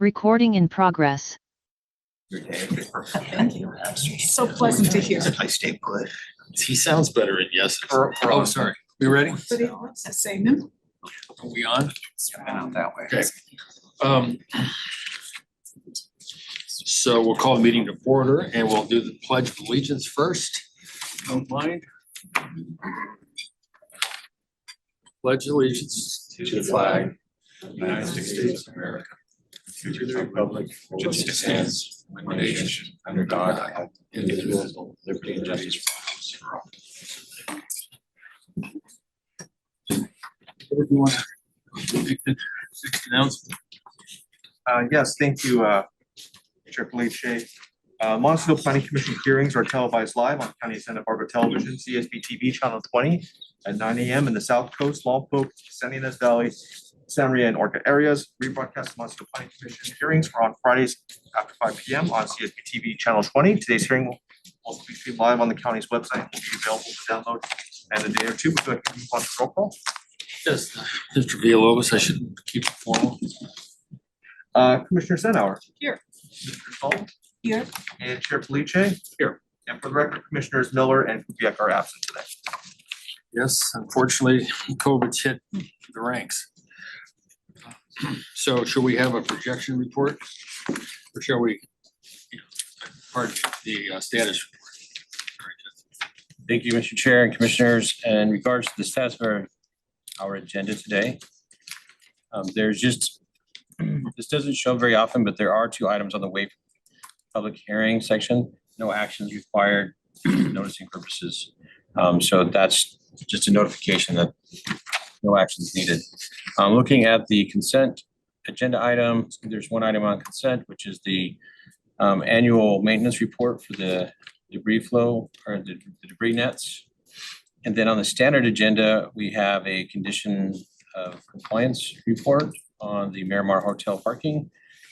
Recording in progress. Thank you. So pleasant to hear. I stay put. He sounds better in yes. Oh, sorry. We ready? Everybody wants to say no. Are we on? Out that way. Okay. So we'll call the meeting to order and we'll do the pledge of allegiance first. Don't mind. Pledge allegiance To the flag of the United States of America, to the republic for which it stands, one nation, under God, indivisible, liberty and justice for all. What do you want to make the announcement? Yes, thank you, Chair Palice. Montecito Planning Commission hearings are televised live on County of Santa Barbara Television, CSB TV Channel 20 at 9 a.m. in the South Coast, Lompoc, San Ynez Valley, San Maria, and Orca areas. Rebroadcast Montecito Planning Commission hearings are on Fridays after 5 p.m. on CSB TV Channel 20. Today's hearing will also be streamed live on the county's website and will be available to download in a day or two. Would you like to move on to roll call? Yes, Mr. Villalobos, I should keep it formal. Commissioner Senauer. Here. Mr. Saul. Here. And Chair Palice. Here. And for the record, Commissioners Miller and Kupiec are absent today. Yes, unfortunately, COVID's hit the ranks. So shall we have a projection report? Or shall we, part of the status report? Thank you, Mr. Chair and Commissioners. In regards to the status of our agenda today, there's just, this doesn't show very often, but there are 2 items on the waive public hearing section. No actions required, noticing purposes. So that's just a notification that no actions needed. Looking at the consent agenda item, there's 1 item on consent, which is the annual maintenance report for the debris flow or the debris nets. And then on the standard agenda, we have a condition of compliance report on the Miramar Hotel parking.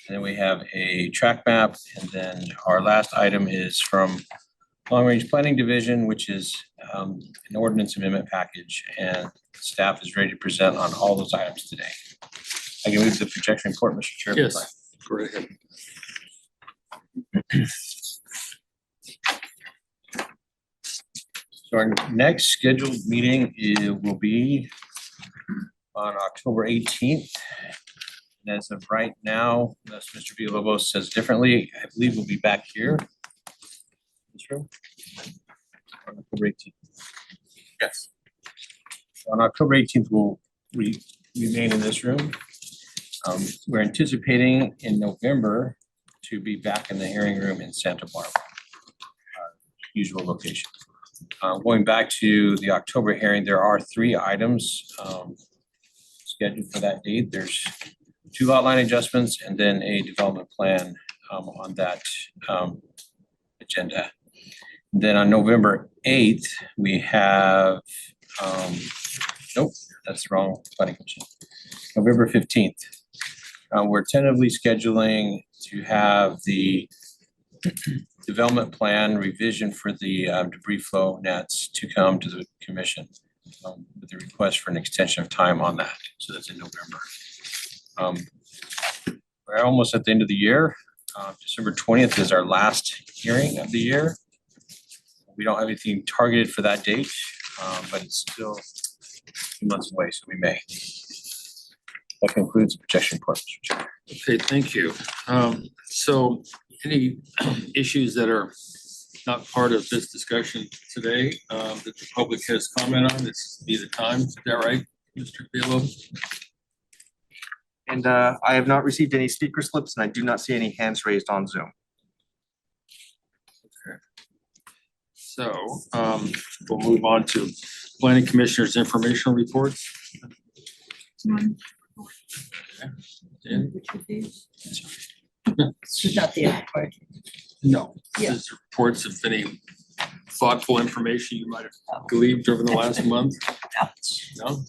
And then we have a track map. And then our last item is from Long Range Planning Division, which is an ordinance amendment package, and staff is ready to present on all those items today. I can move the projection report, Mr. Chair. Yes, go ahead. So our next scheduled meeting will be on October 18th. And as of right now, unless Mr. Villalobos says differently, I believe we'll be back here. This room? On October 18th. Yes. On October 18th, we'll remain in this room. We're anticipating in November to be back in the hearing room in Santa Barbara, our usual location. Going back to the October hearing, there are 3 items scheduled for that date. There's 2 lot line adjustments and then a development plan on that agenda. And then on November 8th, we have, nope, that's the wrong planning commission. November 15th. We're tentatively scheduling to have the development plan revision for the debris flow nets to come to the commission with the request for an extension of time on that. So that's in November. We're almost at the end of the year. December 20th is our last hearing of the year. We don't have anything targeted for that date, but it's still a few months away, so we may. That concludes the projection report, Mr. Chair. Okay, thank you. So any issues that are not part of this discussion today that the public has comment on, this would be the time. Is that right, Mr. Villalobos? And I have not received any speaker slips and I do not see any hands raised on Zoom. Okay. So we'll move on to Planning Commissioner's informational reports. Okay. Which of these? This is not the report. No, Yeah. this is reports of any thoughtful information you might have gleaned over the last month. No?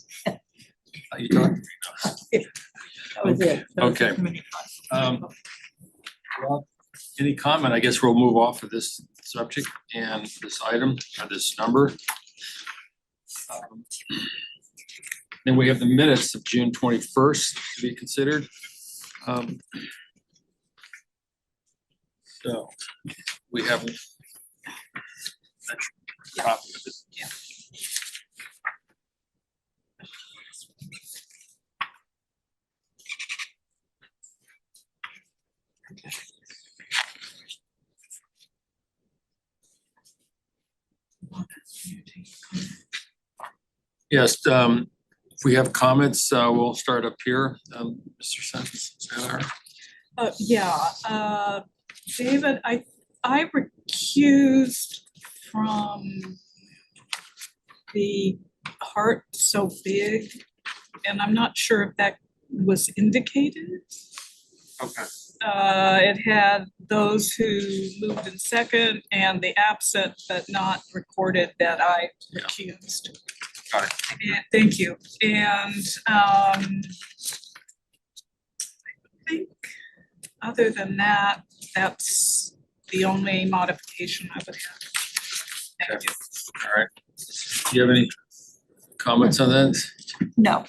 Are you talking to me now? That was it. That was the Okay. committee. Well, any comment? I guess we'll move off of this subject and this item or this number. Then we have the minutes of June 21st to be considered. So we have a copy of it. Yes, if we have comments, we'll start up here. Mr. Sens, is that all right? David, I recused from the Heart So Big, and I'm not sure if that was indicated. Okay. It had those who moved in second and the absent but not recorded that I recused. Got it. Yeah, thank you. And I think other than that, that's the only modification I would have. Thank you. All right. Do you have any comments on that? No.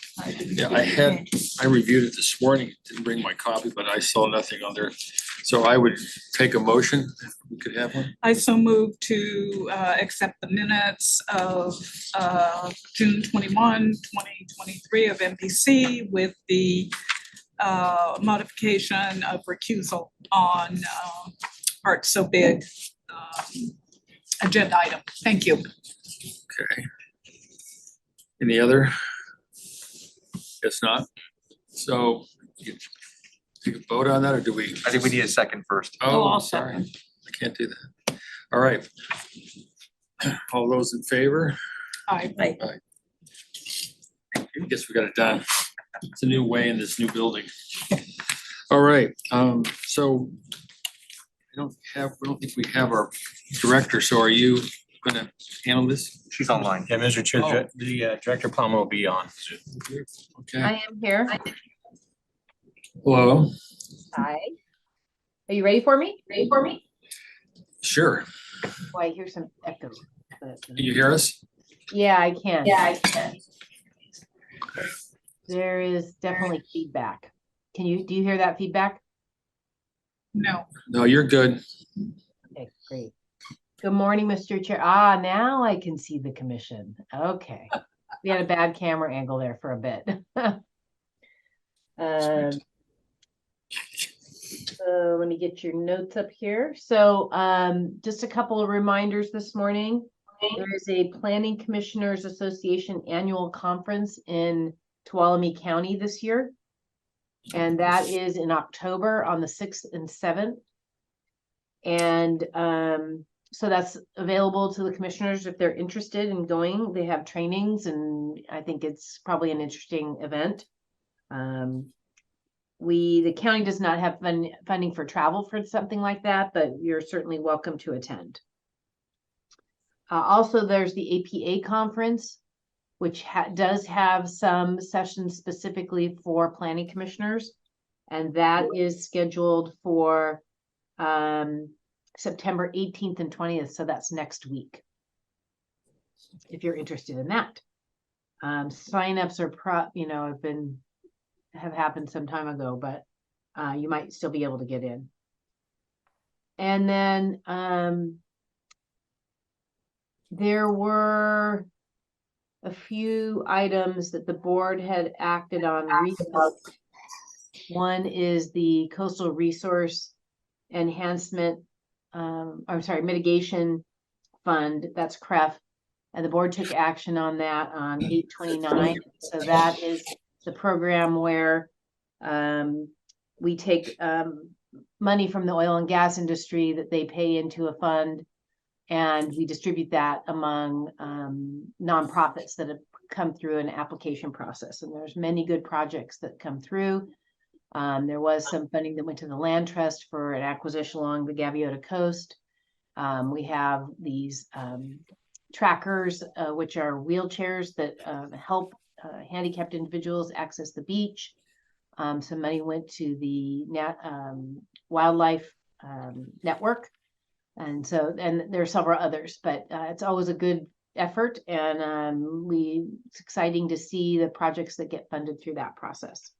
Yeah, I reviewed it this morning, didn't bring my copy, but I saw nothing on there. So I would take a motion, if we could have one. I so move to accept the minutes of June 21, 2023 of MPC with the modification of recusal on Heart So Big agenda item. Thank you. Okay. Any other? Guess not. So you take a vote on that, or do we? I think we need a second first. Oh, I'll sorry, second. I can't do that. All right. All those in favor? Aye. I guess we got it done. It's a new way in this new building. All right, so we don't think we have our director, so are you gonna handle this? She's online. Yeah, Mr. Chair, Oh. the Director Palmer will be on. Okay, I am here. hello, Hi. Are you ready for me? sure, Oh, I hear some echo. but, can you hear us? Yeah, I can. There is definitely feedback. Do you hear that feedback? No. No, you're good. Okay, great. Good morning, Mr. Chair. Ah, now I can see the commission. Okay. We had a bad camera angle there for a bit. So let me get your notes up here. So just a couple of reminders this morning. There is a Planning Commissioners Association annual conference in Tuolumne County this year. And that is in October on the 6th and 7th. And so that's available to the commissioners if they're interested in going. They have trainings, and I think it's probably an interesting event. The county does not have funding for travel for something like that, but you're certainly welcome to attend. Also, there's the APA conference, which does have some sessions specifically for planning commissioners, and that is scheduled for September 18th and 20th, so that's next week, if you're interested in that. Signups are have happened some time ago, but you might still be able to get in. And then there were a few items that the board had acted on recently. One is the Coastal Resource Enhancement, Mitigation Fund, that's CREF, and the board took action on that on 8/29. So that is the program where we take money from the oil and gas industry that they pay into a fund, and we distribute that among nonprofits that have come through an application process. And there's many good projects that come through. There was some funding that went to the Land Trust for an acquisition along the Gaviota coast. We have these trackers, which are wheelchairs that help handicapped individuals access the beach. Some money went to the wildlife network. And there are several others, but it's always a good effort, and it's exciting to see the projects that get funded through that process.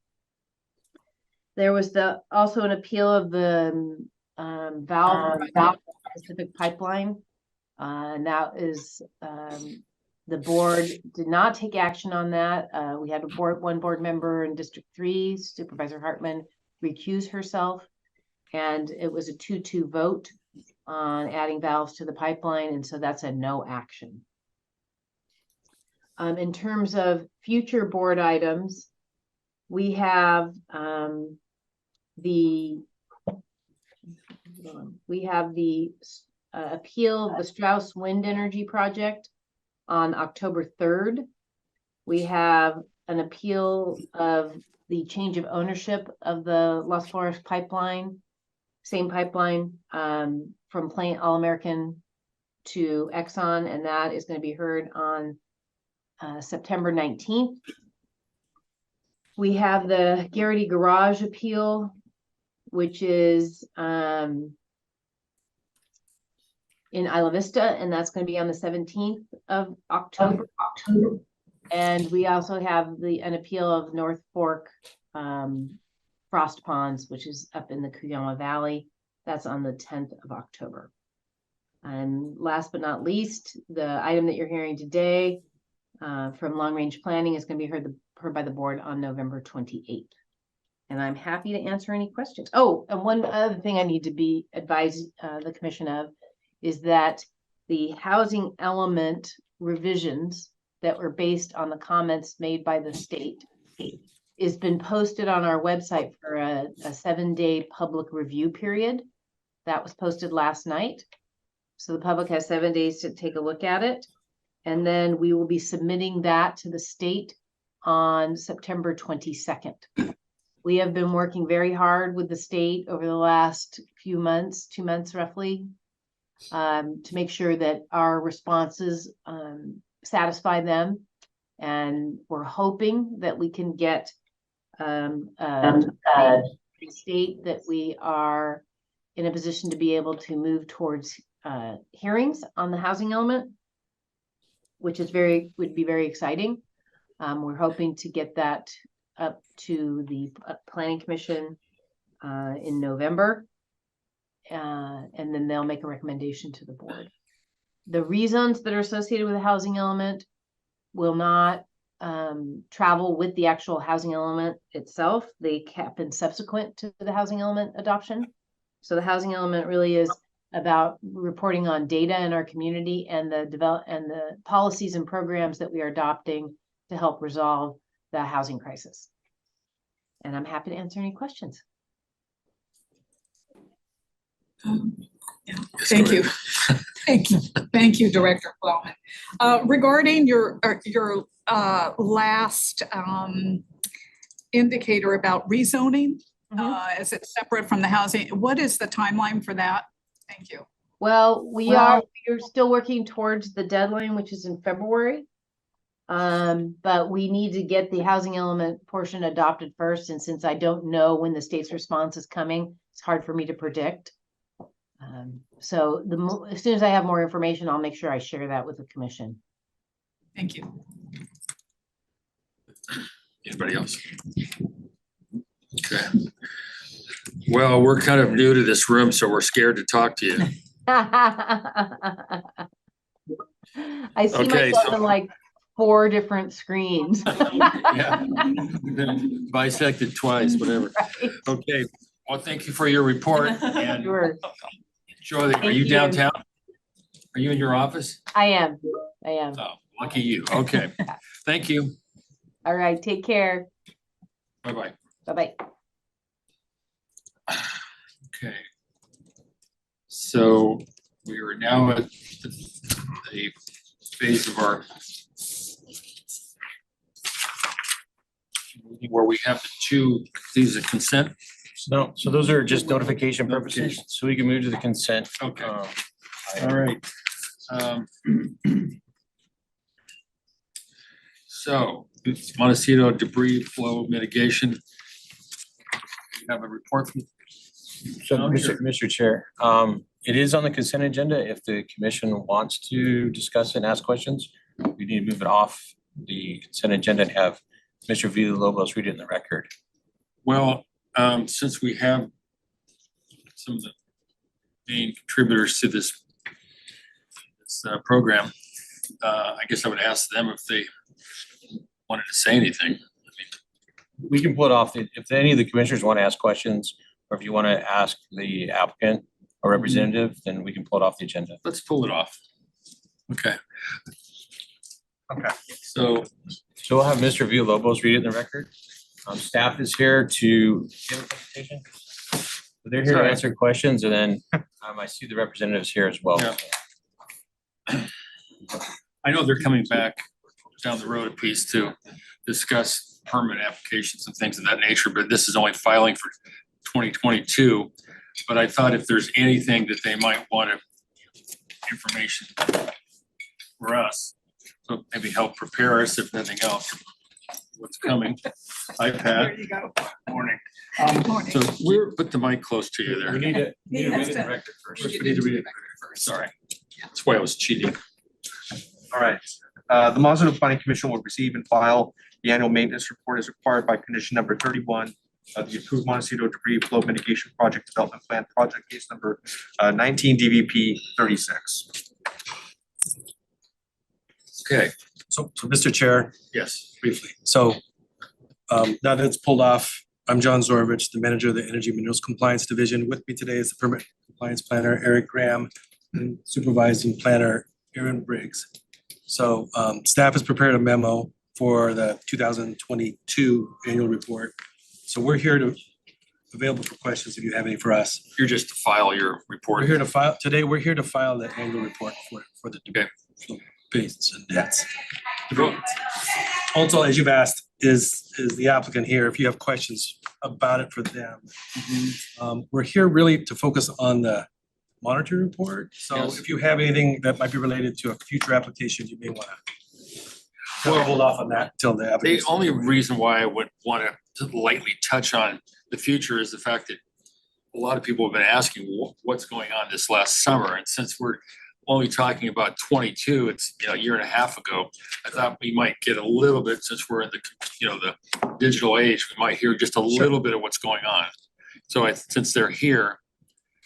There was also an appeal of the valve specific pipeline. And that is, the board did not take action on that. We had one board member in District 3, Supervisor Hartman, recuse herself. And it was a 2-2 vote on adding valves to the pipeline. And so that's a no action. In terms of future board items, we have the appeal of the Strauss Wind Energy Project on October 3rd. We have an appeal of the change of ownership of the Las Flores pipeline, same pipeline from Plain All-American to Exxon, and that is going to be heard on September 19th. We have the Garrity Garage appeal, which is in Isla Vista, and that's going to be on the 17th of October. And we also have an appeal of North Fork Frost Ponds, which is up in the Cuyama Valley. That's on the 10th of October. And last but not least, the item that you're hearing today from Long Range Planning is going to be heard by the board on November 28th. And I'm happy to answer any questions. Oh, and one other thing I need to be advised the commission of is that the housing element revisions that were based on the comments made by the state has been posted on our website for a 7-day public review period. That was posted last night. So the public has 7 days to take a look at it. And then we will be submitting that to the state on September 22nd. We have been working very hard with the state over the last few months, 2 months roughly, to make sure that our responses satisfy them. And we're hoping that we can get a state that we are in a position to be able to move towards hearings on the housing element, which is would be very exciting. We're hoping to get that up to the Planning Commission in November, and then they'll make a recommendation to the board. The reasons that are associated with the housing element will not travel with the actual housing element itself. They happen subsequent to the housing element adoption. So the housing element really is about reporting on data in our community and the policies and programs that we are adopting to help resolve the housing crisis. And I'm happy to answer any questions. Yeah, thank you. Thank you, Director Plowman. Regarding your last indicator about rezoning, is it separate from the housing? What is the timeline for that? Thank you. Well, we're still working towards the deadline, which is in February. But we need to get the housing element portion adopted first. And since I don't know when the state's response is coming, it's hard for me to predict. So as soon as I have more information, I'll make sure I share that with the commission. Thank you. Anybody else? Okay. Well, we're kind of new to this room, so we're scared to talk to you. I see Okay, myself so- in like 4 different screens. Yeah. Bisected twice, whatever. Right. Okay. Well, thank you for your report and Sure. enjoy the, are Thank you you. downtown? Are you in your office? I am. Oh, lucky you. Okay. Thank you. All right. Take care. Bye-bye. Bye-bye. Okay. So we are now at the phase of our meeting where we have the 2, these are consent. No, so those are just notification purposes, so we can move to the consent. Okay. All All right. So it's Montecito debris flow mitigation. You have a report from. So, Oh, sure. Mr. Chair, it is on the consent agenda. If the commission wants to discuss and ask questions, we need to move it off the consent agenda and have Mr. Villalobos read it in the record. Well, since we have some of the main contributors to this program. I guess I would ask them if they wanted to say anything. We can pull it off. If any of the commissioners want to ask questions, or if you want to ask the applicant or representative, then we can pull it off the agenda. Let's pull it off. Okay. Okay. So So we'll have Mr. Villalobos read it in the record. Staff is here to give a presentation. They're here to Sorry. answer questions, and then I see the representatives here as well. Yeah. I know they're coming back down the road a piece to discuss permit applications and things of that nature, but this is only filing for 2022. But I thought if there's anything that they might want information for us, so maybe help prepare us, if nothing else, what's coming. There iPad. you go. Morning. Morning. So we're, put the mic close to you We there. need to He read has it in the to- record first. We need to read it first. Sorry. That's why I was cheating. All right. The Montecito Planning Commission will receive and file the annual maintenance report as required by condition number 31 of the approved Montecito debris flow mitigation project development plan, project case number 19 DVP 36. Okay, So, Mr. Chair, yes. briefly, so now that it's pulled off, I'm John Zorovich, the manager of the Energy Minerals Compliance Division. With me today is the permit compliance planner, Eric Graham, and supervising planner, Aaron Briggs. So staff has prepared a memo for the 2022 annual report. So we're here to, available for questions if you have any for us. You're just to file your report. We're here to file, today, we're here to file the annual report for the Okay. base and debts. Also, as you've asked, is the applicant here, if you have questions about it for them. We're here really to focus on the monitor report. So Yes. if you have anything that might be related to a future application, you may want to Well, hold off on that till the the application. only reason why I would want to lightly touch on the future is the fact that a lot of people have been asking what's going on this last summer. And since we're only talking about 22, it's, a year and a half ago, I thought we might get a little bit, since we're in the, the digital age, we might hear just a little bit of what's going on. So since they're here,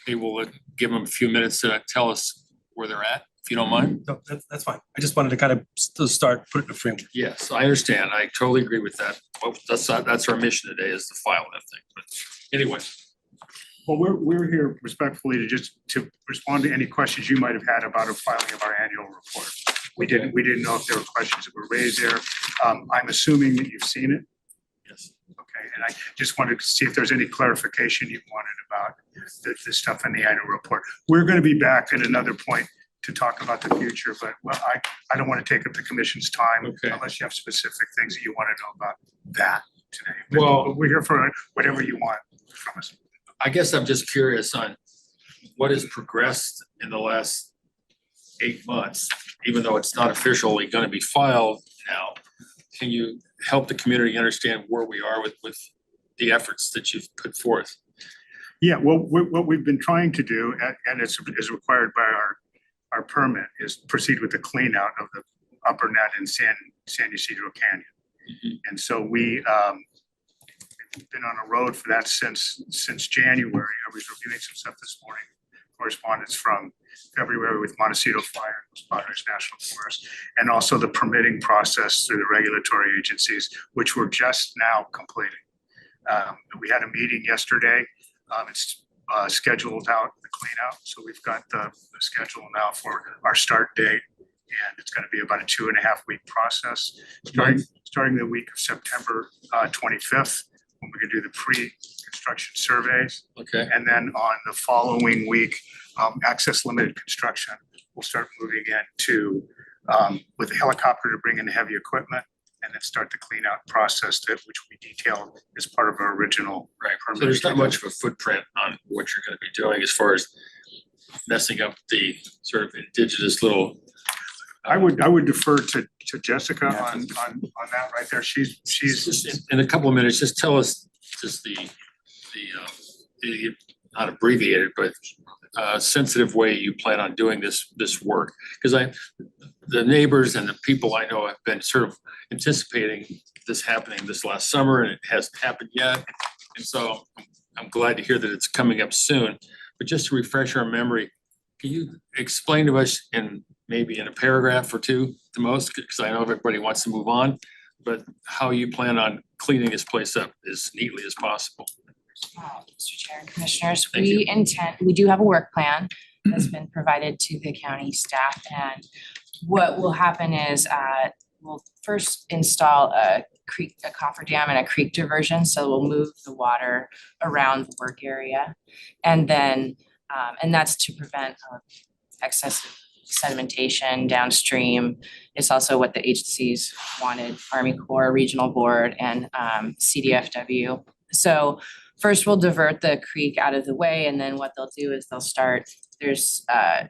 maybe we'll give them a few minutes to tell us where they're at, if you don't mind. No, that's fine. I just wanted to kind of still start, put it in a framework. Yes, I understand. I totally agree with that. Well, that's our mission today, is to file that thing. But anyway, Well, we're here respectfully to respond to any questions you might have had about a filing of our annual report. We didn't know if there were questions that were raised there. I'm assuming that you've seen it. yes. Okay, and I just wanted to see if there's any clarification you wanted about the stuff in the annual report. We're gonna be back at another point to talk about the future, but I don't want to take up the commission's time Okay. unless you have specific things that you want to know about that today. Well- But we're here for whatever you want from us. I guess I'm just curious on what has progressed in the last 8 months, even though it's not officially gonna be filed now. Can you help the community understand where we are with the efforts that you've put forth? Yeah, well, what we've been trying to do, and it's required by our permit, is proceed with the clean out of the upper net in San Ysidro Canyon. Mhm. And so we've been on a road for that since January. I was reviewing some stuff this morning, correspondence from February with Montecito Fire, Padres National Forest, and also the permitting process through the regulatory agencies, which we're just now completing. We had a meeting yesterday. It's scheduled out, the clean out. So we've got the schedule now for our start date. And it's gonna be about a 2.5-week process, starting the week of September 25th, when we're gonna do the pre-construction surveys. Okay, And then on the following week, access limited construction, we'll start moving into with a helicopter to bring in the heavy equipment and then start the clean out process which we detailed as part of our original right. permit. So there's not much of a footprint on what you're gonna be doing as far as messing up the sort of indigenous little. I would defer to Jessica on that right there. She's Just in a couple of minutes, just tell us just the not abbreviated, but sensitive way you plan on doing this work. Because the neighbors and the people I know have been sort of anticipating this happening this last summer, and it hasn't happened yet. And so I'm glad to hear that it's coming up soon. but just to refresh our memory, can you explain to us maybe in a paragraph or two the most, because I know everybody wants to move on, but how you plan on cleaning this place up as neatly as possible? Mr. Chair and Commissioners, Thank you. we do have a work plan that's been provided to the county staff, and what will happen is we'll first install a cofferdam and a creek diversion, so we'll move the water around the work area. And then and that's to prevent excessive sedimentation downstream. It's also what the agencies wanted, Army Corps, Regional Board, and CDFW. So first we'll divert the creek out of the way, and then what they'll do is there's a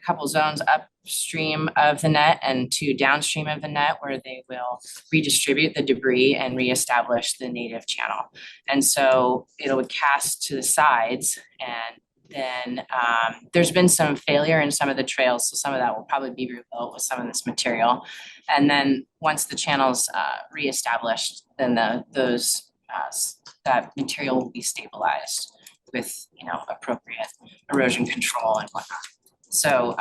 couple zones upstream of the net and 2 downstream of the net where they will redistribute the debris and reestablish the native channel. And so it'll cast to the sides, and then there's been some failure in some of the trails, so some of that will probably be rebuilt with some of this material. And then once the channel's reestablished, then that material will be stabilized with, appropriate erosion control and whatnot. So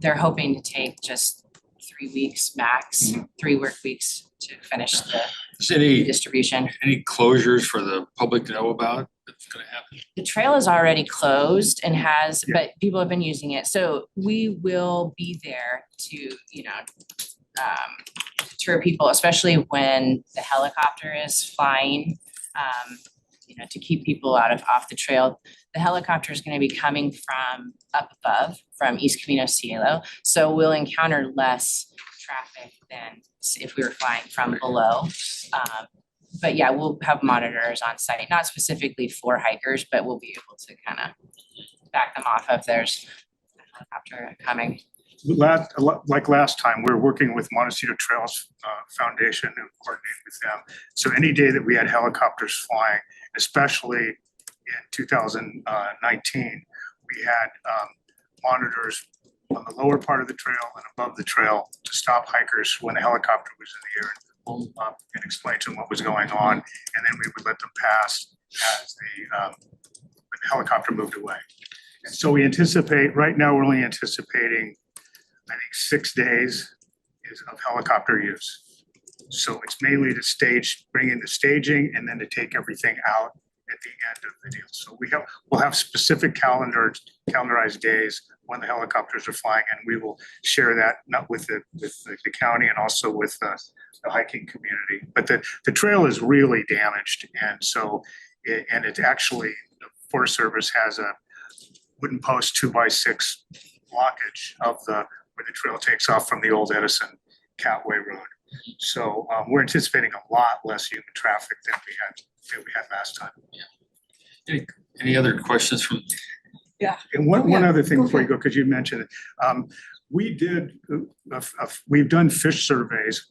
they're hoping to take just 3 weeks max, 3 work weeks to finish the Is any distribution. closures for the public to know about that's gonna happen? The trail is already closed and but people have been using it. So we will be there to, deter people, especially when the helicopter is flying, to keep people off the trail. The helicopter is going to be coming from up above, from East Camino Cielo. So we'll encounter less traffic than if we were flying from below. But yeah, we'll have monitors on site, not specifically for hikers, but we'll be able to kind of back them off if there's a helicopter coming. Like last time, we're working with Montecito Trails Foundation and coordinating with them. So any day that we had helicopters flying, especially in 2019, we had monitors on the lower part of the trail and above the trail to stop hikers when the helicopter was in the air and pull them up and explain to them what was going on. And then we would let them pass as the helicopter moved away. And so we anticipate, right now, we're only anticipating, I think, 6 days of helicopter use. So it's mainly to bring in the staging and then to take everything out at the end of the deal. So we'll have specific calendarized days when the helicopters are flying, and we will share that not with the county and also with the hiking community. But the trail is really damaged, and so it's actually, the Forest Service has a wooden post 2x6 blockage of where the trail takes off from the old Edison Catway Road. So we're anticipating a lot less human traffic than we had last time. Any other questions from? Yeah. And one other thing before you go, because you mentioned it, we've done fish surveys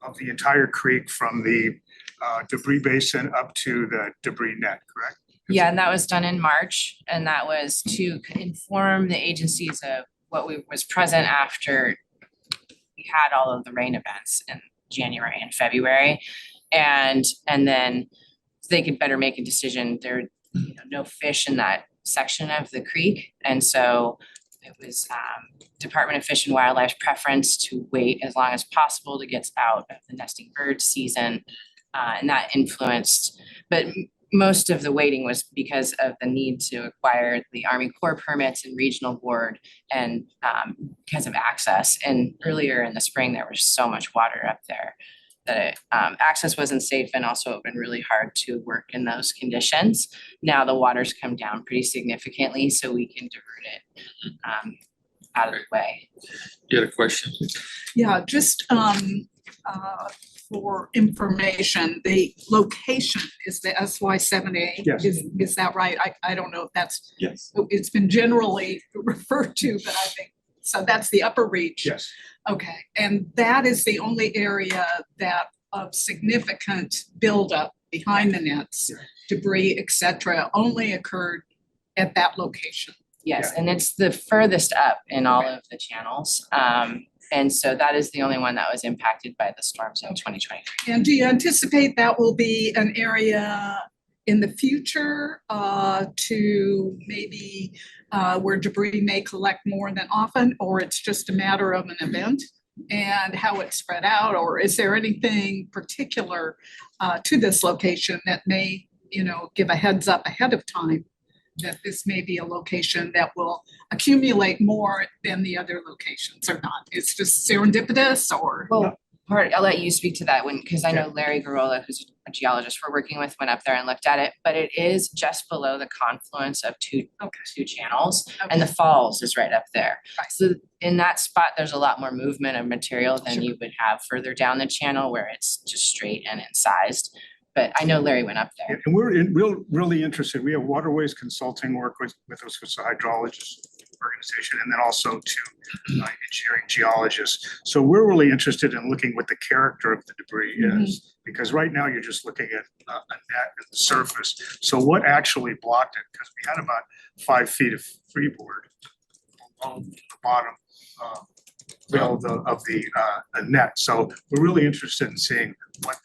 of the entire creek from the debris basin up to the debris net, correct? Yeah, and that was done in March, and that was to inform the agencies of what was present after we had all of the rain events in January and February. And then they could better make a decision. There are no fish in that section of the creek. And so it was Department of Fish and Wildlife preference to wait as long as possible to get out of the nesting bird season. And that influenced, but most of the waiting was because of the need to acquire the Army Corps permits and Regional Board, and because of access. And earlier in the spring, there was so much water up there that access wasn't safe, and also it been really hard to work in those conditions. Now the water's come down pretty significantly, so we can divert it out of the way. You had a question? Yeah, just for information, the location is the SY7A. Yes. Is that right? I don't know if that's, Yes. it's been generally referred to, but I think, so that's the upper reach. Yes. Okay, and that is the only area that of significant buildup behind the nets, debris, et cetera, only occurred at that location. Yes, and it's the furthest up in all of the channels. And so that is the only one that was impacted by the storms in 2023. And do you anticipate that will be an area in the future to maybe where debris may collect more than often, or it's just a matter of an event and how it's spread out? Or is there anything particular to this location that may, give a heads up ahead of time that this may be a location that will accumulate more than the other locations or not? It's just serendipitous, or? Well, I'll let you speak to that because I know Larry Garola, who's a geologist we're working with, went up there and looked at it, but it is just below the confluence of two channels, and the falls is right up there. Right. So in that spot, there's a lot more movement of material than you would have further down the channel where it's just straight and incised. But I know Larry went up there. And we're really interested. We have Waterways Consulting work with us, with the hydrologist organization, and then also to engineering geologists. So we're really interested in looking what the character of the debris is, because right now you're just looking at a net at the surface. So what actually blocked it? Because we had about 5 feet of freeboard along the bottom build of the net. So we're really interested in seeing what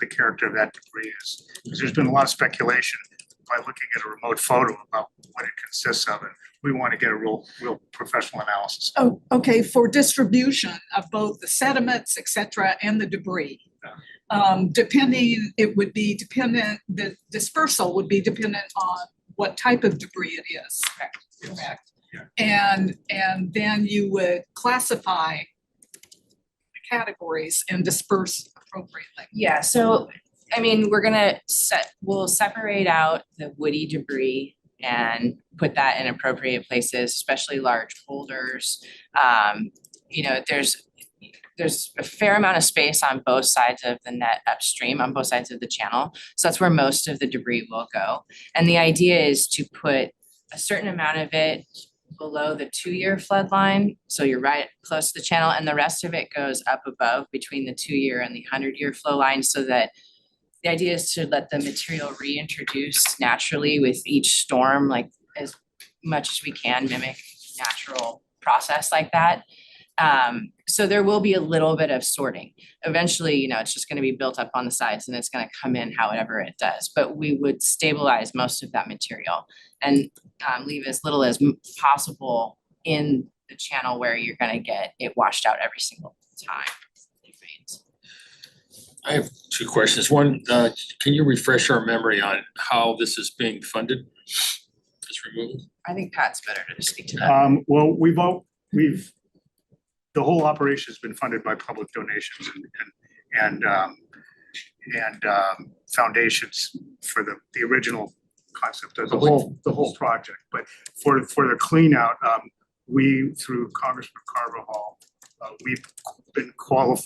the character of that debris is. Because there's been a lot of speculation by looking at a remote photo about what it consists of, and we want to get a real professional analysis. Oh, okay, for distribution of both the sediments, et cetera, and the debris. The dispersal would be dependent on what type of debris it is. Correct. Yeah. And then you would classify the categories and disperse appropriately. Yeah, so I mean, we'll separate out the woody debris and put that in appropriate places, especially large boulders. There's a fair amount of space on both sides of the net upstream, on both sides of the channel. So that's where most of the debris will go. And the idea is to put a certain amount of it below the 2-year flood line. So you're right close to the channel, and the rest of it goes up above between the 2-year and the 100-year flow line, so that the idea is to let the material reintroduce naturally with each storm, like as much as we can mimic natural process like that. So there will be a little bit of sorting. Eventually, it's just going to be built up on the sides and it's going to come in however it does. But we would stabilize most of that material and leave as little as possible in the channel where you're going to get it washed out every single time it rains. I have 2 questions. One, can you refresh our memory on how this is being funded, this removal? I think Pat's better to speak to that. Well, the whole operation has been funded by public donations and foundations for the original concept of the whole project. But for the clean out, we, through Congressman Carvajal,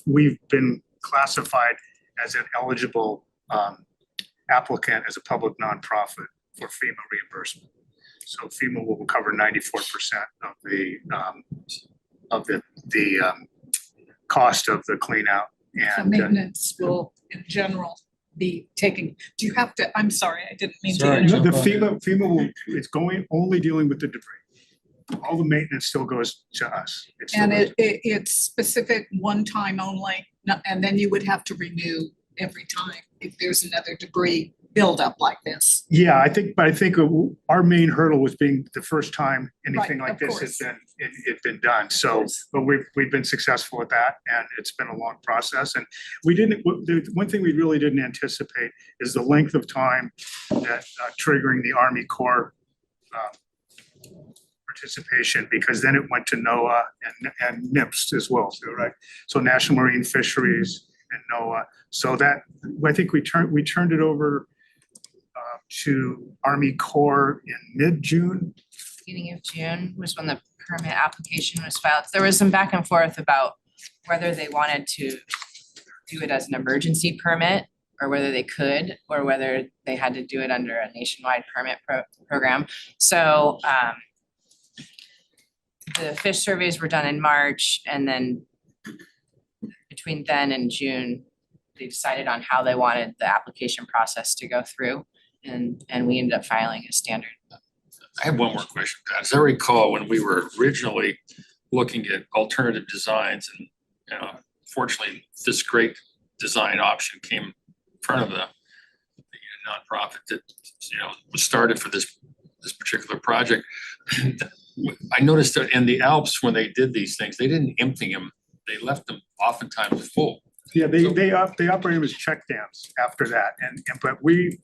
we've been classified as an eligible applicant as a public nonprofit for FEMA reimbursement. So FEMA will cover 94% of the cost of the clean out. So And maintenance will in general be taking, do you have to, I'm sorry, I didn't mean to Sorry, interrupt. the FEMA will, it's only dealing with the debris. All the maintenance still goes to us. And it's specific one time only, and then you would have to renew every time if there's another debris buildup like this. Yeah, I think our main hurdle was being the first time anything Right, like of this course. had been done. So, but we've been successful at that, and it's been a long process. And the one thing we really didn't anticipate is the length of time that triggering the Army Corps participation, because then it went to NOAA and NIPS as well. So so National Marine Fisheries and NOAA. So that I think we turned it over to Army Corps in mid-June. Beginning of June was when the permit application was filed. There was some back and forth about whether they wanted to do it as an emergency permit or whether they could, or whether they had to do it under a nationwide permit program. So the fish surveys were done in March, and then between then and June, they decided on how they wanted the application process to go through. And we ended up filing a standard. I have one more question, Pat. As I recall, when we were originally looking at alternative designs, and fortunately, this great design option came in front of the nonprofit that, was started for this particular project. I noticed that in the Alps, when they did these things, they didn't empty them. They left them oftentimes full. Yeah, they operated as check dams after that, but we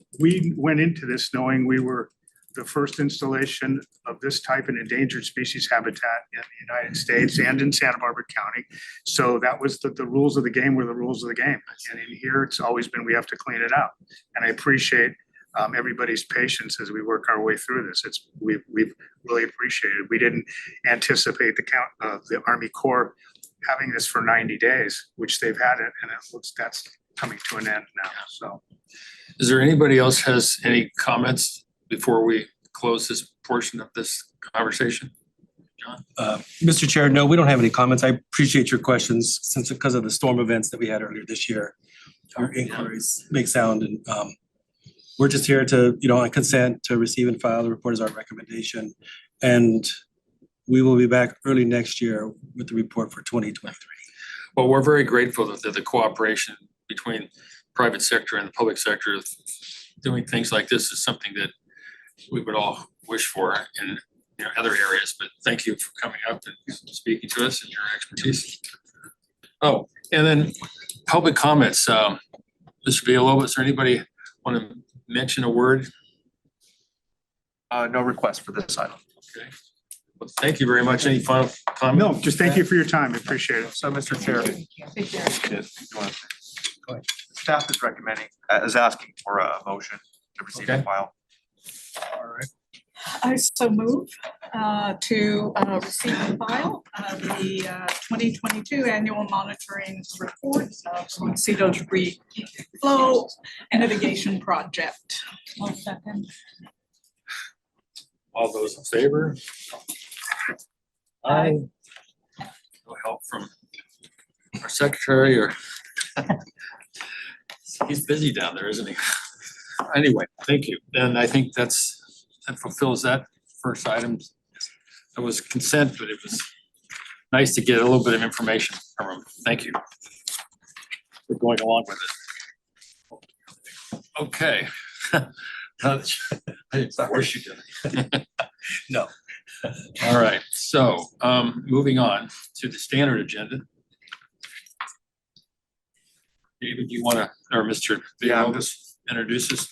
went into this knowing we were the first installation of this type in endangered species habitat in the United States and in Santa Barbara County. So that was the rules of the game were the rules of the game. And in here, it's always been, we have to clean it out. And I appreciate everybody's patience as we work our way through this. We've really appreciated. We didn't anticipate the Army Corps having this for 90 days, which they've had it, and it looks that's coming to an end now, so. Is there anybody else has any comments before we close this portion of this conversation? John? Mr. Chair, no, we don't have any comments. I appreciate your questions since because of the storm events that we had earlier this year. Our inquiries make sound and we're just here to, on consent to receive and file the report as our recommendation. And we will be back early next year with the report for 2023. Well, we're very grateful that the cooperation between private sector and the public sector doing things like this is something that we would all wish for in other areas. But thank you for coming up and speaking to us and your expertise. Oh, and then public comments. Mr. Villalobos, is there anybody want to mention a word? No request for this item. Okay. Well, thank you very much. Any final comment? No, just thank you for your time. I appreciate it. So, Mr. Chair, Take care. staff is recommending, is asking for a motion to receive and file. All right. I so move to receive and file the 2022 annual monitoring report of Montecito debris flow mitigation project. One second. All those in favor? Aye. No help from our secretary or he's busy down there, isn't he? Anyway, thank you. And I think that fulfills that first item. It was consent, but it was nice to get a little bit of information from him. Thank you for going along with it. Okay. I wish you did. No. All right, so moving on to the standard agenda. David, you want to, or Mr. Yeah, Villalobos, introduce us?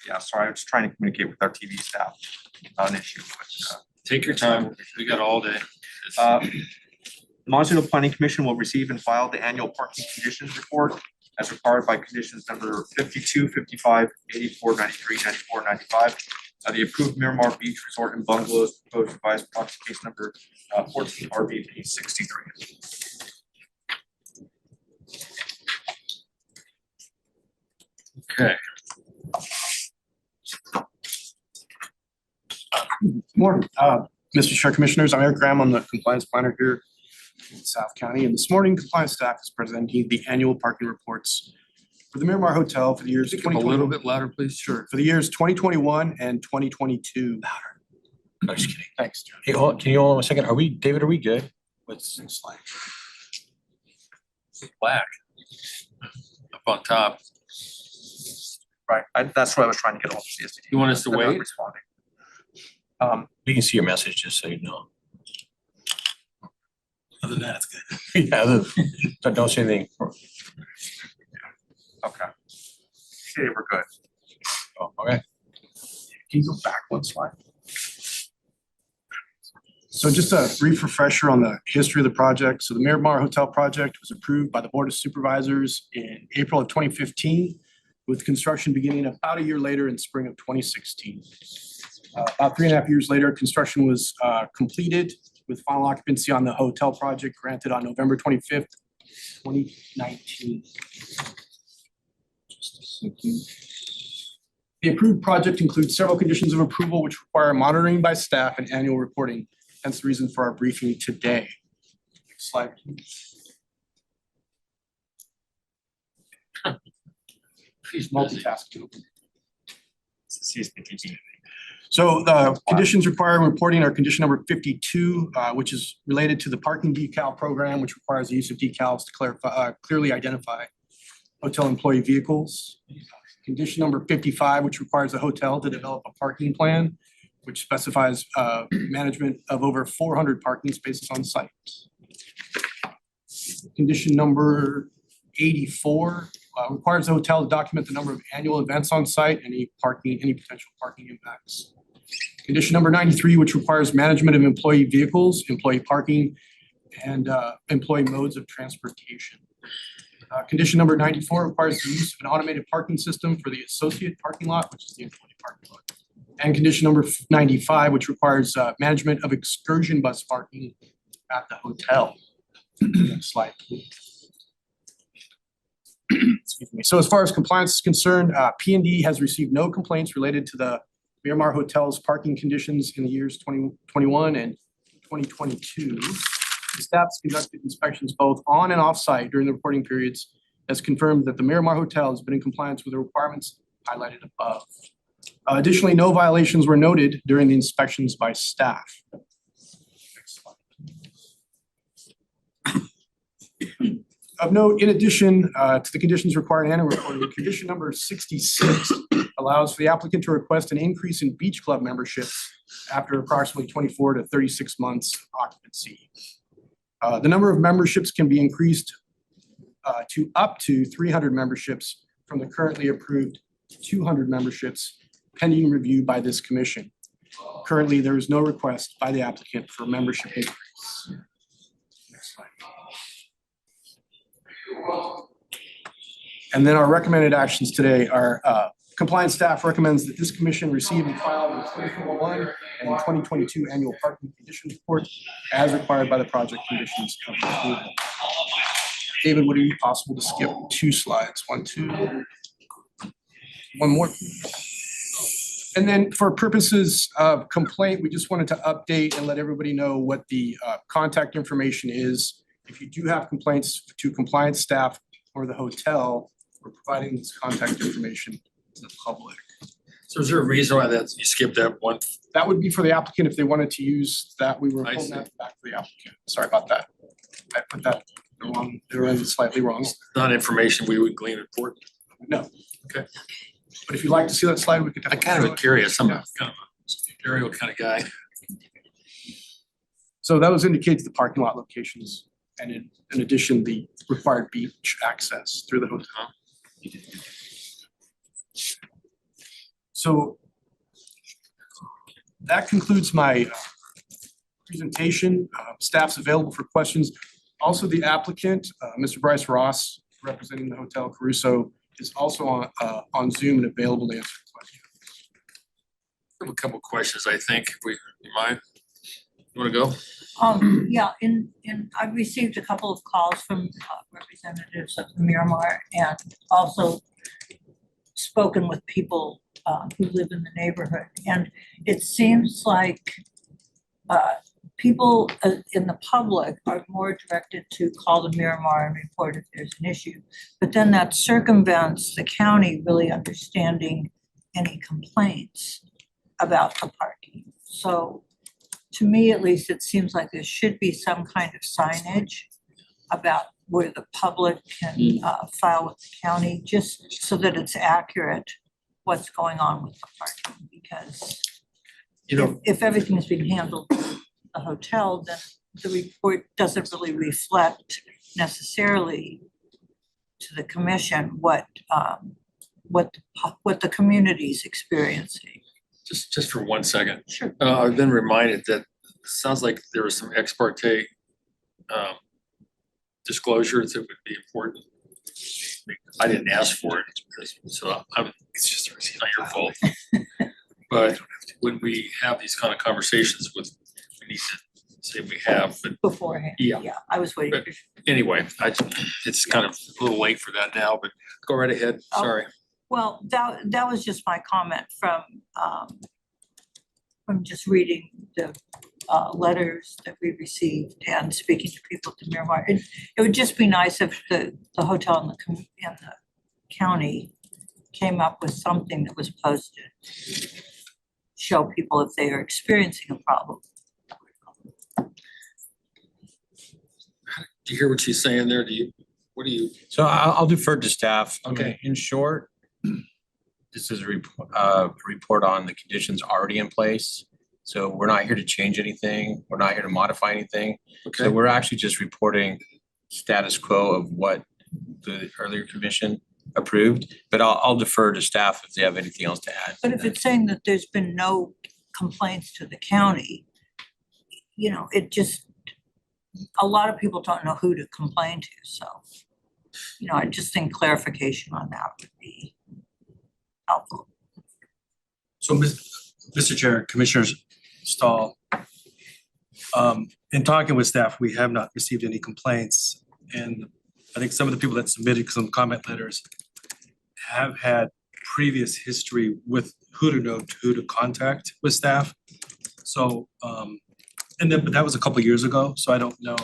Yeah, sorry, I was trying to communicate with our TV staff, not an issue, but Take your time. We got all day. the Montecito Planning Commission will receive and file the annual parking conditions report as required by conditions number 52, 55, 84, 93, 94, 95. The approved Miramar Beach Resort and Bungalows proposed revised project case number 14 RVP 63. Okay. Morning, Mr. Chair, Commissioners. I'm Eric Graham. I'm the compliance planner here in South County. And this morning, compliance staff is presenting the annual parking reports for the Miramar Hotel for the years A little bit louder, please. Sure, for the years 2021 and 2022. I'm just kidding. Thanks. Hey, can you hold on a second? David, are we good? What's slide? Black. Up on top. Right, that's what I was trying to get off the CSD. You want us to They're not wait? responding. We can see your message, just so you know. Other than that, it's good. Yeah, don't say anything. Okay. Okay, we're good. Oh, okay. Can you go back one slide? So just a brief refresher on the history of the project. So the Miramar Hotel project was approved by the Board of Supervisors in April of 2015, with construction beginning about a year later in spring of 2016. About 3.5 years later, construction was completed with final occupancy on the hotel project granted on November 25th, 2019. Just a second. The approved project includes several conditions of approval which require monitoring by staff and annual reporting. Hence the reason for our briefing today. Next slide, please. He's multitasking. So the conditions requiring reporting are condition number 52, which is related to the parking decal program, which requires the use of decals to clarify, clearly identify hotel employee vehicles. Condition number 55, which requires the hotel to develop a parking plan, which specifies management of over 400 parking spaces on site. Condition number 84 requires the hotel to document the number of annual events on site, any potential parking impacts. Condition number 93, which requires management of employee vehicles, employee parking, and employee modes of transportation. Condition number 94 requires the use of an automated parking system for the associate parking lot, which is the employee parking lot. And condition number 95, which requires management of excursion bus parking at the hotel. Next slide, please. Excuse me. So as far as compliance is concerned, P&D has received no complaints related to the Miramar Hotel's parking conditions in the years 2021 and 2022. The staff's conducted inspections both on and off site during the reporting periods, has confirmed that the Miramar Hotel has been in compliance with the requirements highlighted above. Additionally, no violations were noted during the inspections by staff. Next slide. Of note, in addition to the conditions required in annual reporting, condition number 66 allows for the applicant to request an increase in beach club memberships after approximately 24 to 36 months occupancy. The number of memberships can be increased to up to 300 memberships from the currently approved 200 memberships pending review by this commission. Currently, there is no request by the applicant for membership increase. Next slide. And then our recommended actions today are compliance staff recommends that this commission receive and file the 2021 and 2022 annual parking conditions report as required by the project conditions of approval. David, would it be possible to skip 2 slides? 1, 2, 1 more. And then for purposes of complaint, we just wanted to update and let everybody know what the contact information is. If you do have complaints to compliance staff or the hotel, we're providing this contact information to the public. So is there a reason why that you skipped that one? That would be for the applicant if they wanted to use that. We were I holding see. that back for the applicant. Sorry about that. I put that the wrong, they're in slightly wrong. Not information we would glean important. No. Okay. But if you'd like to see that slide, we could I definitely. kind of show am it. curious. I'm Yeah. kind of a aerial kind of guy. So those indicates the parking lot locations and in addition, the required beach access through the hotel. So that concludes my presentation. Staff's available for questions. Also, the applicant, Mr. Bryce Ross, representing the Hotel Caruso, is also on Zoom and available to answer questions. I have a couple questions, I think. You mind? You want to go? Yeah, I've received a couple of calls from representatives of the Miramar and also spoken with people who live in the neighborhood. And it seems like people in the public are more directed to call the Miramar and report if there's an issue. But then that circumvents the county really understanding any complaints about the parking. So to me, at least, it seems like there should be some kind of signage about where the public can file with the county, just so that it's accurate what's going on with the parking. Because if everything is being handled at the hotel, then the report doesn't really reflect necessarily to the commission what the community's experiencing. Just for 1 second. Sure. I've been reminded that it sounds like there was some ex parte disclosures that would be important. I didn't ask for it, so it's just not your fault. But when we have these kind of conversations we need to say we have, but Beforehand. Yeah. I was waiting But- for. anyway, it's kind of a little late for that now, but go right ahead. Oh. Sorry. Well, that was just my comment from just reading the letters that we received and speaking to people at the Miramar. It would just be nice if the hotel and the county came up with something that was posted. Show people if they are experiencing a problem. Do you hear what she's saying there? What do you? So I'll defer to staff. I mean, Okay. in short, this is a report on the conditions already in place. So we're not here to change anything. We're not here to modify anything. So we're actually just reporting status quo of what the earlier commission approved, but I'll defer to staff if they have anything else to add. But if it's saying that there's been no complaints to the county, you know, it just, a lot of people don't know who to complain to, so. You know, I just think clarification on that would be helpful. So, Mr. Chair, Commissioners Stahl, in talking with staff, we have not received any complaints. And I think some of the people that submitted some comment letters have had previous history with who to contact with staff. So, but that was a couple of years ago, so I don't know,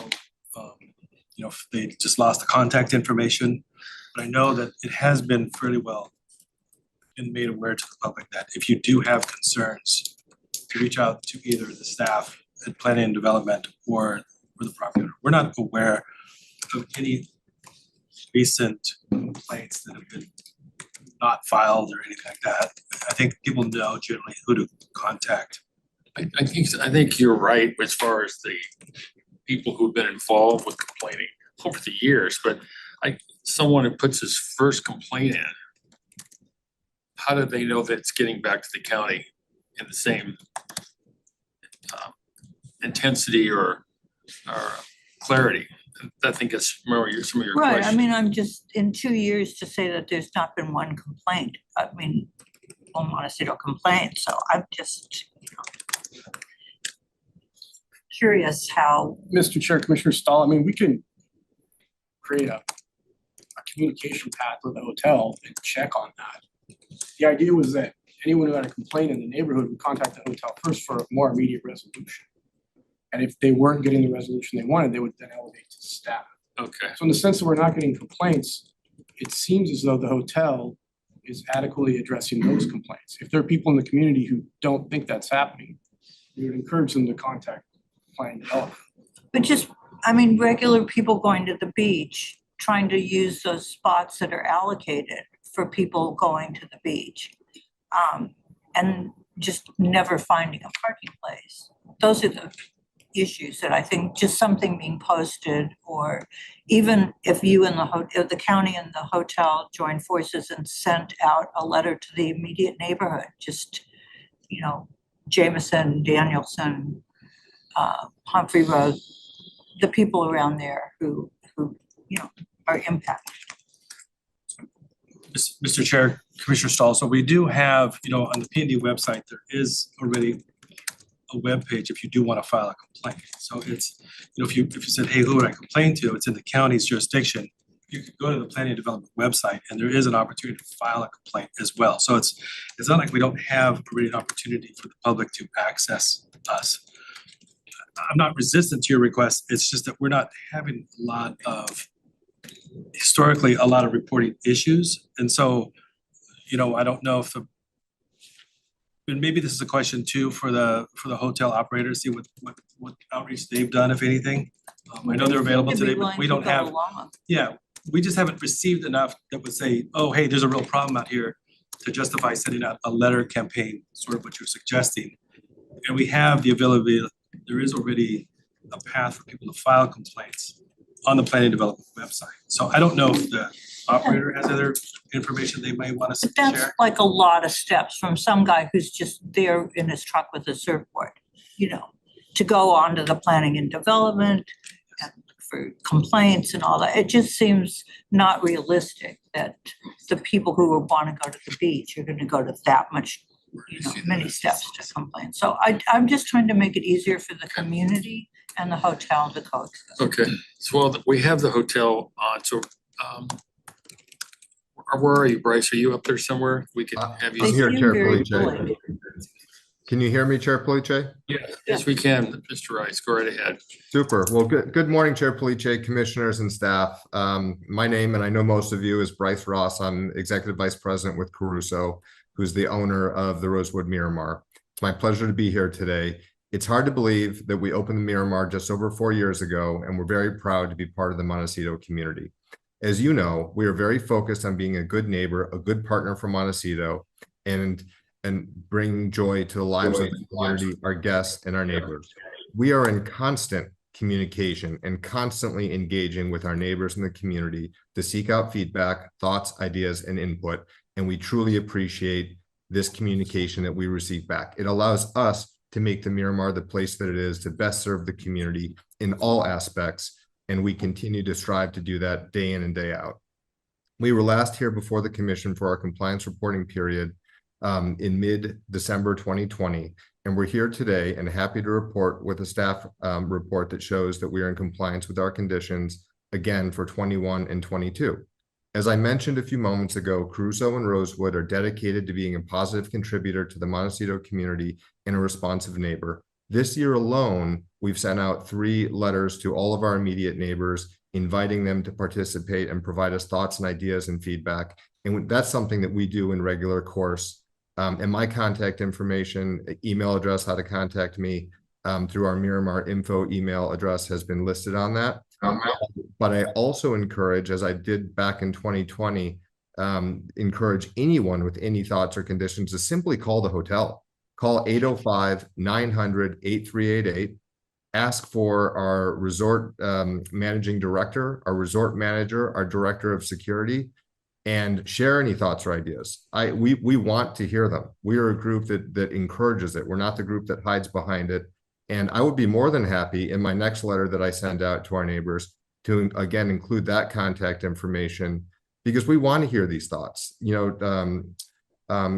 you know, if they just lost the contact information. But I know that it has been fairly well been made aware to the public that if you do have concerns, to reach out to either the staff at Planning and Development or the property owner. We're not aware of any recent complaints that have been not filed or anything like that. I think people know generally who to contact. I think you're right as far as the people who've been involved with complaining over the years, but someone who puts his first complaint in, how do they know that it's getting back to the county in the same intensity or clarity? I think that's some of your Right, questions. I mean, I'm just, in 2 years to say that there's not been one complaint, I mean, Montecito complaint, so I'm just, you know, curious how, Mr. Chair, Commissioner Stahl, I mean, we can create a communication path with the hotel and check on that. The idea was that anyone who had a complaint in the neighborhood would contact the hotel first for a more immediate resolution. And if they weren't getting the resolution they wanted, they would then elevate to staff. Okay. So in the sense that we're not getting complaints, it seems as though the hotel is adequately addressing those complaints. If there are people in the community who don't think that's happening, we would encourage them to contact Planning and Development. but just, I mean, regular people going to the beach, trying to use those spots that are allocated for people going to the beach. And just never finding a parking place. Those are the issues that I think just something being posted, or even if you and the county and the hotel joined forces and sent out a letter to the immediate neighborhood, just, you know, Jameson, Danielson, Humphrey Road, the people around there who, you know, are impacted. Mr. Chair, Commissioner Stahl, so we do have, you know, on the P&D website, there is already a web page if you do want to file a complaint. So it's, you know, if you said, hey, who would I complain to? It's in the county's jurisdiction. You could go to the Planning and Development website and there is an opportunity to file a complaint as well. So it's not like we don't have really an opportunity for the public to access us. I'm not resistant to your request. It's just that we're not having historically a lot of reporting issues. And so, you know, I don't know if and maybe this is a question too for the hotel operator, see what outreach they've done, if anything. I know they're available today, but we don't have, we just haven't received enough that would say, oh, hey, there's a real problem out here to justify sending out a letter campaign, sort of what you're suggesting. And we have the availability, there is already a path for people to file complaints on the Planning and Development website. So I don't know if the operator has other information they might want us to But that's share. like a lot of steps from some guy who's just there in his truck with a surfboard, you know, to go on to the Planning and Development and for complaints and all that. It just seems not realistic that the people who want to go to the beach are going to go to that much, you know, many steps to complain. So I'm just trying to make it easier for the community and the hotel to coexist. Okay, so well, we have the hotel on, so where are you, Bryce? Are you up there somewhere? We can have you. They I'm here, seem Chair very Police. polite. Can you hear me, Chair Police? Yes, we can, Mr. Rice, go right ahead. Super. Well, good morning, Chair Police, commissioners and staff. My name, and I know most of you, is Bryce Ross. I'm Executive Vice President with Caruso, who's the owner of the Rosewood Miramar. It's my pleasure to be here today. It's hard to believe that we opened the Miramar just over 4 years ago, and we're very proud to be part of the Montecito community. As you know, we are very focused on being a good neighbor, a good partner for Montecito, and bringing joy to the lives of the community, our guests, and our neighbors. We are in constant communication and constantly engaging with our neighbors in the community to seek out feedback, thoughts, ideas, and input. And we truly appreciate this communication that we receive back. It allows us to make the Miramar the place that it is to best serve the community in all aspects. And we continue to strive to do that day in and day out. We were last here before the commission for our compliance reporting period in mid-December 2020. And we're here today and happy to report with a staff report that shows that we are in compliance with our conditions again for 21 and 22. As I mentioned a few moments ago, Caruso and Rosewood are dedicated to being a positive contributor to the Montecito community and a responsive neighbor. This year alone, we've sent out 3 letters to all of our immediate neighbors, inviting them to participate and provide us thoughts and ideas and feedback. And that's something that we do in regular course. And my contact information, email address, how to contact me through our Miramar info email address has been listed on that. But I also encourage, as I did back in 2020, encourage anyone with any thoughts or conditions to simply call the hotel. Call 805-900-8388. Ask for our resort managing director, our resort manager, our director of security, and share any thoughts or ideas. We want to hear them. We are a group that encourages it. We're not the group that hides behind it. And I would be more than happy in my next letter that I send out to our neighbors to, again, include that contact information, because we want to hear these thoughts. You know,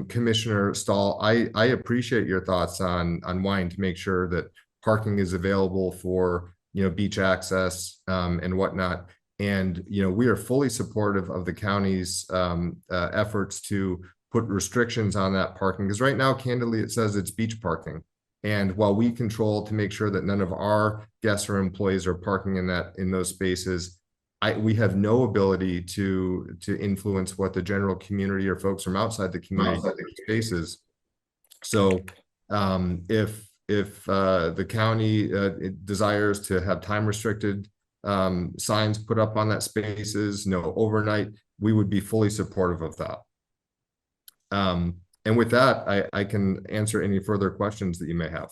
Commissioner Stahl, I appreciate your thoughts on wanting to make sure that parking is available for, you know, beach access and whatnot. And, you know, we are fully supportive of the county's efforts to put restrictions on that parking, because right now, candidly, it says it's beach parking. And while we control to make sure that none of our guests or employees are parking in those spaces, we have no ability to influence what the general community or folks from outside the community spaces. So if the county desires to have time restricted signs put up on that spaces, no overnight, we would be fully supportive of that. And with that, I can answer any further questions that you may have.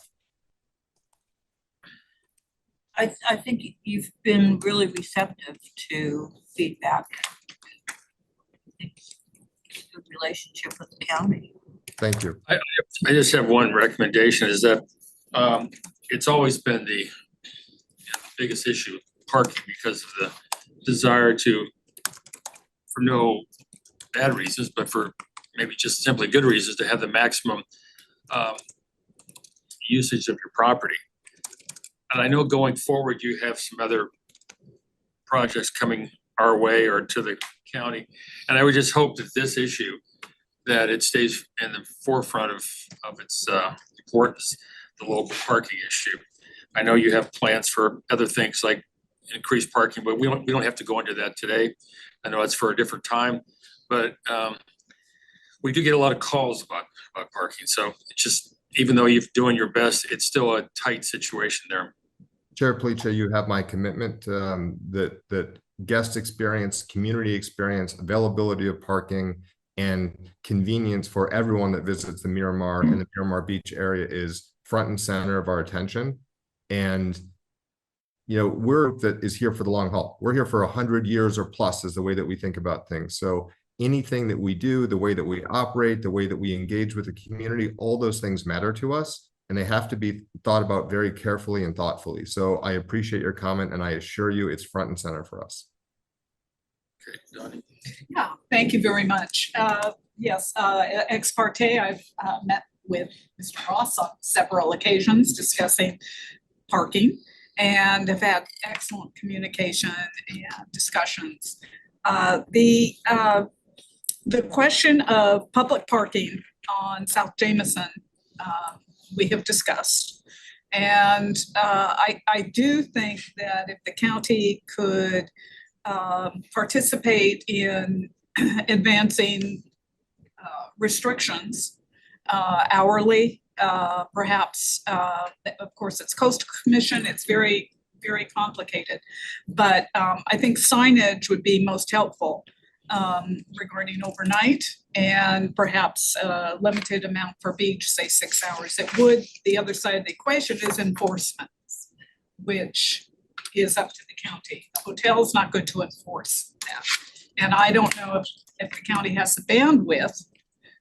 I think you've been really receptive to feedback. I think it's a good relationship with the county. Thank you. I just have one recommendation, is that it's always been the biggest issue, parking, because of the desire to, for no bad reasons, but for maybe just simply good reasons, to have the maximum usage of your property. And I know going forward, you have some other projects coming our way or to the county. And I would just hope that this issue, that it stays in the forefront of its importance, the local parking issue. I know you have plans for other things like increased parking, but we don't have to go into that today. I know it's for a different time, but we do get a lot of calls about parking. So it's just, even though you're doing your best, it's still a tight situation there. Chair Palice, you have my commitment that guest experience, community experience, availability of parking, and convenience for everyone that visits the Miramar and the Miramar Beach area is front and center of our attention. And, you know, we're that is here for the long haul. We're here for 100 years or plus is the way that we think about things. So anything that we do, the way that we operate, the way that we engage with the community, all those things matter to us. And they have to be thought about very carefully and thoughtfully. So I appreciate your comment, and I assure you it's front and center for us. Okay, Donnie. Yeah, thank you very much. Yes, ex parte, I've met with Mr. Ross on several occasions discussing parking, and have had excellent communication and discussions. The question of public parking on South Jameson, we have discussed. And I do think that if the county could participate in advancing restrictions hourly, perhaps, of course, it's Coastal Commission, it's very very complicated. But I think signage would be most helpful regarding overnight and perhaps a limited amount for beach, say 6 hours. It would, the other side of the equation is enforcement, which is up to the county. The hotel's not going to enforce that. And I don't know if the county has the bandwidth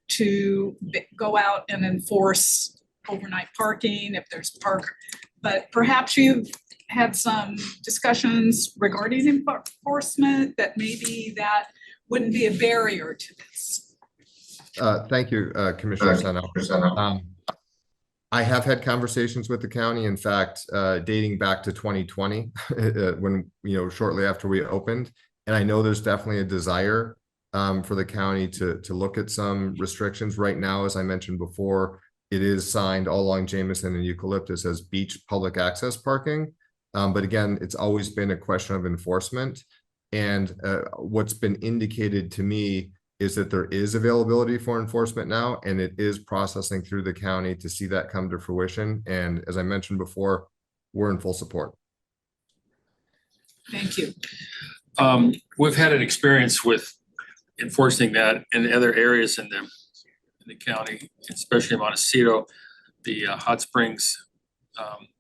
to go out and enforce overnight parking, if there's but perhaps you've had some discussions regarding enforcement that maybe that wouldn't be a barrier to this. Thank you, Commissioner Seno. I have had conversations with the county, in fact, dating back to 2020, when, shortly after we opened. And I know there's definitely a desire for the county to look at some restrictions. Right now, as I mentioned before, it is signed all along Jameson and Eucalyptus as beach public access parking. But again, it's always been a question of enforcement. And what's been indicated to me is that there is availability for enforcement now, and it is processing through the county to see that come to fruition. And as I mentioned before, we're in full support. Thank you. We've had an experience with enforcing that in other areas in the county, especially Montecito, the hot springs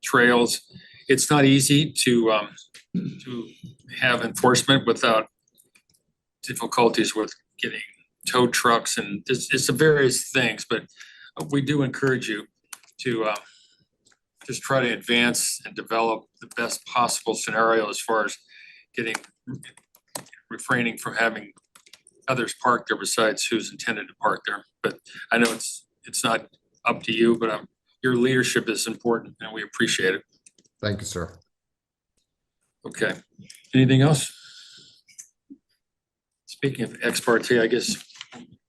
trails. It's not easy to have enforcement without difficulties with getting tow trucks, and it's the various things, but we do encourage you to just try to advance and develop the best possible scenario as far as refraining from having others park there besides who's intended to park there. But I know it's not up to you, but your leadership is important and we appreciate it. Thank you, sir. Okay, anything else? Speaking of ex parte, I guess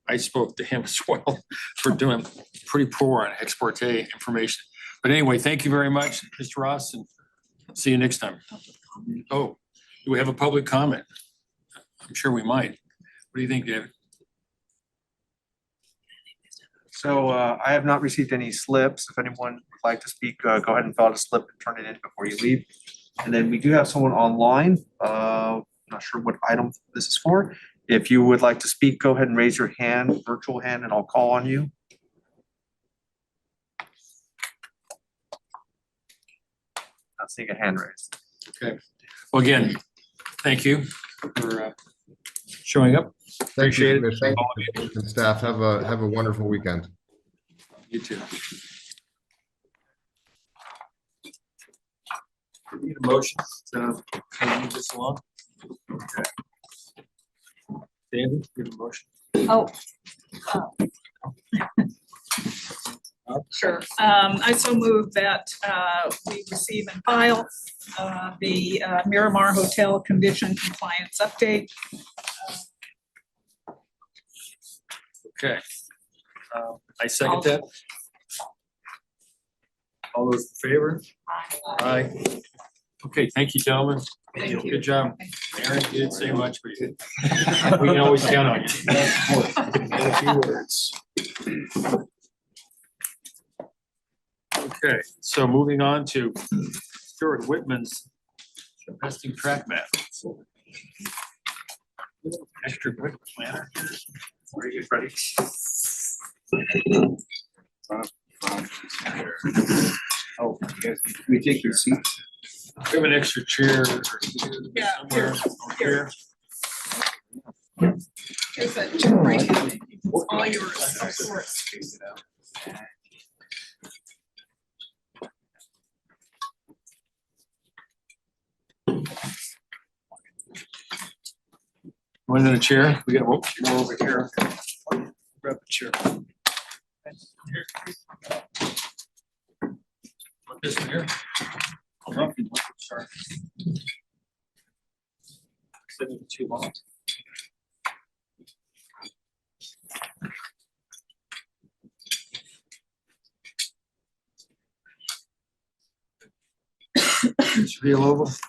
I spoke to him as well for doing pretty poor on ex parte information. But anyway, thank you very much, Mr. Ross, and see you next time. Oh, do we have a public comment? I'm sure we might. What do you think, David? So I have not received any slips. If anyone would like to speak, go ahead and fill out a slip and turn it in before you leave. And then we do have someone online. Not sure what item this is for. If you would like to speak, go ahead and raise your hand, virtual hand, and I'll call on you. Not seeing a hand raised. Okay. Well, again, thank you for showing up. Appreciate it. Commissioner and staff, have a wonderful weekend. You too. Need a motion to move this along? Okay. David, need a motion? Sure. I so move that we receive and file the Miramar Hotel condition compliance update. Okay. I second that. All those in favor? Aye. Okay, thank you, gentlemen. Thank you. Good job. Aaron, you didn't say much, but you we can always count on you. A few words. Okay, so moving on to Stuart Whitman's investing track map. Extra quick planner. Are you ready? Oh, yes, we take your seat. We have an extra chair Yeah, somewhere over here. Here's a chair right here. It's all yours, of course. One in a chair. We got one Over here. grab the chair. Want this one here? Sorry. Sitting too long. Mr. Villalobos,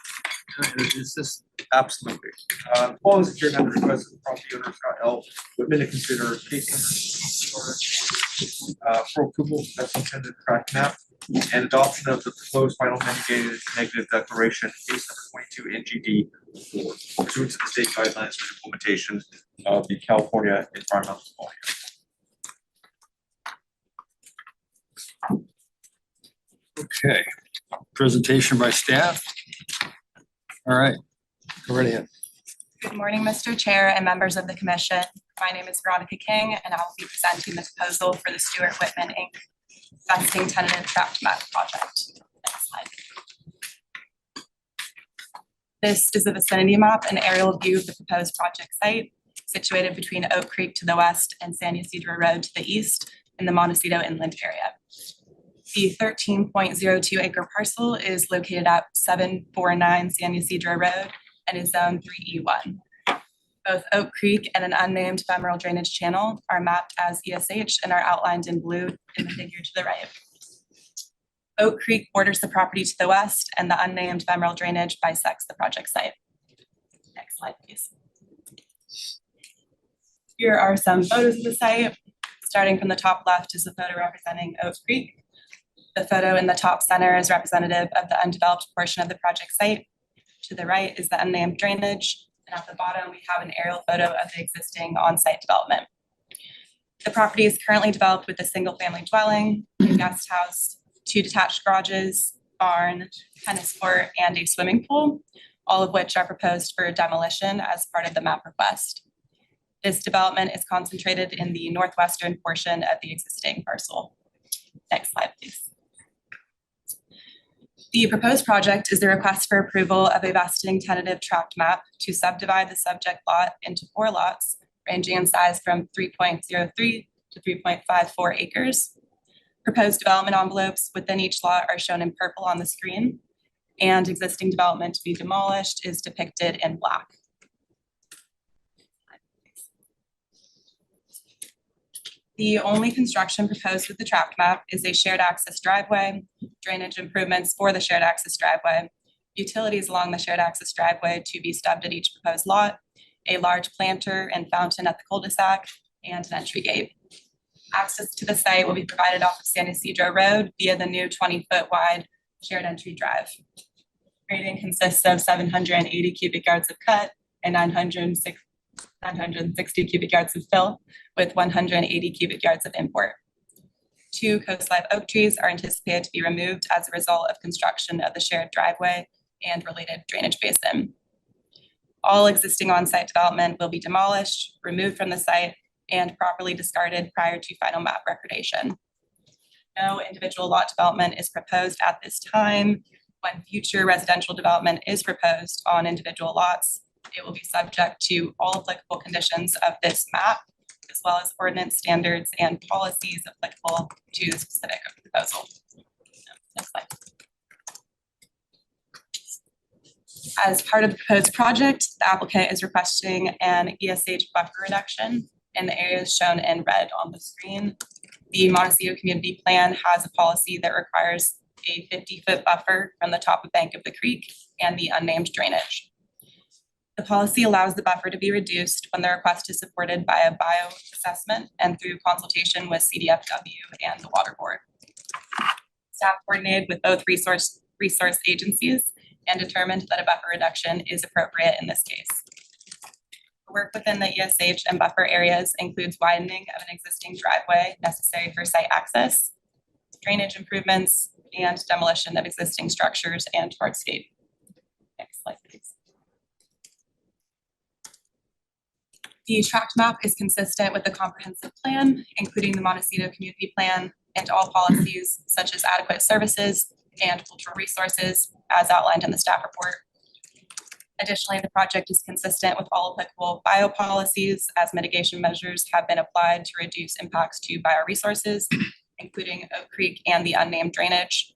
can I introduce this? Absolutely. As long as the chair has the request of the property owner, Scott L. Whitman, to consider case number for approval, that's intended track map and adoption of the proposed final mitigated negative declaration case number 22 NGD pursuant to the state guidelines for implementation of the California Environmental Quality Act. Okay, presentation by staff. All right, go right ahead. Good morning, Mr. Chair and members of the commission. My name is Veronica King, and I will be presenting the proposal for the Stewart Whitman Inc. Vesting Tentative Draft Map Project. Next slide. This is a vicinity map and aerial view of the proposed project site, situated between Oak Creek to the west and San Ysidro Road to the east in the Montecito Inland area. The 13.02 acre parcel is located at 749 San Ysidro Road and is zone 3E1. Both Oak Creek and an unnamed ephemeral drainage channel are mapped as ESH and are outlined in blue in the figure to the right. Oak Creek borders the property to the west, and the unnamed ephemeral drainage bisects the project site. Next slide, please. Here are some photos of the site. Starting from the top left is a photo representing Oak Creek. The photo in the top center is representative of the undeveloped portion of the project site. To the right is the unnamed drainage, and at the bottom we have an aerial photo of the existing on-site development. The property is currently developed with a single-family dwelling, a guest house, 2 detached garages, barn, tennis court, and a swimming pool, all of which are proposed for demolition as part of the map request. This development is concentrated in the northwestern portion of the existing parcel. Next slide, please. The proposed project is the request for approval of a vesting tentative tract map to subdivide the subject lot into 4 lots, ranging in size from 3.03 to 3.54 acres. Proposed development envelopes within each lot are shown in purple on the screen, and existing development to be demolished is depicted in black. The only construction proposed with the tract map is a shared access driveway, drainage improvements for the shared access driveway, utilities along the shared access driveway to be stubbed at each proposed lot, a large planter and fountain at the cul-de-sac, and an entry gate. Access to the site will be provided off of San Ysidro Road via the new 20-foot wide shared entry drive. Grading consists of 780 cubic yards of cut and 960 cubic yards of fill, with 180 cubic yards of import. 2 coast live oak trees are anticipated to be removed as a result of construction of the shared driveway and related drainage basin. All existing on-site development will be demolished, removed from the site, and properly discarded prior to final map recordation. No individual lot development is proposed at this time. When future residential development is proposed on individual lots, it will be subject to all applicable conditions of this map, as well as ordinance standards and policies applicable to the specific proposal. Next slide. As part of the proposed project, the applicant is requesting an ESH buffer reduction in the areas shown in red on the screen. The Montecito Community Plan has a policy that requires a 50-foot buffer from the top of bank of the creek and the unnamed drainage. The policy allows the buffer to be reduced when the request is supported by a bioassessment and through consultation with CDFW and the Water Board. Staff coordinated with both resource agencies and determined that a buffer reduction is appropriate in this case. Work within the ESH and buffer areas includes widening of an existing driveway necessary for site access, drainage improvements, and demolition of existing structures and hardscape. Next slide, please. The tract map is consistent with the comprehensive plan, including the Montecito Community Plan and all policies such as adequate services and cultural resources as outlined in the staff report. Additionally, the project is consistent with all applicable biopolicies as mitigation measures have been applied to reduce impacts to bioresources, including Oak Creek and the unnamed drainage,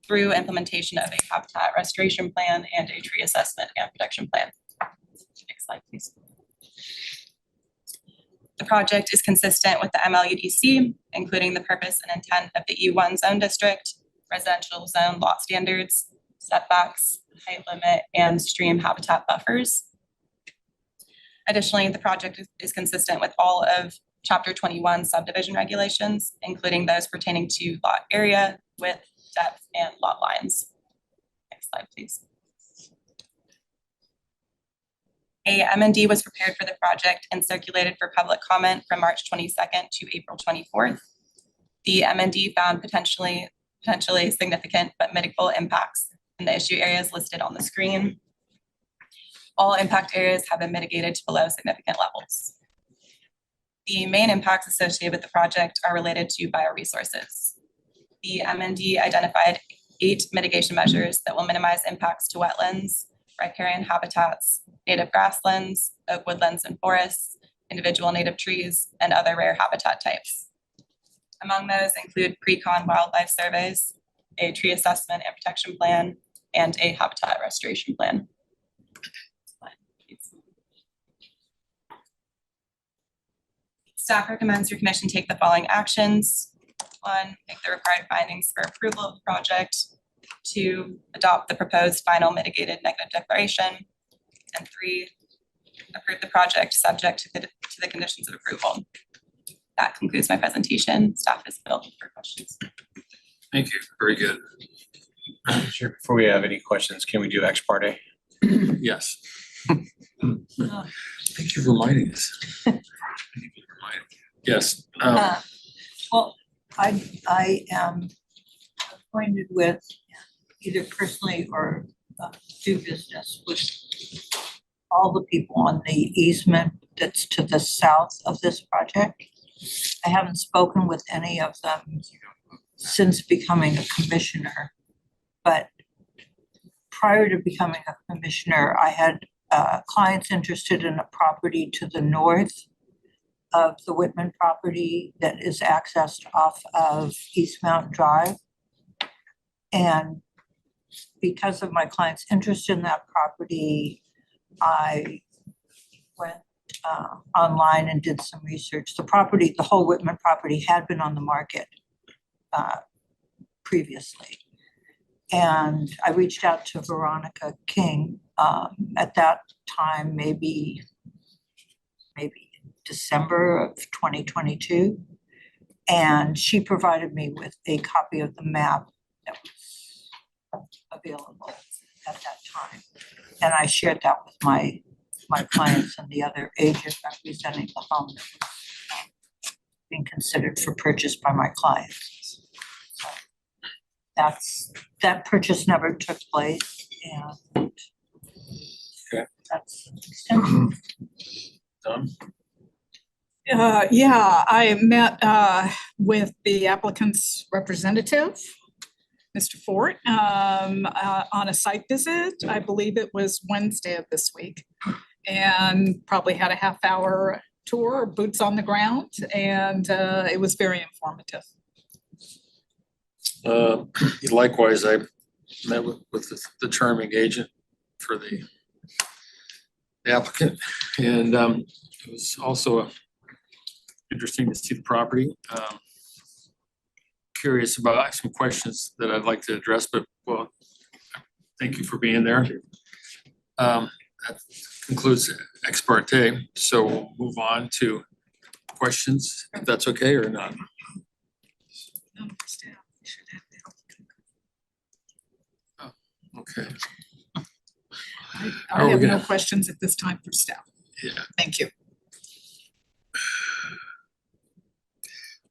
through implementation of a habitat restoration plan and a tree assessment and protection plan. Next slide, please. The project is consistent with the MLUDC, including the purpose and intent of the E1 zone district, residential zone lot standards, setbacks, height limit, and stream habitat buffers. Additionally, the project is consistent with all of Chapter 21 subdivision regulations, including those pertaining to lot area, width, depth, and lot lines. Next slide, please. A M&D was prepared for the project and circulated for public comment from March 22nd to April 24th. The M&D found potentially significant but mitigatable impacts in the issue areas listed on the screen. All impact areas have been mitigated to below significant levels. The main impacts associated with the project are related to bioresources. The M&D identified 8 mitigation measures that will minimize impacts to wetlands, riparian habitats, native grasslands, oak woodlands and forests, individual native trees, and other rare habitat types. Among those include pre-con wildlife surveys, a tree assessment and protection plan, and a habitat restoration plan. Staff recommends your commission take the following actions. 1, make the required findings for approval of the project. 2, adopt the proposed final mitigated negative declaration. And 3, approve the project subject to the conditions of approval. That concludes my presentation. Staff is available for questions. Thank you. Very good. Sure. Before we have any questions, can we do ex parte? Yes. Thank you for reminding us. Yes. Well, I am acquainted with either personally or do business with all the people on the easement that's to the south of this project. I haven't spoken with any of them since becoming a commissioner, but prior to becoming a commissioner, I had clients interested in a property to the north of the Whitman property that is accessed off of East Mountain Drive. And because of my client's interest in that property, I went online and did some research. The whole Whitman property had been on the market previously. And I reached out to Veronica King at that time, maybe December of 2022. And she provided me with a copy of the map that was available at that time. And I shared that with my clients and the other agent representing the home that was being considered for purchase by my clients. So that purchase never took place, and okay. That's extensive. Done. Yeah, I met with the applicant's representative, Mr. Fort, on a site visit. I believe it was Wednesday of this week, and probably had a half-hour tour, boots on the ground, and it was very informative. Likewise, I met with the charming agent for the applicant, and it was also interesting to see the property. Curious about some questions that I'd like to address, but well, thank you for being there. That concludes ex parte, so we'll move on to questions, if that's okay or not. Oh, okay. I have no questions at this time for staff. Yeah. Thank you.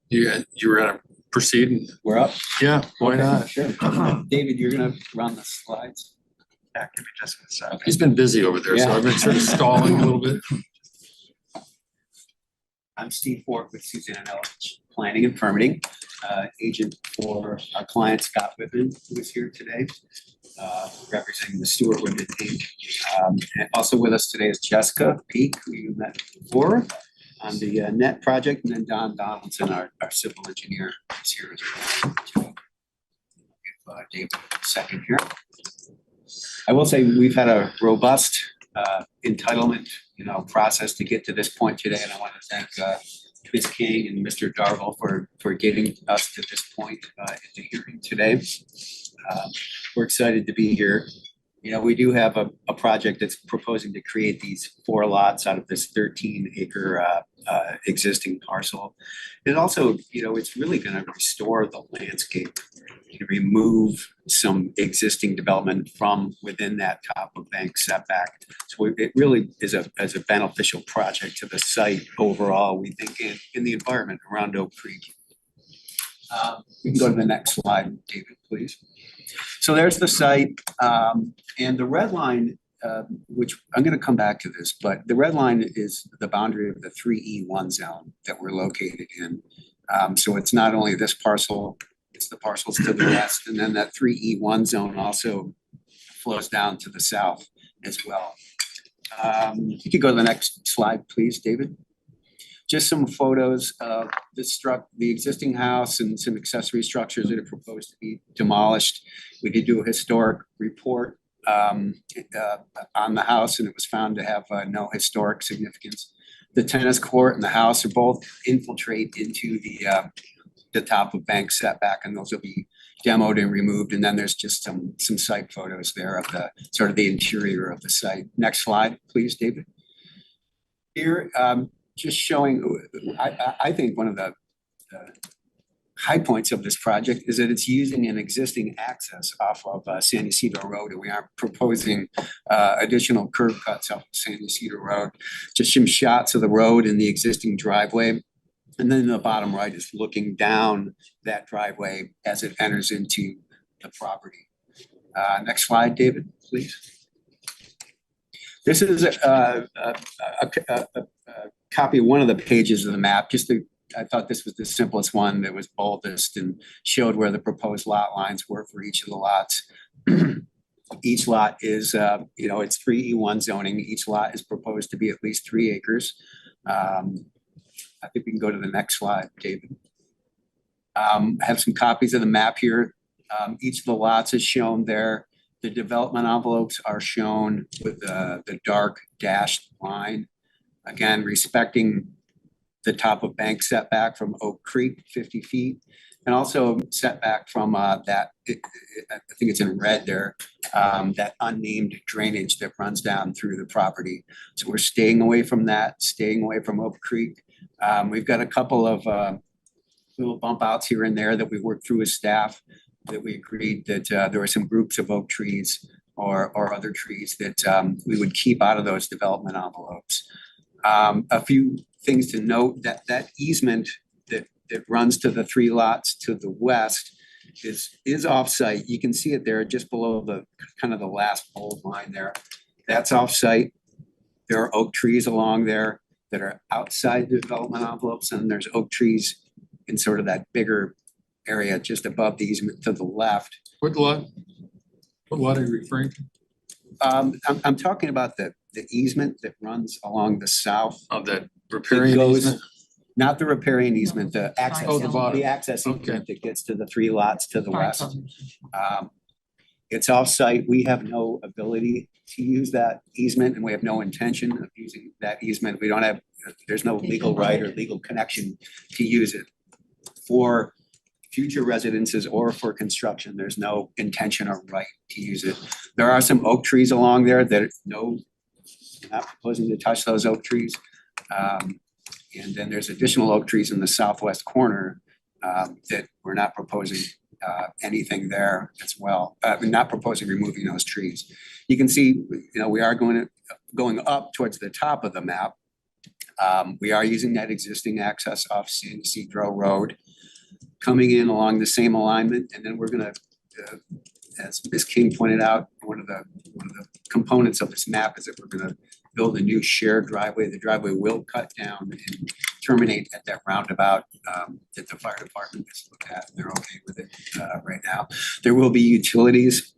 You were gonna proceed and We're up. yeah, why not? Sure. David, you're gonna run the slides. Yeah, give me just a second. He's been busy over there, so Yeah. I've been sort of stalling a little bit. I'm Steve Fort with Susan Ellis Planning and Permitting, agent for our client Scott Whitman, who is here today, representing the Stewart Whitman team. And also with us today is Jessica Peak, who you met before on the net project, and then Don Donaldson, our civil engineer, is here as well. Give David a second here. I will say we've had a robust entitlement, process to get to this point today, and I want to thank Ms. King and Mr. Darville for getting us to this point in the hearing today. We're excited to be here. we do have a project that's proposing to create these 4 lots out of this 13-acre existing parcel. It also, it's really gonna restore the landscape, remove some existing development from within that top of bank setback. So it really is a beneficial project to the site overall, we think, in the environment around Oak Creek. We can go to the next slide, David, please. So there's the site, and the red line, which I'm gonna come back to this, but the red line is the boundary of the 3E1 zone that we're located in. So it's not only this parcel, it's the parcels to the west, and then that 3E1 zone also flows down to the south as well. You could go to the next slide, please, David. Just some photos of the existing house and some accessory structures that are proposed to be demolished. We did do a historic report on the house, and it was found to have no historic significance. The tennis court and the house are both infiltrate into the top of bank setback, and those will be demoed and removed. And then there's just some site photos there of the sort of the interior of the site. Next slide, please, David. Here, just showing, I think one of the high points of this project is that it's using an existing access off of San Ysidro Road, and we aren't proposing additional curb cuts off of San Ysidro Road. Just some shots of the road and the existing driveway. And then the bottom right is looking down that driveway as it enters into the property. Next slide, David, please. This is a copy of one of the pages of the map. I thought this was the simplest one that was boldest and showed where the proposed lot lines were for each of the lots. Each lot is, it's 3E1 zoning. Each lot is proposed to be at least 3 acres. I think we can go to the next slide, David. Have some copies of the map here. Each of the lots is shown there. The development envelopes are shown with the dark dashed line. Again, respecting the top of bank setback from Oak Creek, 50 feet. And also setback from I think it's in red there, that unnamed drainage that runs down through the property. So we're staying away from that, staying away from Oak Creek. We've got a couple of little bump outs here and there that we worked through as staff, that we agreed that there were some groups of oak trees or other trees that we would keep out of those development envelopes. A few things to note, that easement that runs to the 3 lots to the west is off-site. You can see it there just below the kind of the last bold line there. That's off-site. There are oak trees along there that are outside the development envelopes, and there's oak trees in sort of that bigger area just above the easement to the left. What lot are you referring to? I'm talking about the easement that runs along the south. Of that riparian easement? Not the riparian easement, the access, Oh, the bottom. the access Okay. easement that gets to the 3 lots to the west. It's off-site. We have no ability to use that easement, and we have no intention of using that easement. There's no legal right or legal connection to use it for future residences or for construction. There's no intention or right to use it. There are some oak trees along there that we're not proposing to touch those oak trees. And then there's additional oak trees in the southwest corner that we're not proposing anything there as well. We're not proposing removing those trees. You can see, we are going up towards the top of the map. We are using that existing access off San Ysidro Road, coming in along the same alignment, and then we're gonna, as Ms. King pointed out, one of the components of this map is that we're gonna build a new shared driveway. The driveway will cut down and terminate at that roundabout that the fire department has looked at, and they're okay with it right now. There will be utilities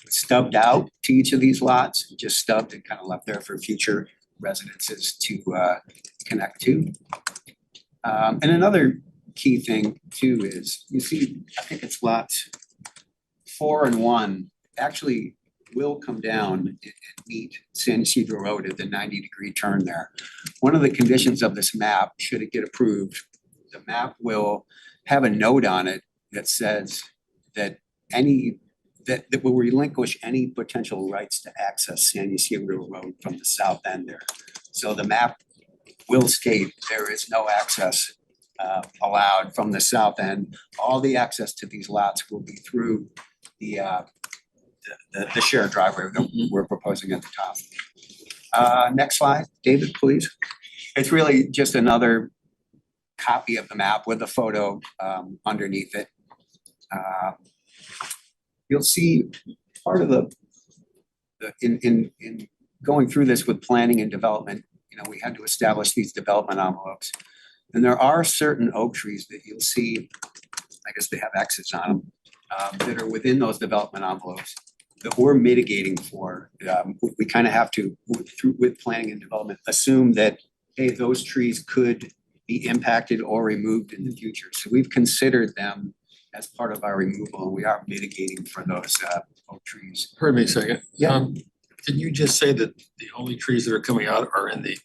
stubbed out to each of these lots, just stubbed and kind of left there for future residences to connect to. And another key thing too is, you see, I think it's lots 4 and 1 actually will come down and meet San Ysidro Road at the 90-degree turn there. One of the conditions of this map, should it get approved, the map will have a note on it that says that any that will relinquish any potential rights to access San Ysidro Road from the south end there. So the map will state there is no access allowed from the south end. All the access to these lots will be through the shared driveway that we're proposing at the top. Next slide, David, please. It's really just another copy of the map with a photo underneath it. You'll see part of in going through this with planning and development, you know, we had to establish these development envelopes. And there are certain oak trees that you'll see, I guess they have X's on them, that are within those development envelopes that we're mitigating for. We kind of have to, with planning and development, assume that, hey, those trees could be impacted or removed in the future. So we've considered them as part of our removal, and we are mitigating for those oak trees. Pardon me a second. Yeah. Did you just say that the only trees that are coming out are in the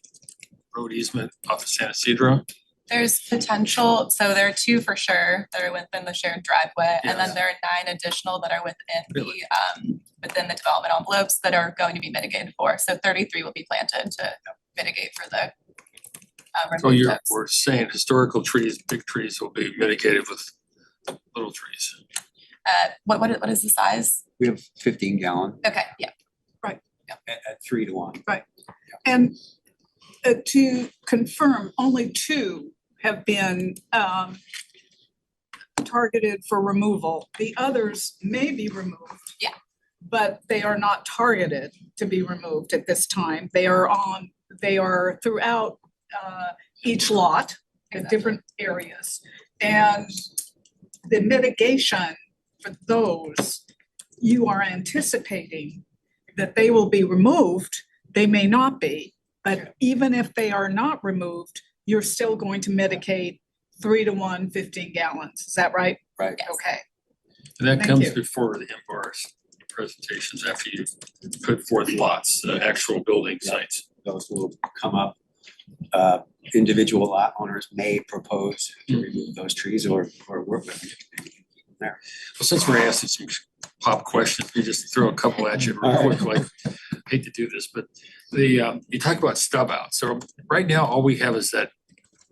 road easement off of San Ysidro? There's potential, so there are 2 for sure that are within the shared driveway, and then Yes. there are 9 additional that are within Really? within the development envelopes that are going to be mitigated for. So 33 will be planted to mitigate for the So removed oaks. we're saying historical trees, big trees will be mitigated with little trees. What is the size? We have 15 gallon Okay, yeah. at 3 to 1. And to confirm, only 2 have been targeted for removal. The others may be removed. Yeah. But they are not targeted to be removed at this time. They are throughout each lot in different areas. And the mitigation for those, you are anticipating that they will be removed. They may not be, but even if they are not removed, you're still going to mitigate 3 to 1, 15 gallons. Is that right? Right. Yes. Okay. And that Thank comes you. before the MBAR's presentations, after you put forth lots, the actual building sites. Those will come up. Individual lot owners may propose to remove those trees or work with them. Well, since we're asking some pop questions, we just throw a couple at you real All right. quick, like, hate to do this, but you talk about stub out. So right now, all we have is that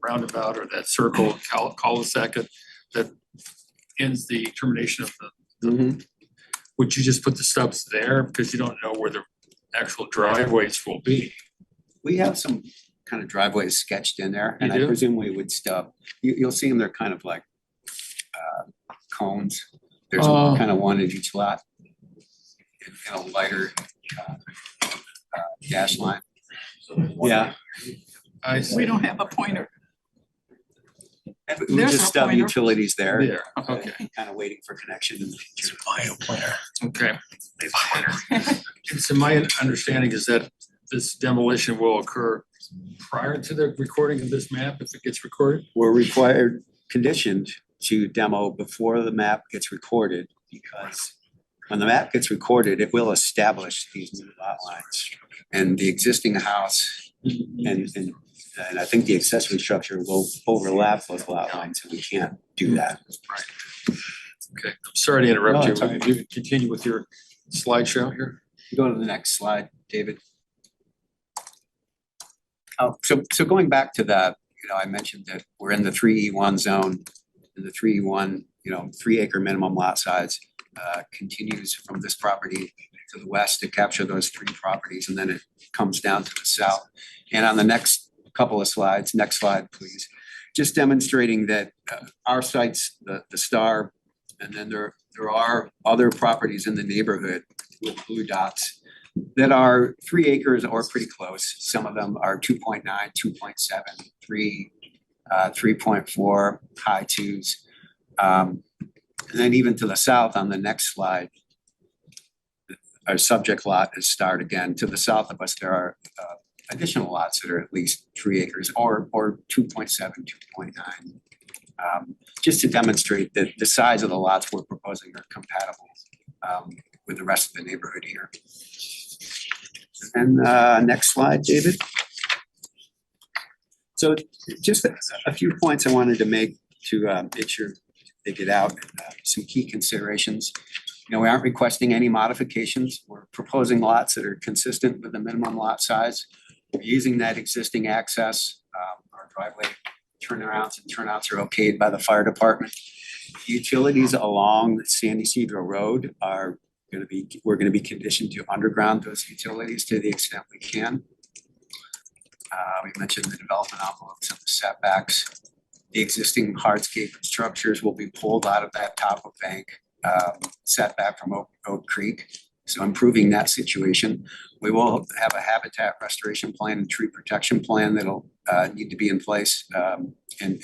roundabout or that circle cul-de-sac that ends the termination of the, would you just put the stubs there because you don't know where the actual driveways will be? We have some kind of driveways sketched in there, and You I do? presume we would stub. You'll see them, they're kind of like cones. There's Oh. kind of one at each lot. In a lighter dash line. Yeah. I see. We don't have a pointer. We There's just our stub pointer. utilities there. There, okay. Kind of waiting for connection in the future. Okay. And so my understanding is that this demolition will occur prior to the recording of this map, if it gets recorded? We're required, conditioned to demo before the map gets recorded, because when the map gets recorded, it will establish these new lot lines. And the existing house and I think the accessory structure will overlap those lot lines, and we can't do that. Okay, I'm sorry to interrupt No, you. it's okay. You can continue with your slideshow here. Go to the next slide, David. So going back to that, I mentioned that we're in the 3E1 zone, and the 3E1, 3 acre minimum lot size continues from this property to the west to capture those 3 properties, and then it comes down to the south. And on the next couple of slides, next slide, please, just demonstrating that our sites, the star, and then there are other properties in the neighborhood with blue dots that are 3 acres or pretty close. Some of them are 2.9, 2.7, 3, 3.4, high 2s. And then even to the south on the next slide, our subject lot is starred again. To the south of us, there are additional lots that are at least 3 acres or 2.7, 2.9. Just to demonstrate that the size of the lots we're proposing are compatible with the rest of the neighborhood here. And next slide, David. So just a few points I wanted to make to make sure they get out. Some key considerations. We aren't requesting any modifications. We're proposing lots that are consistent with the minimum lot size. We're using that existing access. Our driveway turnarounds and turnouts are okayed by the fire department. Utilities along San Ysidro Road are we're gonna be conditioned to underground those utilities to the extent we can. We mentioned the development envelopes and the setbacks. The existing hardscape structures will be pulled out of that top of bank setback from Oak Creek. So improving that situation. We will have a habitat restoration plan and tree protection plan that'll need to be in place and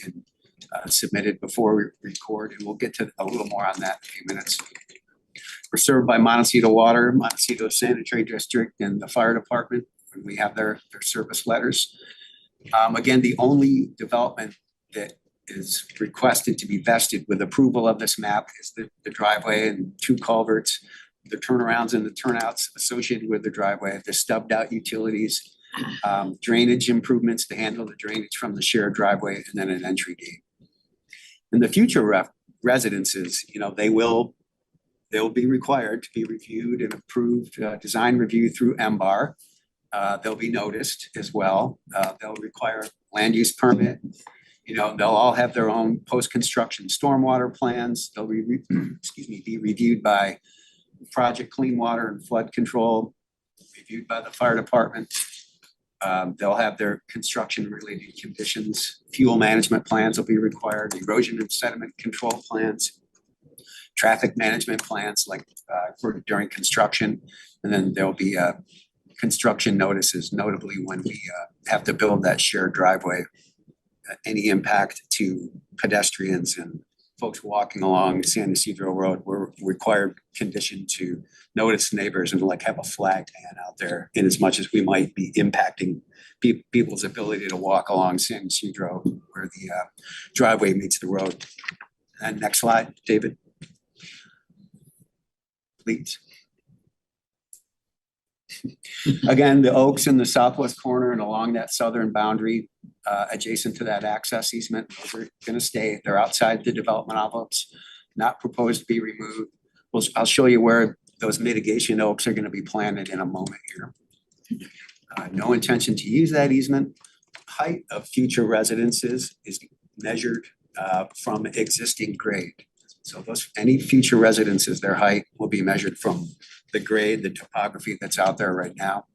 submitted before we record, and we'll get to a little more on that in a few minutes. We're served by Montecito Water, Montecito Sanitary District, and the fire department, and we have their service letters. Again, the only development that is requested to be vested with approval of this map is the driveway and 2 culverts, the turnarounds and the turnouts associated with the driveway, the stubbed out utilities, drainage improvements to handle the drainage from the shared driveway, and then an entry gate. In the future residences, they'll be required to be reviewed and approved, design review through MBAR. They'll be noticed as well. They'll require land use permit. They'll all have their own post-construction stormwater plans. They'll be reviewed by Project Clean Water and Flood Control, reviewed by the fire department. They'll have their construction-related conditions. Fuel management plans will be required, erosion and sediment control plans, traffic management plans like for during construction, and then there'll be construction notices, notably when we have to build that shared driveway. Any impact to pedestrians and folks walking along San Ysidro Road, we're required condition to notice neighbors and have a flagged man out there, in as much as we might be impacting people's ability to walk along San Ysidro where the driveway meets the road. And next slide, David. Please. Again, the oaks in the southwest corner and along that southern boundary, adjacent to that access easement, those are going to stay. They're outside the development envelopes, not proposed to be removed. I'll show you where those mitigation oaks are going to be planted in a moment here. No intention to use that easement. Height of future residences is measured from existing grade. So any future residences, their height will be measured from the grade, the topography that's out there right now.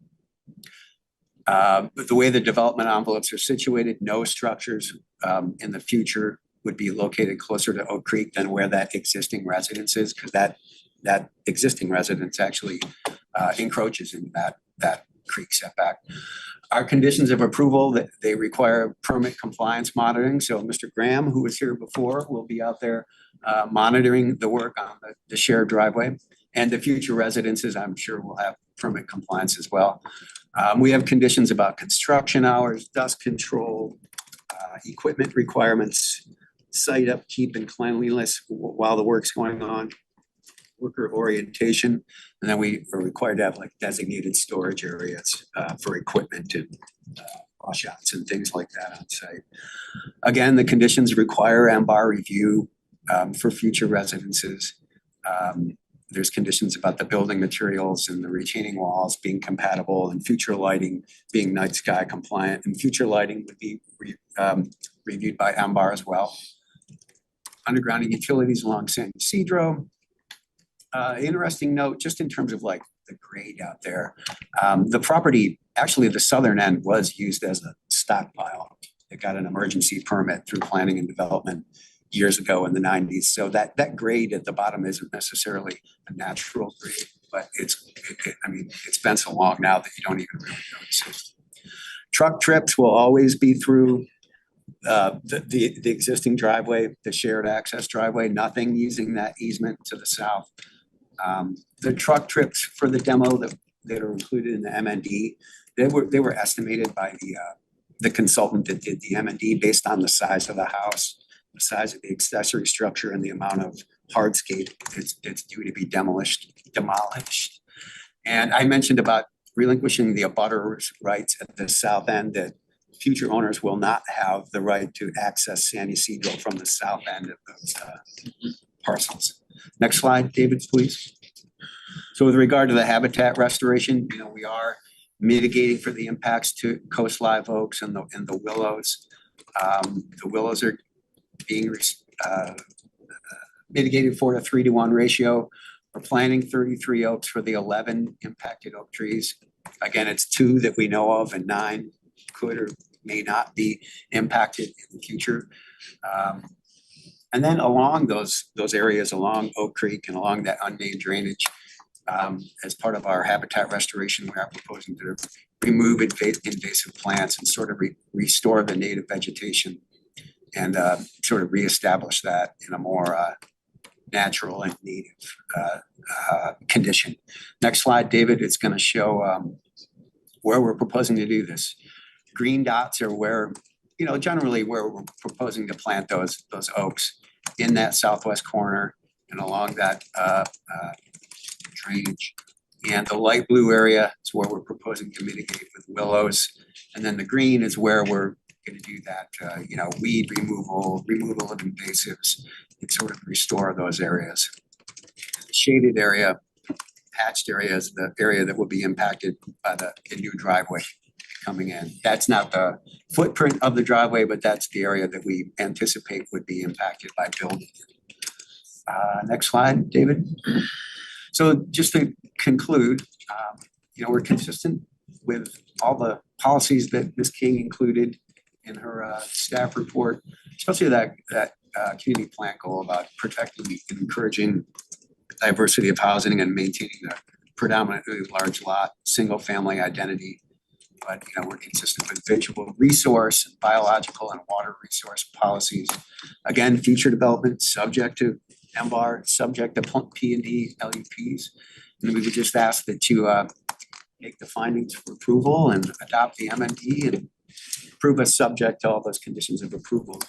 But the way the development envelopes are situated, no structures in the future would be located closer to Oak Creek than where that existing residence is, because that existing residence actually encroaches into that creek setback. Our conditions of approval, that they require permit compliance monitoring. So Mr. Graham, who was here before, will be out there monitoring the work on the shared driveway. And the future residences, I'm sure, will have permit compliance as well. We have conditions about construction hours, dust control, equipment requirements, site upkeep and cleanliness while the work's going on, worker orientation, and then we are required to have designated storage areas for equipment and washouts and things like that on site. Again, the conditions require MBAR review for future residences. There's conditions about the building materials and the retaining walls being compatible, and future lighting being night sky compliant, and future lighting would be reviewed by MBAR as well. Undergrounding utilities along San Ysidro. Interesting note, just in terms of the grade out there. The property, actually the southern end, was used as a stockpile. It got an emergency permit through planning and development years ago in the 90s. So that grade at the bottom isn't necessarily a natural grade, but it's been so long now that you don't even really notice it. Truck trips will always be through the existing driveway, the shared access driveway, nothing using that easement to the south. The truck trips for the demo that are included in the MND, they were estimated by the consultant that did the MND based on the size of the house, the size of the accessory structure, and the amount of hardscape that's due to be demolished. And I mentioned about relinquishing the abutters rights at the south end, that future owners will not have the right to access San Ysidro from the south end of those parcels. Next slide, David, please. So with regard to the habitat restoration, you know, we are mitigating for the impacts to coast live oaks and the willows. The willows are being mitigated for a 3-to-1 ratio. We're planting 33 oaks for the 11 impacted oak trees. Again, it's 2 that we know of and 9 could or may not be impacted in the future. And then along those areas along Oak Creek and along that unnamed drainage, as part of our habitat restoration, we are proposing to remove invasive plants and sort of restore the native vegetation and sort of reestablish that in a more natural and native condition. Next slide, David, it's going to show where we're proposing to do this. Green dots are where, you know, generally where we're proposing to plant those oaks in that southwest corner and along that drainage. And the light blue area is where we're proposing to mitigate with willows. And then the green is where we're going to do that, you know, weed removal of invasives, and sort of restore those areas. The shaded area, patched area is the area that will be impacted by the new driveway coming in. That's not the footprint of the driveway, but that's the area that we anticipate would be impacted by building. Next slide, David. So just to conclude, you know, we're consistent with all the policies that Ms. King included in her staff report, especially that community plan goal about protecting and encouraging diversity of housing and maintaining the predominantly large lot, single family identity. But, you know, we're consistent with visual resource, biological and water resource policies. Again, future development subject to MBAR, subject to P&D LUPs. And we would just ask that you make the findings for approval and adopt the MND and approve us subject to all those conditions of approval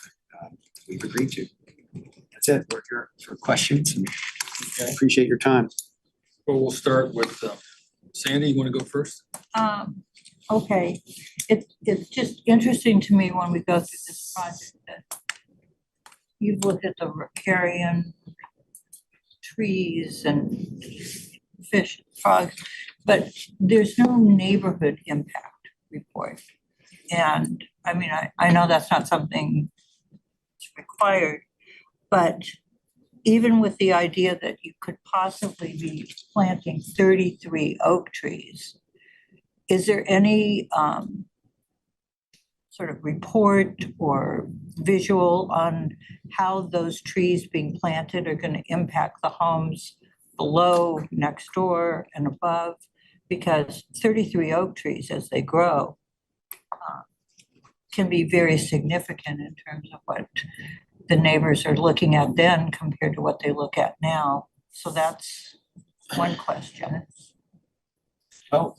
we've agreed to. That's it. We're here for questions and appreciate your time. Well, we'll start with Sandy. You want to go first? Okay, it's just interesting to me when we go through this project that you've looked at the riparian trees and fish, frogs, but there's no neighborhood impact report. And I mean, I know that's not something that's required, but even with the idea that you could possibly be planting 33 oak trees, is there any sort of report or visual on how those trees being planted are going to impact the homes below, next door, and above? Because 33 oak trees, as they grow, can be very significant in terms of what the neighbors are looking at then compared to what they look at now. So that's one question. Well,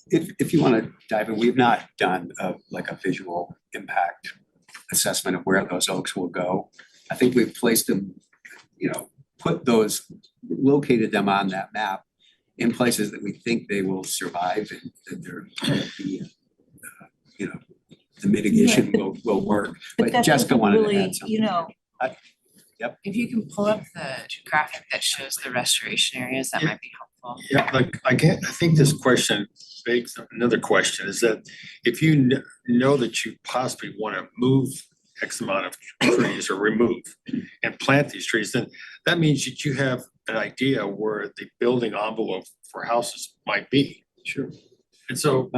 if you want to dive in, we've not done like a visual impact assessment of where those oaks will go. I think we've placed them, you know, located them on that map in places that we think they will survive and that there will be, you know, the mitigation will work. But that Jessica doesn't wanted to really, add something. you know, If you can pull up the graphic that shows the restoration areas, that might be helpful. Yeah, like I think this question begs another question, is that if you know that you possibly want to move X amount of trees or remove and plant these trees, then that means that you have an idea where the building envelope for houses might be. Sure. And so,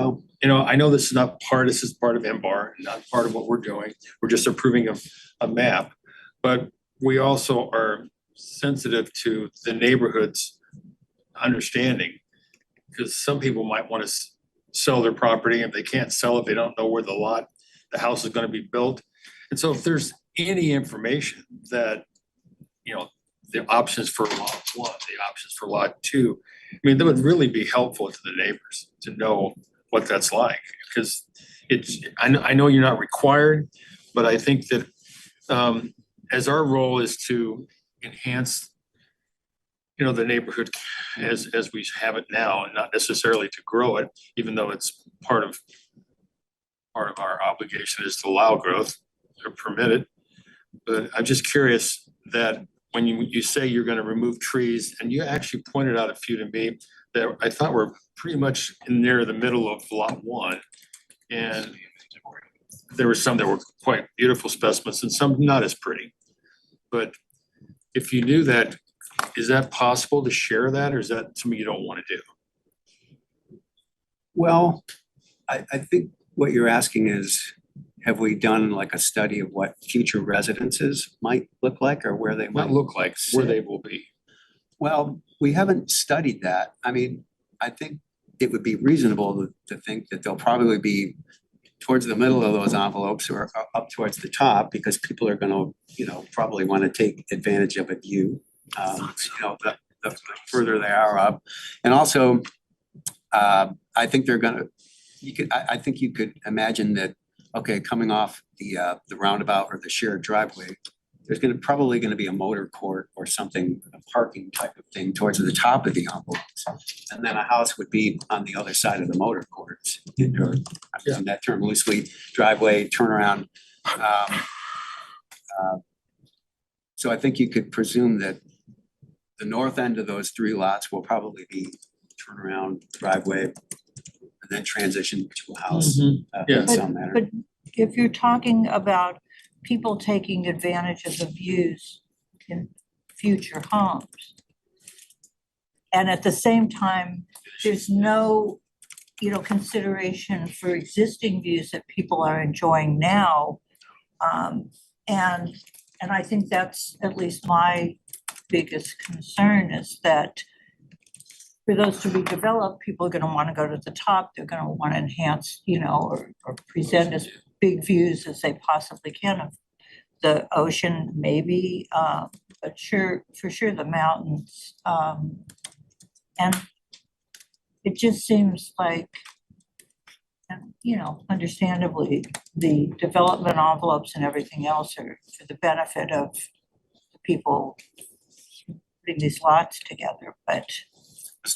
you know, I know this is part of MBAR, not part of what we're doing. We're just approving a map, but we also are sensitive to the neighborhood's understanding, because some people might want to sell their property. If they can't sell it, they don't know where the house is going to be built. And so if there's any information that, you know, the options for lot 1, the options for lot 2, I mean, that would really be helpful to the neighbors to know what that's like, because I know you're not required, but I think that as our role is to enhance, you know, the neighborhood as we have it now, and not necessarily to grow it, even though it's part of our obligation is to allow growth or permit it. But I'm just curious that when you say you're gonna remove trees, and you actually pointed out a few to me that I thought were pretty much near the middle of lot one. And there were some that were quite beautiful specimens and some not as pretty. But if you knew that, is that possible to share that, or is that something you don't want to do? Well, I think what you're asking is, have we done like a study of what future residences might look like or where they might Might look like where sit? they will be. Well, we haven't studied that. I mean, I think it would be reasonable to think that they'll probably be towards the middle of those envelopes or up towards the top, because people are gonna, probably wanna take advantage of a view. The further they are up. And also, I think they're gonna, I think you could imagine that, okay, coming off the roundabout or the shared driveway, there's probably gonna be a motor court or something, a parking type of thing towards the top of the envelopes. And then a house would be on the other side of the motor courts, or I'm using that term loosely, driveway, turnaround. So I think you could presume that the north end of those three lots will probably be turnaround, driveway, and then transition to a house. Yeah. In some manner. But if you're talking about people taking advantage of the views in future homes, and at the same time, there's no, consideration for existing views that people are enjoying now. And I think that's at least my biggest concern, is that for those to be developed, people are gonna wanna go to the top, they're gonna wanna enhance, or present as big views as they possibly can of the ocean, maybe, but for sure the mountains. And it just seems like, and, understandably, the development envelopes and everything else are for the benefit of the people putting these lots together, but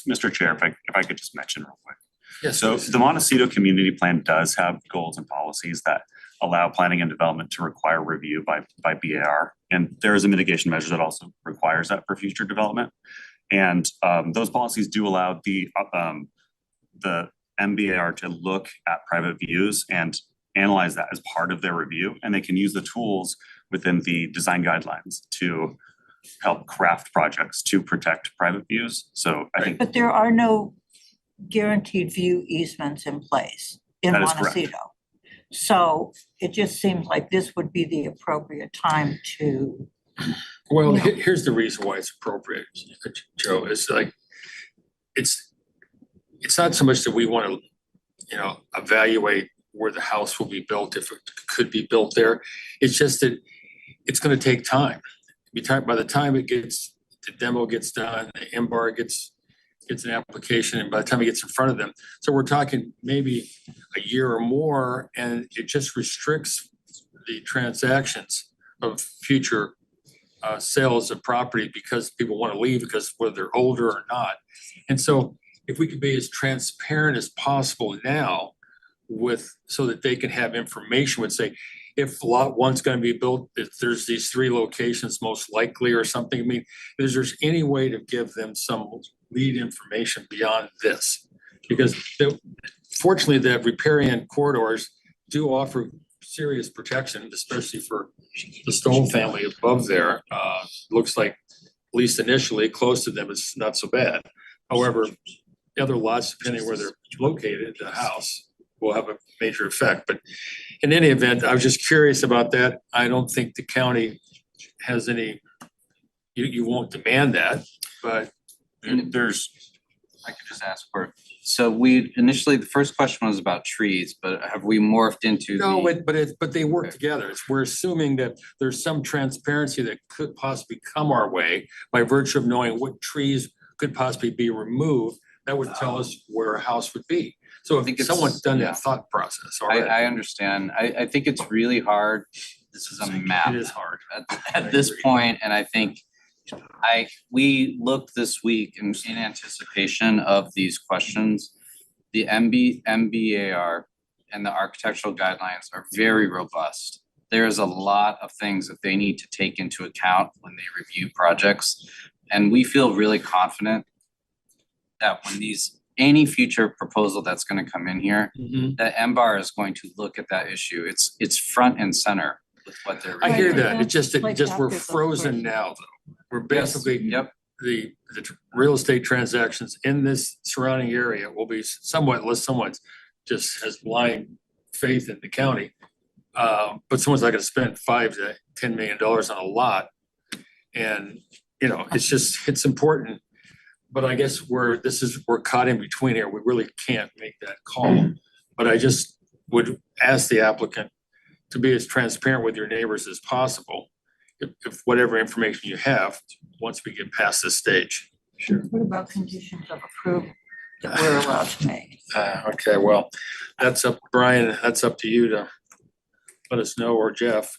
Mr. Chair, if I could just mention real quick. Yes. So the Montecito Community Plan does have goals and policies that allow planning and development to require review by BAR. And there is a mitigation measure that also requires that for future development. And those policies do allow the MBAR to look at private views and analyze that as part of their review. And they can use the tools within the design guidelines to help craft projects to protect private views. So I think but there are no guaranteed view easements in place in That is correct. Montecito. So it just seems like this would be the appropriate time to. Well, here's the reason why it's appropriate, Joe, is like, it's not so much that we want to, evaluate where the house will be built, if it could be built there. It's just that it's going to take time. By the time the demo gets done, the MBAR gets an application, and by the time it gets in front of them. So we're talking maybe a year or more, and it just restricts the transactions of future sales of property because people want to leave because whether they're older or not. And so if we could be as transparent as possible now so that they can have information, would say, if lot one's going to be built, if there's these three locations most likely or something. I mean, is there any way to give them some lead information beyond this? Because fortunately, the riparian corridors do offer serious protection, especially for the Stone family above there. Looks like, at least initially, close to them, it's not so bad. However, the other lots, depending where they're located, the house will have a major effect. But in any event, I was just curious about that. I don't think the county has any, you won't demand that, but And I could just ask for, so we initially, the first question was about trees, but have we morphed into no, the? but they work together. We're assuming that there's some transparency that could possibly come our way by virtue of knowing what trees could possibly be removed. That would tell us where a house would be. So if someone's done that thought process already. I understand. I think it's really hard. This is a map. It is hard. At this point, and I think we looked this week in anticipation of these questions. The MBAR and the architectural guidelines are very robust. there's a lot of things that they need to take into account when they review projects. And we feel really confident that when any future proposal that's gonna come in here, that MBAR is going to look at that issue. It's front and center with what they're. I hear reviewing. that. It's just that Like we're after the frozen first- now, though. We're Yes, basically, yep. the real estate transactions in this surrounding area will be somewhat, unless someone's just has blind faith in the county. But someone's not gonna spend $5 to $10 million on a lot. And, you know, it's important. But I guess we're caught in between here. We really can't make that call. But I just would ask the applicant to be as transparent with your neighbors as possible. If whatever information you have, once we get past this stage. Sure. What about conditions of approval that we're allowed to make? Okay, well, that's up, Brian, that's up to you to let us know, or Jeff.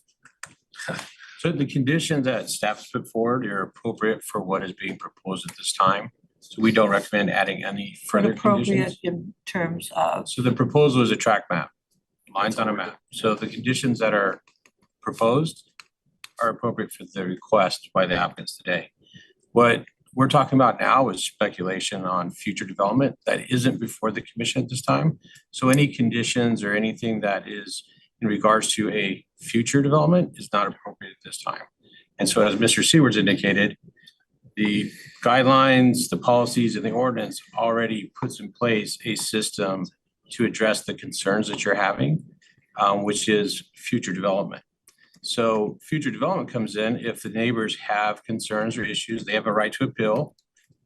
So the conditions that staff's put forward are appropriate for what is being proposed at this time. So we don't recommend adding any further Appropriate conditions. in terms of, So the proposal is a track map, lines on a map. So the conditions that are proposed are appropriate for the request by the applicants today. What we're talking about now is speculation on future development that isn't before the commission at this time. So any conditions or anything that is in regards to a future development is not appropriate at this time. And so as Mr. Seward's indicated, the guidelines, the policies, and the ordinance already puts in place a system to address the concerns that you're having, which is future development. So future development comes in if the neighbors have concerns or issues, they have a right to appeal.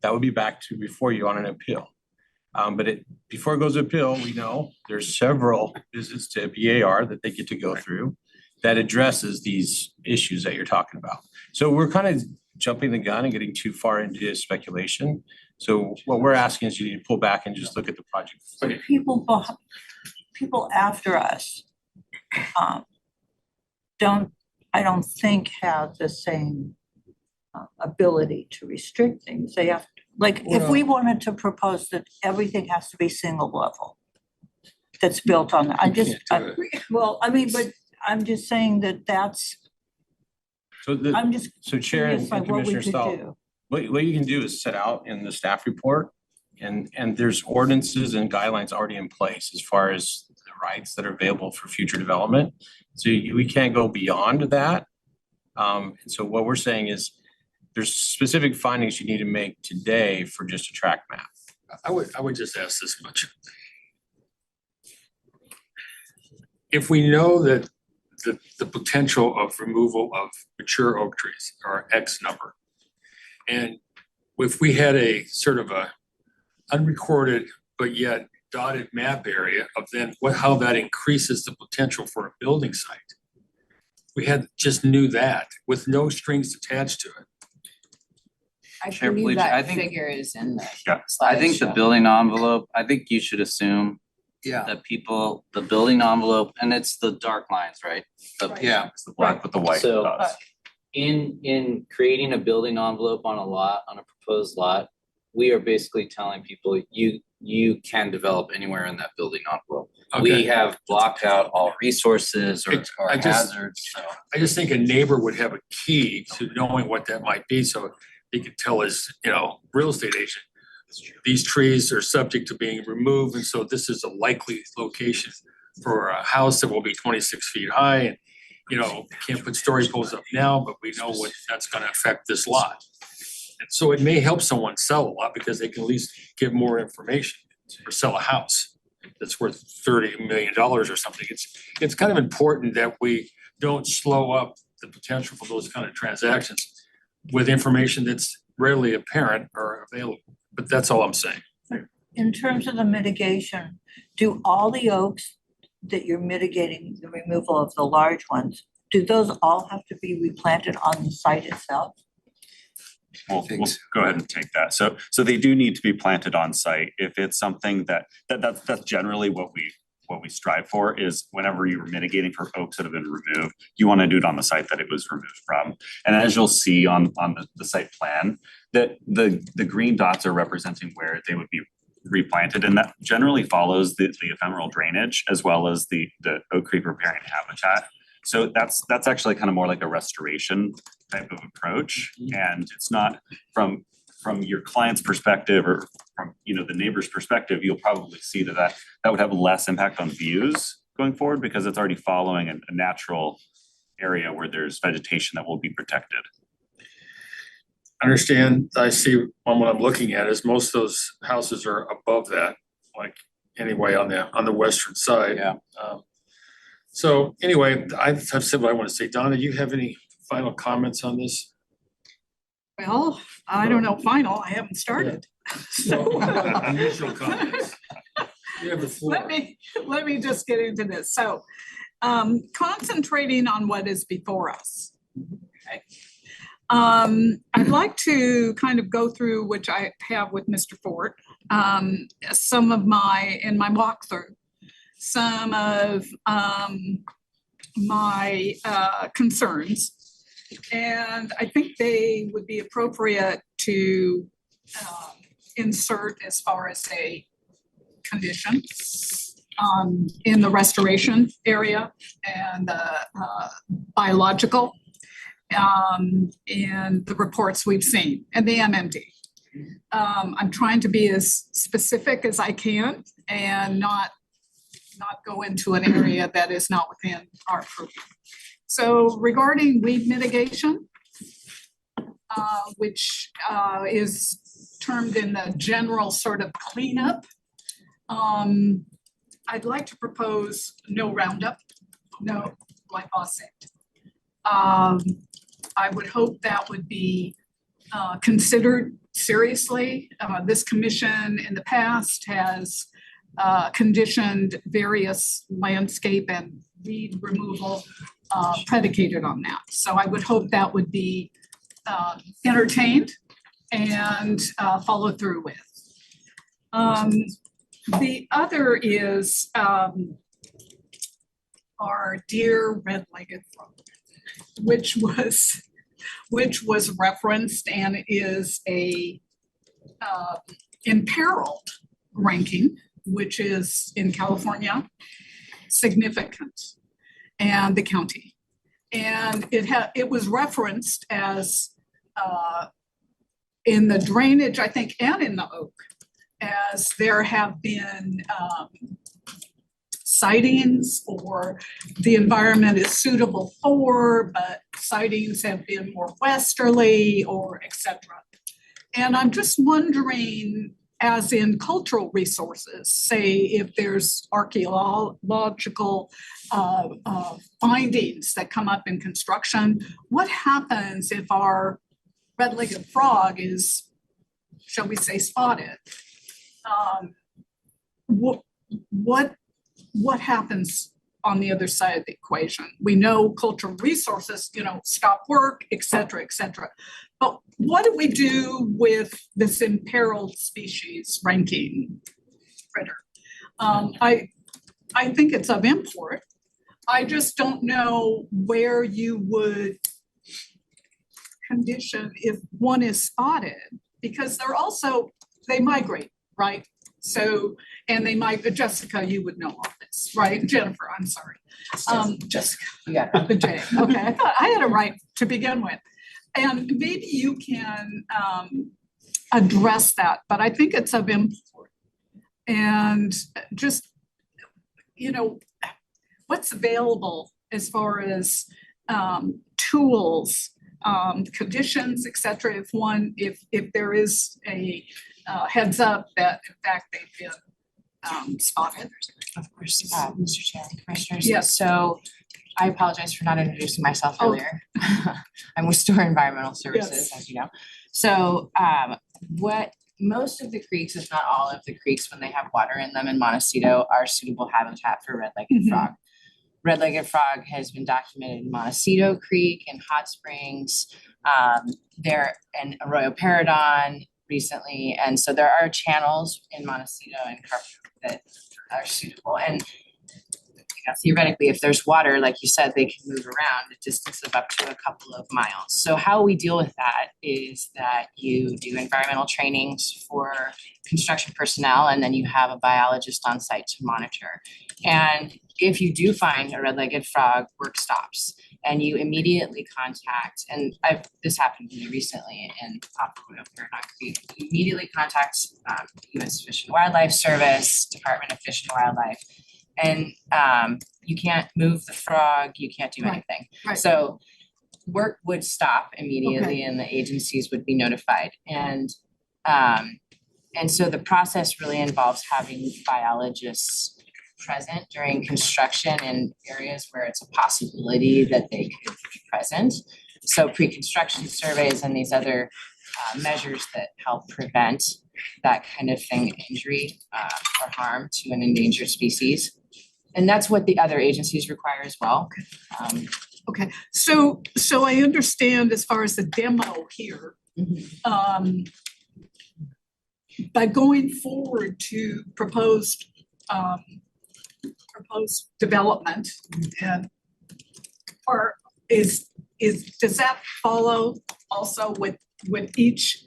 That would be back to before you on an appeal. But before it goes to appeal, we know there's several visits to BAR that they get to go through that addresses these issues that you're talking about. So we're kind of jumping the gun and getting too far into speculation. So what we're asking is you need to pull back and just look at the project. people after us, I don't think have the same ability to restrict things. They have, like, if we wanted to propose that everything has to be single level that's built on, well, I mean, but I'm just saying that that's, I'm just So Chair and curious like what we Commissioner could Stahl, do. what you can do is set out in the staff report and there's ordinances and guidelines already in place as far as the rights that are available for future development. So we can't go beyond that. And so what we're saying is there's specific findings you need to make today for just a track map. I would just ask this much. If we know that the potential of removal of mature oak trees are X number, and if we had a sort of a unrecorded but yet dotted map area of then how that increases the potential for a building site. We just knew that with no strings attached to it. I Chair believe Felicia, I that think- figure is in the Yeah. I think the slideshow. building envelope, I think you should assume that the building envelope, and it's the dark lines, right? Yeah, it's the black with the white So- dots. In creating a building envelope on a proposed lot, we are basically telling people you can develop anywhere in that building envelope. We Okay. have blocked out all resources or I just- hazards, so. I just think a neighbor would have a key to knowing what that might be, so he could tell his, real estate agent, these trees are subject to being removed, and so this is a likely location for a house that will be 26 feet high, and, can't put story poles up now, but we know what that's gonna affect this lot. And so it may help someone sell a lot because they can at least give more information or sell a house that's worth $30 million or something. It's kind of important that we don't slow up the potential for those kind of transactions with information that's readily apparent or available. But that's all I'm saying. In terms of the mitigation, do all the oaks that you're mitigating the removal of the large ones, do those all have to be replanted on the site itself? We'll go ahead and take that. So they do need to be planted on site. If it's something that's generally what we strive for, is whenever you're mitigating for oaks that have been removed, you want to do it on the site that it was removed from. And as you'll see on the site plan, that the green dots are representing where they would be replanted, and that generally follows the ephemeral drainage as well as the oak creep riparian habitat. So that's actually kind of more like a restoration type of approach. And it's not from your client's perspective or from, you know, the neighbor's perspective, you'll probably see that would have less impact on views going forward because it's already following a natural area where there's vegetation that will be protected. Understand, I see on what I'm looking at is most of those houses are above that, like anyway, on the western side. Yeah. So anyway, I've said what I want to say. Donna, do you have any final comments on this? Well, I don't know, final, I haven't started. Initial comments. You have the floor. Let me just get into this. So, concentrating on what is before us. Okay. I'd like to kind of go through, which I have with Mr. Ford, some of in my walkthrough, some of my concerns. And I think they would be appropriate to insert as far as a condition in the restoration area and biological and the reports we've seen and the MMD. I'm trying to be as specific as I can and not go into an area that is not within our purview. So regarding weed mitigation, which is termed in the general sort of cleanup, I'd like to propose no Roundup, no glyphosate. I would hope that would be considered seriously. This commission in the past has conditioned various landscape and weed removal predicated on that. So I would hope that would be entertained and followed through with. The other is our dear red-legged frog, which was referenced and is a imperiled ranking, which is in California significant, and the county. And it was referenced as in the drainage, I think, and in the oak, as there have been sightings or the environment is suitable for, but sightings have been more westerly or et cetera. And I'm just wondering, as in cultural resources, say if there's archaeological findings that come up in construction, what happens if our red-legged frog is, shall we say, spotted? What happens on the other side of the equation? We know cultural resources, stop work, et cetera, et cetera. But what do we do with this imperiled species ranking critter? I think it's of import. I just don't know where you would condition if one is spotted, because they migrate, right? So, and they might, Jessica, you would know all this, right? Jennifer, I'm sorry. Jessica, Yeah. the J, okay, I thought I had it right to begin with. And maybe you can address that, but I think it's of import. And just, what's available as far as tools, conditions, et cetera, if there is a heads up that in fact they've been spotted. Of course, Mr. Chair and Commissioners. Yes. So I apologize for not introducing myself earlier. I'm with Store Environmental Services, as you know. So what most of the creeks, if not all of the creeks, when they have water in them in Montecito, are suitable habitat for red-legged frog. Red-legged frog has been documented in Montecito Creek and Hot Springs, there in Arroyo Paradon recently. And so there are channels in Montecito and Carpenter that are suitable. And theoretically, if there's water, like you said, they can move around a distance of up to a couple of miles. So how we deal with that is that you do environmental trainings for construction personnel, and then you have a biologist on site to monitor. And if you do find a red-legged frog, work stops, and you immediately contact, and this happened to me recently in Paradox Creek, you immediately contact US Fish and Wildlife Service, Department of Fish and Wildlife, and you can't move the frog, you can't do Right, anything. right. So work would stop immediately and the agencies would be notified. And so the process really involves having biologists present during construction in areas where it's a possibility that they could be present. So pre-construction surveys and these other measures that help prevent that kind of thing, injury or harm to an endangered species. And that's what the other agencies require as well. Okay, so I understand as far as the demo here, by going forward to proposed development and does that follow also with each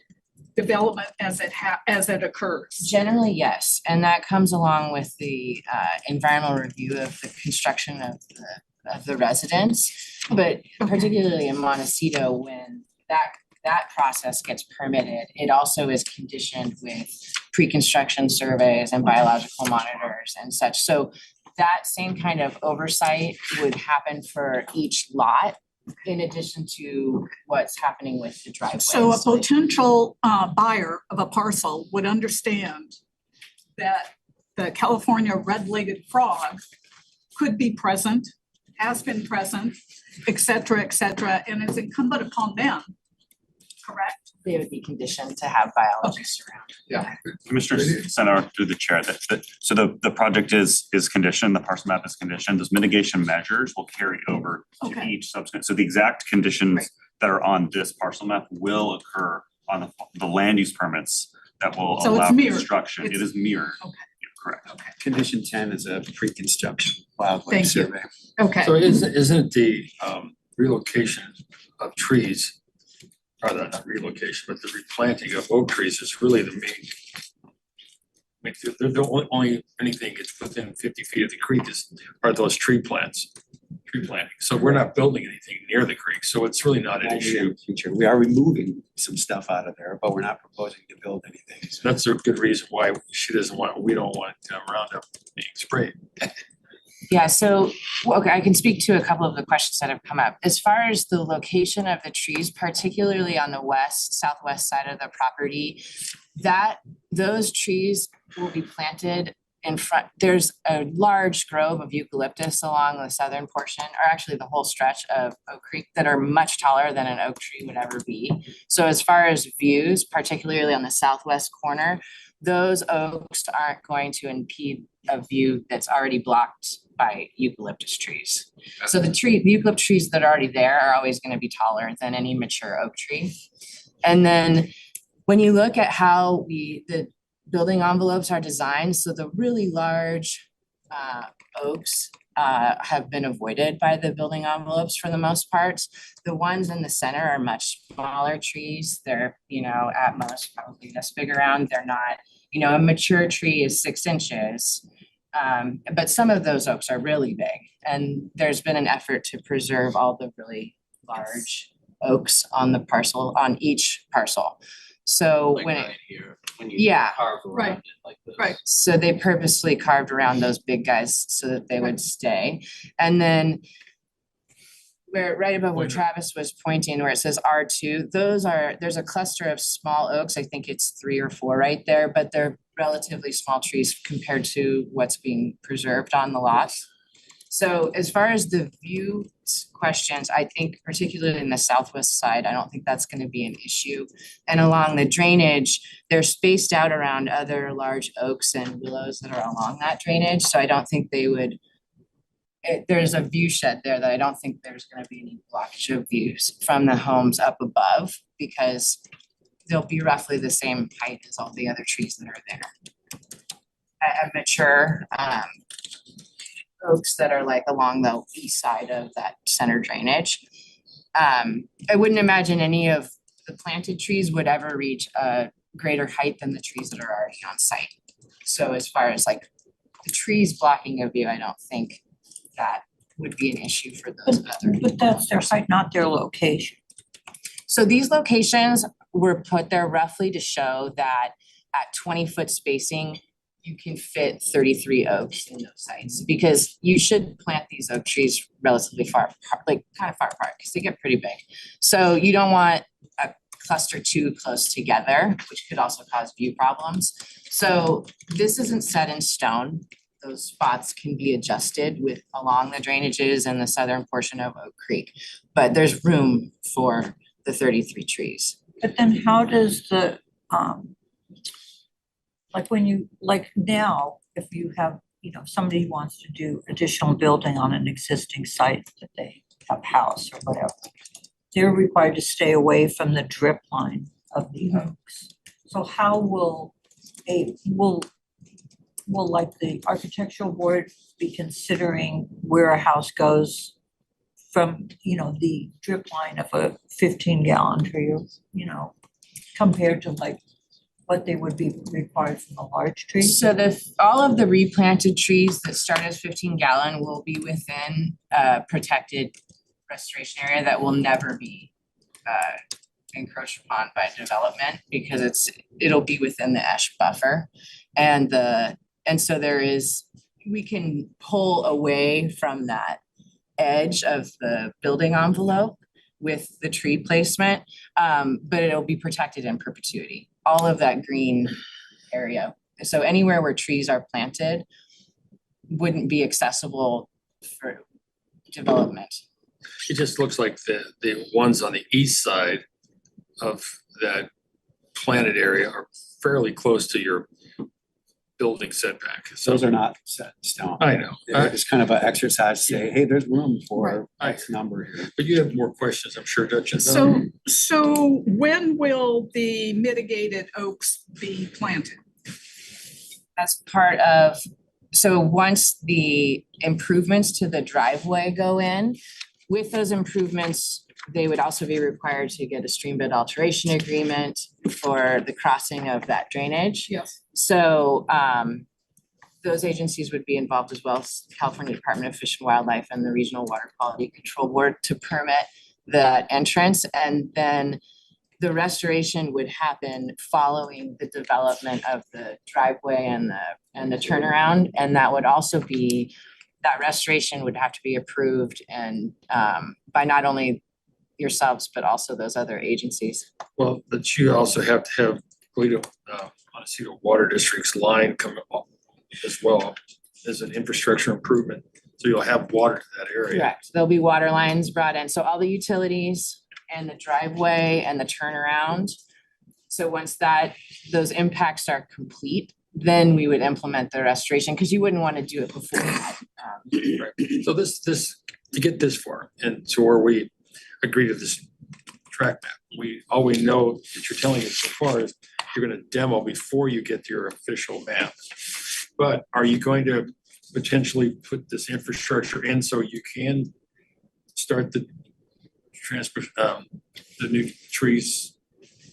development as it occurs? Generally, yes, and that comes along with the environmental review of the construction of the residence. But particularly in Montecito, when that process gets permitted, it also is conditioned with pre-construction surveys and biological monitors and such. So that same kind of oversight would happen for each lot in addition to what's happening with the driveway. So a potential buyer of a parcel would understand that the California red-legged frog could be present, has been present, et cetera, and it's incumbent upon them, correct? They would be conditioned to have biologists around. Yeah. Commissioner Senator, through the chair, so the project is conditioned, the parcel map is conditioned, those mitigation measures will carry over to each subsequent. So the exact conditions that are on this parcel map will occur on the land use permits that will allow construction. It is mirrored. Okay. Correct. Okay. Condition 10 is a pre-construction wildlife Thank you. survey. Okay. So isn't the relocation of trees, rather not relocation, but the replanting of oak trees is really the main. I mean, they're the only anything that's within 50 feet of the creek are those tree planting. So we're not building anything near the creek, so it's really not an issue. Future, we are removing some stuff out of there, but we're not proposing to build anything. So That's a good reason why we don't want Roundup being sprayed. Yeah, so, okay, I can speak to a couple of the questions that have come up. As far as the location of the trees, particularly on the southwest side of the property, those trees will be planted in front. There's a large grove of eucalyptus along the southern portion, or actually the whole stretch of Oak Creek, that are much taller than an oak tree would ever be. So as far as views, particularly on the southwest corner, those oaks aren't going to impede a view that's already blocked by eucalyptus trees. So the eucalyptus trees that are already there are always going to be taller than any mature oak tree. And then when you look at how the building envelopes are designed, so the really large oaks have been avoided by the building envelopes for the most part. The ones in the center are much smaller trees. They're, at most probably this big around. They're not, a mature tree is 6 inches. But some of those oaks are really big, and there's been an effort to preserve all the really large oaks on each parcel. So Like when right here, when you yeah, carve around it like this. Right. so they purposely carved around those big guys so that they would stay. And then right above where Travis was pointing, where it says R2, there's a cluster of small oaks. I think it's 3 or 4 right there, but they're relatively small trees compared to what's being preserved on the lots. So as far as the view questions, I think particularly in the southwest side, I don't think that's going to be an issue. And along the drainage, they're spaced out around other large oaks and willows that are along that drainage. So I don't think they would, there's a view shed there that I don't think there's going to be any blockage of views from the homes up above, because they'll be roughly the same height as all the other trees that are there. A mature oaks that are like along the east side of that center drainage. I wouldn't imagine any of the planted trees would ever reach a greater height than the trees that are already on site. So as far as like the trees blocking a view, I don't think that would be an issue for those other. But that's their height, not their location. So these locations were put there roughly to show that at 20-foot spacing, you can fit 33 oaks in those sites, because you should plant these oak trees relatively far apart, like kind of far apart, because they get pretty big. So you don't want a cluster too close together, which could also cause view problems. So this isn't set in stone. Those spots can be adjusted with along the drainages and the southern portion of Oak Creek, but there's room for the 33 trees. But then how does the, like when you, like now, if you have, you know, somebody wants to do additional building on an existing site that they have a house or whatever, they're required to stay away from the drip line of the oaks. So how will like the architectural board be considering where a house goes from, you know, the drip line of a 15-gallon tree, you know, compared to like what they would be required from a large tree? So all of the replanted trees that start as 15-gallon will be within a protected restoration area that will never be encroached upon by development, because it'll be within the ESH buffer. And so we can pull away from that edge of the building envelope with the tree placement, but it'll be protected in perpetuity. All of that green area. So anywhere where trees are planted wouldn't be accessible for development. It just looks like the ones on the east side of that planted area are fairly close to your building setback. So Those are not set in stone. I know. It's kind of an exercise to say, hey, there's room for Right. X number here. But you have more questions, I'm sure, don't you? So when will the mitigated oaks be planted? As part of, so once the improvements to the driveway go in, with those improvements, they would also be required to get a stream bed alteration agreement for the crossing of that drainage. Yes. So those agencies would be involved as well as California Department of Fish and Wildlife and the Regional Water Quality Control Board to permit that entrance. And then the restoration would happen following the development of the driveway and the turnaround. And that would also be, that restoration would have to be approved and by not only yourselves, but also those other agencies. Well, but you also have to have Montecito Water District's line come up as well as an infrastructure improvement. So you'll have water to that area. Correct. There'll be water lines brought in. So all the utilities and the driveway and the turnaround. So once those impacts are complete, then we would implement the restoration, because you wouldn't want to do it before that. Right. So this, to get this far and to where we agree to this track map, all we know that you're telling us so far is you're gonna demo before you get your official map. But are you going to potentially put this infrastructure in so you can start the new trees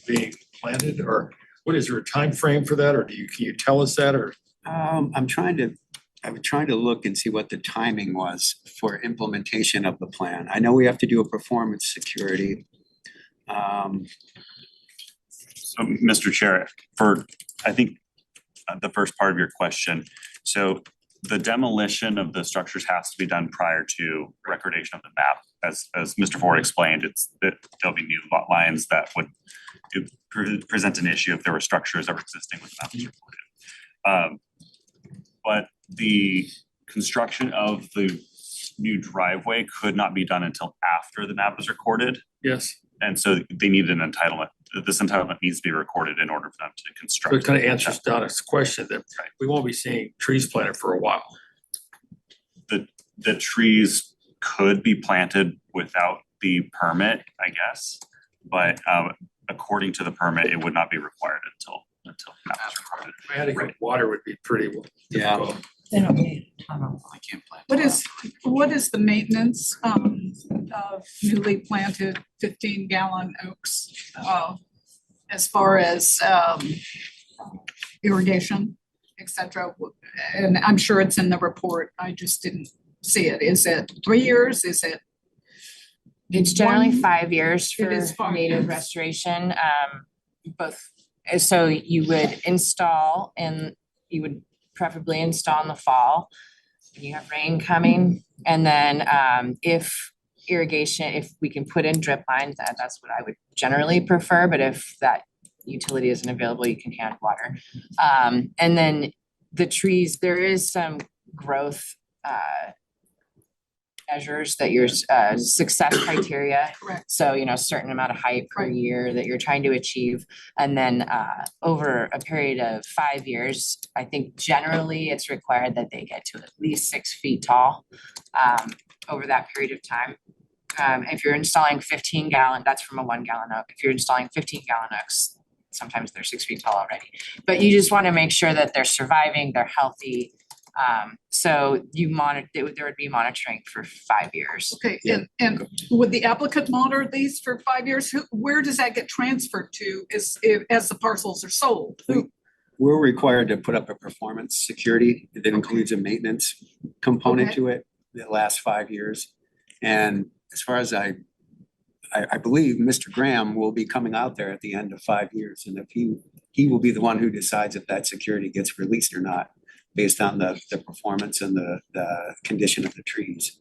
being planted, or what is there a time frame for that, or can you tell us that, or? I'm trying to look and see what the timing was for implementation of the plan. I know we have to do a performance security. So, Mr. Chair, for, I think, the first part of your question, so the demolition of the structures has to be done prior to recordation of the map. As Mr. Ford explained, there'll be new lot lines that would present an issue if there were structures that were existing when the map was recorded. But the construction of the new driveway could not be done until after the map was recorded. Yes. And so they need an entitlement. This entitlement needs to be recorded in order for them to So construct. it kind of answers Donna's question that we won't be seeing trees planted for a while. The trees could be planted without the permit, I guess. But according to the permit, it would not be required until the map was recorded. Adequate water would be pretty difficult. They don't need a ton of. I can't plan. What is the maintenance of newly planted 15-gallon oaks? As far as irrigation, et cetera? And I'm sure it's in the report, I just didn't see it. Is it 3 years? Is it? It's generally One- 5 years It for is 5 native years. restoration. Both, so you would install and you would preferably install in the fall when you have rain coming. And then if irrigation, if we can put in drip lines, that's what I would generally prefer. But if that utility isn't available, you can hand water. And then the trees, there is some growth measures that your success criteria. Correct. So, a certain amount of height per Right. year that you're trying to achieve. And then over a period of 5 years, I think generally it's required that they get to at least 6 feet tall over that period of time. If you're installing 15-gallon, that's from a 1-gallon oak. If you're installing 15-gallon oaks, sometimes they're 6 feet tall already. But you just want to make sure that they're surviving, they're healthy. So there would be monitoring for 5 years. Okay, and would the applicant monitor these for 5 years? Where does that get transferred to as the parcels are sold? We're required to put up a performance security that includes a maintenance component Okay. to it that lasts 5 years. And as far as I believe Mr. Graham will be coming out there at the end of 5 years. And if he will be the one who decides if that security gets released or not, based on the performance and the condition of the trees.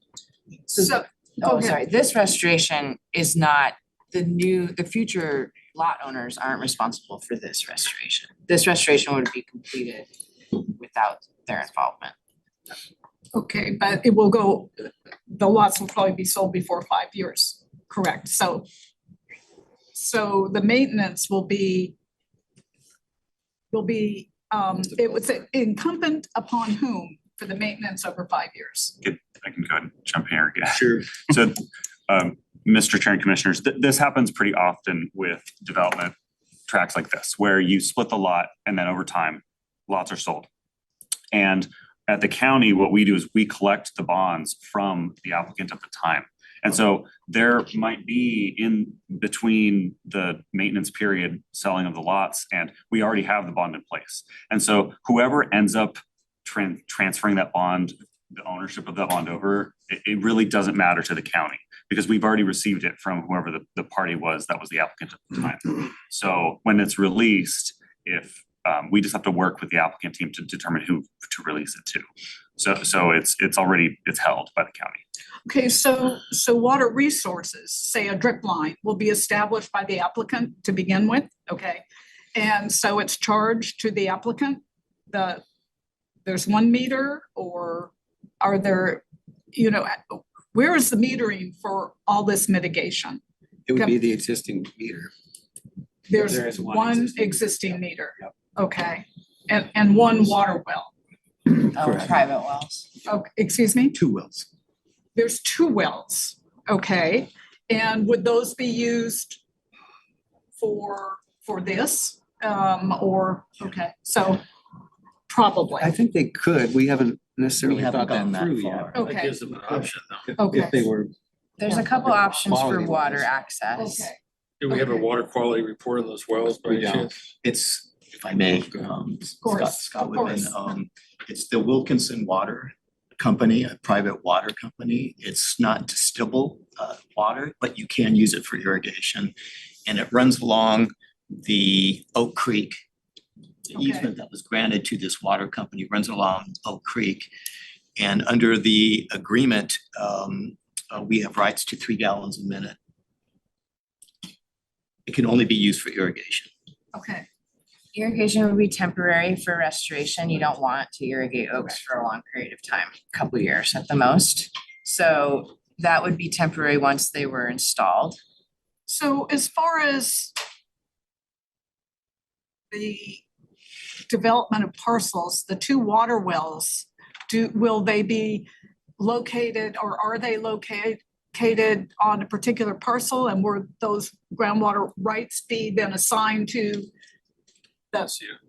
So, Oh, go ahead. sorry, this restoration is not the future lot owners aren't responsible for this restoration. This restoration would be completed without their involvement. Okay, but it will go, the lots will probably be sold before 5 years, correct? So the maintenance will be it was incumbent upon whom for the maintenance over 5 years? I can go ahead and jump in here again. Sure. So, Mr. Chair and Commissioners, this happens pretty often with development tracks like this, where you split the lot and then over time, lots are sold. And at the county, what we do is we collect the bonds from the applicant at the time. And so there might be in between the maintenance period, selling of the lots, and we already have the bond in place. And so whoever ends up transferring that bond, the ownership of that bond over, it really doesn't matter to the county because we've already received it from whoever the party was that was the applicant at the time. So when it's released, if we just have to work with the applicant team to determine who to release it to. So it's held by the county. Okay, so water resources, say a drip line, will be established by the applicant to begin with, okay? And so it's charged to the applicant, there's 1 meter, or are there, where is the metering for all this mitigation? It would be the existing meter. There There's is one existing existing meter, Yep. okay, and 1 water well. Oh, private wells. Okay, excuse me? 2 wells. There's 2 wells, okay, and would those be used for this? Okay, so probably, I think they could. We haven't necessarily haven't thought that gone that through far. yet. That okay, gives them an option though. okay. If they were, There's a couple options for Quality water wise. access. Okay, Do we have a water quality report on those wells by We any don't. chance? It's, if I may, course, Scott of Whitman, course. it's the Wilkinson Water Company, a private water company. It's not distillable water, but you can use it for irrigation. And it runs along the Oak Creek. The Okay. easement that was granted to this water company runs along Oak Creek. And under the agreement, we have rights to 3 gallons a minute. It can only be used for irrigation. Okay, Irrigation would be temporary for restoration. You don't want to irrigate oaks for a long period of time, a couple years at the most. So that would be temporary once they were installed. so as far as the development of parcels, the 2 water wells, will they be located, or are they located on a particular parcel, and will those groundwater rights be then assigned to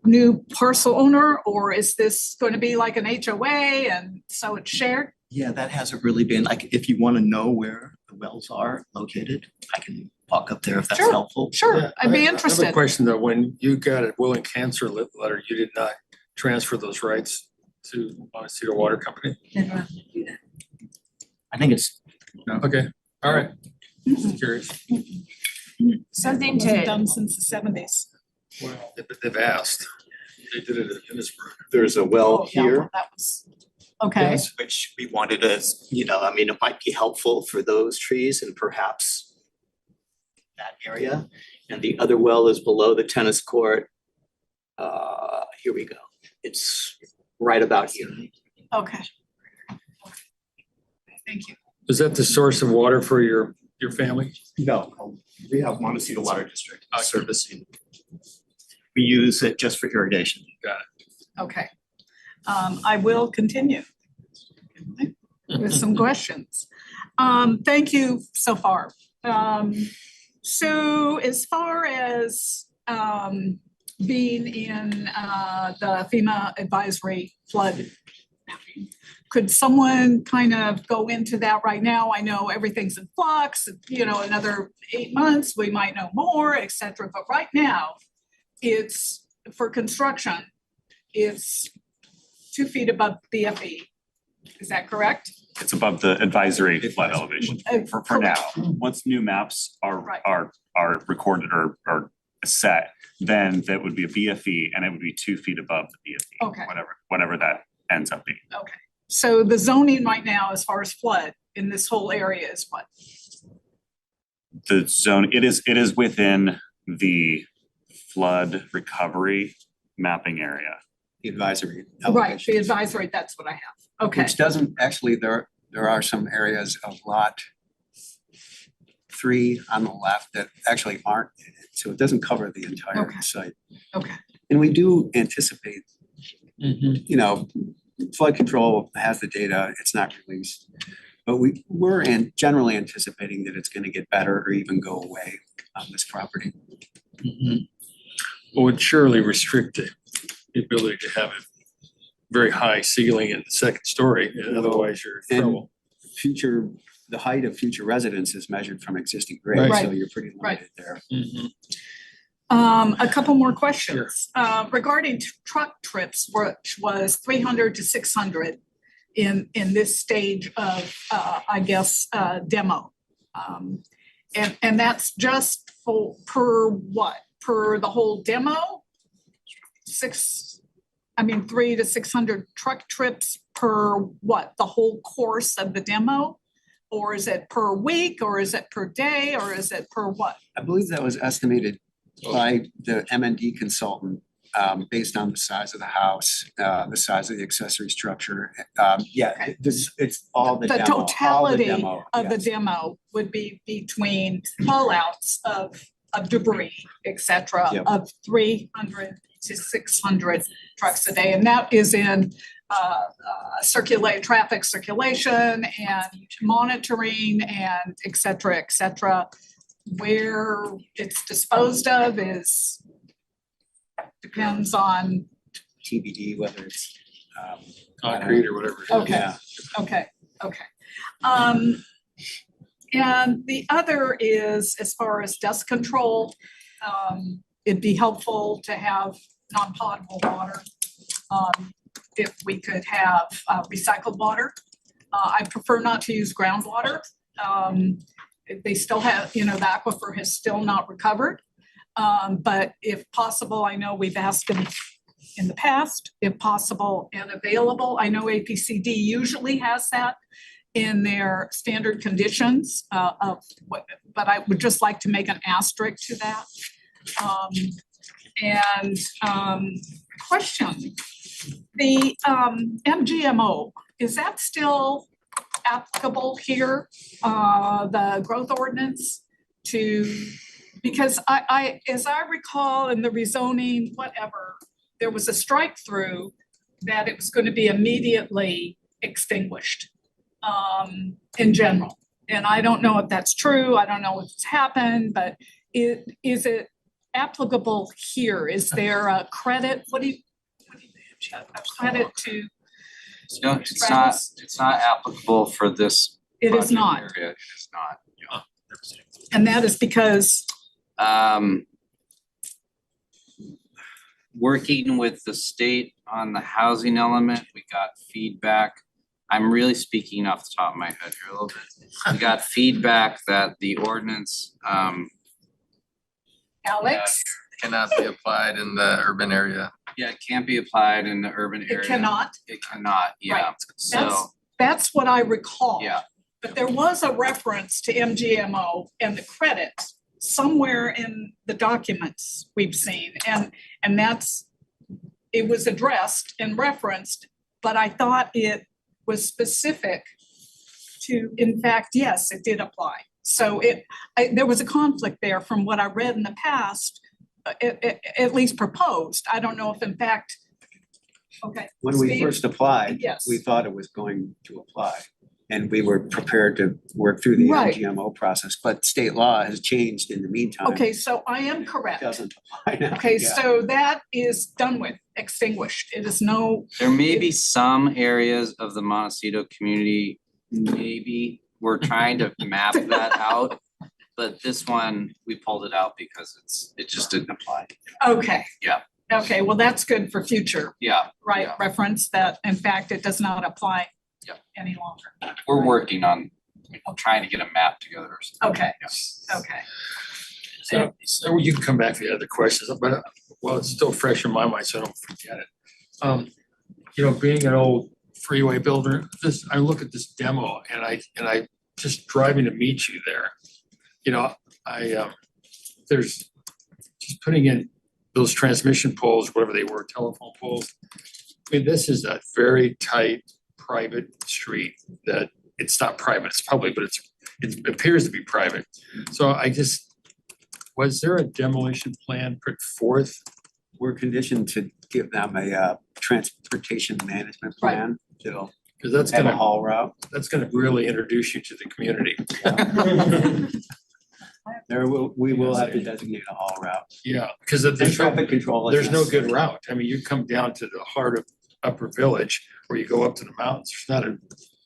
new parcel owner, or is this going to be like an HOA and so it's shared? Yeah, that hasn't really been, like, if you want to know where the wells are located, I can walk up there if that's Sure. helpful. Sure, Yeah, I'd be I have interested. a question though, when you got a will and cancer letter, you did not transfer those rights to Montecito Water Company? I think it's, Okay, all right. Just curious. Something Wasn't to, done since the 70s. Well, they've asked. They did it at Innisbrook. there's a well Oh, yeah, here. well, that was, okay, Yes, which we wanted to, I mean, it might be helpful for those trees and perhaps that area. And the other well is below the tennis court. Here we go. It's right about here. okay. Thank you. Is that the source of water for your family? No, we have Montecito Water District servicing. We use it just for irrigation. Got it. Okay. I will continue with some questions. Thank you so far. So as far as being in the FEMA advisory flood mapping, could someone kind of go into that right now? I know everything's in flux, another 8 months, we might know more, et cetera. But right now, it's for construction, it's 2 feet above BFE. Is that correct? It's above the advisory flood elevation for now. Once new maps Right. are recorded or set, then that would be a BFE and it would be 2 feet above the BFE. Okay. Whatever that ends up being. Okay, so the zoning right now, as far as flood in this whole area is what? The zone, it is within the flood recovery mapping area. The advisory. Right, the advisory, that's what I have. Okay, Which doesn't, actually, there are some areas of lot 3 on the left that actually aren't in it, so it doesn't cover the entire Okay. site. okay, And we do anticipate, flood control has the data, it's not released. But we're generally anticipating that it's gonna get better or even go away on this property. Well, it surely restrict the ability to have a very high ceiling in the second story, and otherwise you're in trouble. The height of future residence is measured from existing grade, Right. so you're pretty Right. limited there. a couple more questions. Regarding truck trips, which was 300 to 600 in this stage of, demo. And that's just per what? Per the whole demo? 3 to 600 truck trips per what? The whole course of the demo? Or is it per week, or is it per day, or is it per what? I believe that was estimated by the M&D consultant, based on the size of the house, the size of the accessory structure. It's all the The demo, all the totality demo, of the yes. demo would be between fallouts of debris, et cetera, Yep. of 300 to 600 trucks a day. And that is in traffic circulation and monitoring and et cetera, et cetera. Where it's disposed of depends on. TBD, whether it's Concrete or whatever. Okay. Yeah. Okay. And the other is, as far as dust control, it'd be helpful to have non-potable water. If we could have recycled water. I prefer not to use groundwater. They still have, the aquifer has still not recovered. But if possible, I know we've asked them in the past, if possible and available. I know APCD usually has that in their standard conditions but I would just like to make an asterisk to that. Question, the MGMO, is that still applicable here, the growth ordinance because as I recall in the rezoning, whatever, there was a strike through that it was going to be immediately extinguished in general. And I don't know if that's true. I don't know what's happened, but is it applicable here? Is there a credit? What do you a credit to? No, it's not applicable for this. It is project not. area. It is not, yeah. And that is because, Working with the state on the housing element, we got feedback. I'm really speaking off the top of my head here a little bit. We got feedback that the ordinance, Alex, Cannot be applied in the urban area. yeah, it can't be applied in the urban area. it cannot. It cannot, yeah. Right. So, That's what I recall. yeah, But there was a reference to MGMO and the credits somewhere in the documents we've seen. And that's, it was addressed and referenced, but I thought it was specific to, in fact, yes, it did apply. So there was a conflict there from what I read in the past, at least proposed. I don't know if in fact, okay. When we Steve? first applied, Yes. we thought it was going to apply. And we were prepared to work through the Right. MGMO process, but state law has changed in the meantime. Okay, so I am It correct. doesn't apply now. Okay, Yeah. so that is done with, extinguished. It is no, there may be some areas of the Montecito community, maybe we're trying to map that out. But this one, we pulled it out because it just didn't apply. okay. Yeah. Okay, well, that's good for future, Yeah, right? Yeah. Reference that, in fact, it does not apply Yeah. any longer. we're working on trying to get a map together or something. Okay, Yeah. okay. So you can come back to the other questions, but well, it's still fresh in my mind, so I don't forget it. Being an old freeway builder, I look at this demo and I just driving to meet you there. There's just putting in those transmission poles, whatever they were, telephone poles. I mean, this is a very tight, private street that it's not private, it's public, but it appears to be private. So was there a demolition plan put forth? We're conditioned to give them a transportation management Right. plan. That'll Because that's have a gonna, haul route. that's gonna really introduce you to the community. We will have to designate a haul route. Yeah, because And there's traffic control is there's no good necessary. route. I mean, you come down to the heart of Upper Village or you go up to the mountains.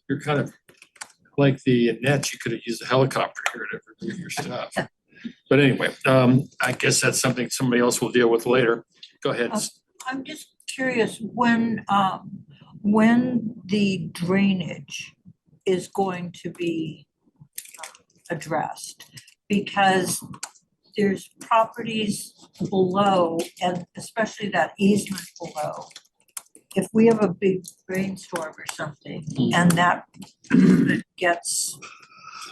You're kind of like the Nets, you could have used a helicopter here to remove your stuff. But anyway, I guess that's something somebody else will deal with later. Go ahead. I'm just curious, when the drainage is going to be addressed? Because there's properties below, and especially that easement below. If we have a big rainstorm or something, and that gets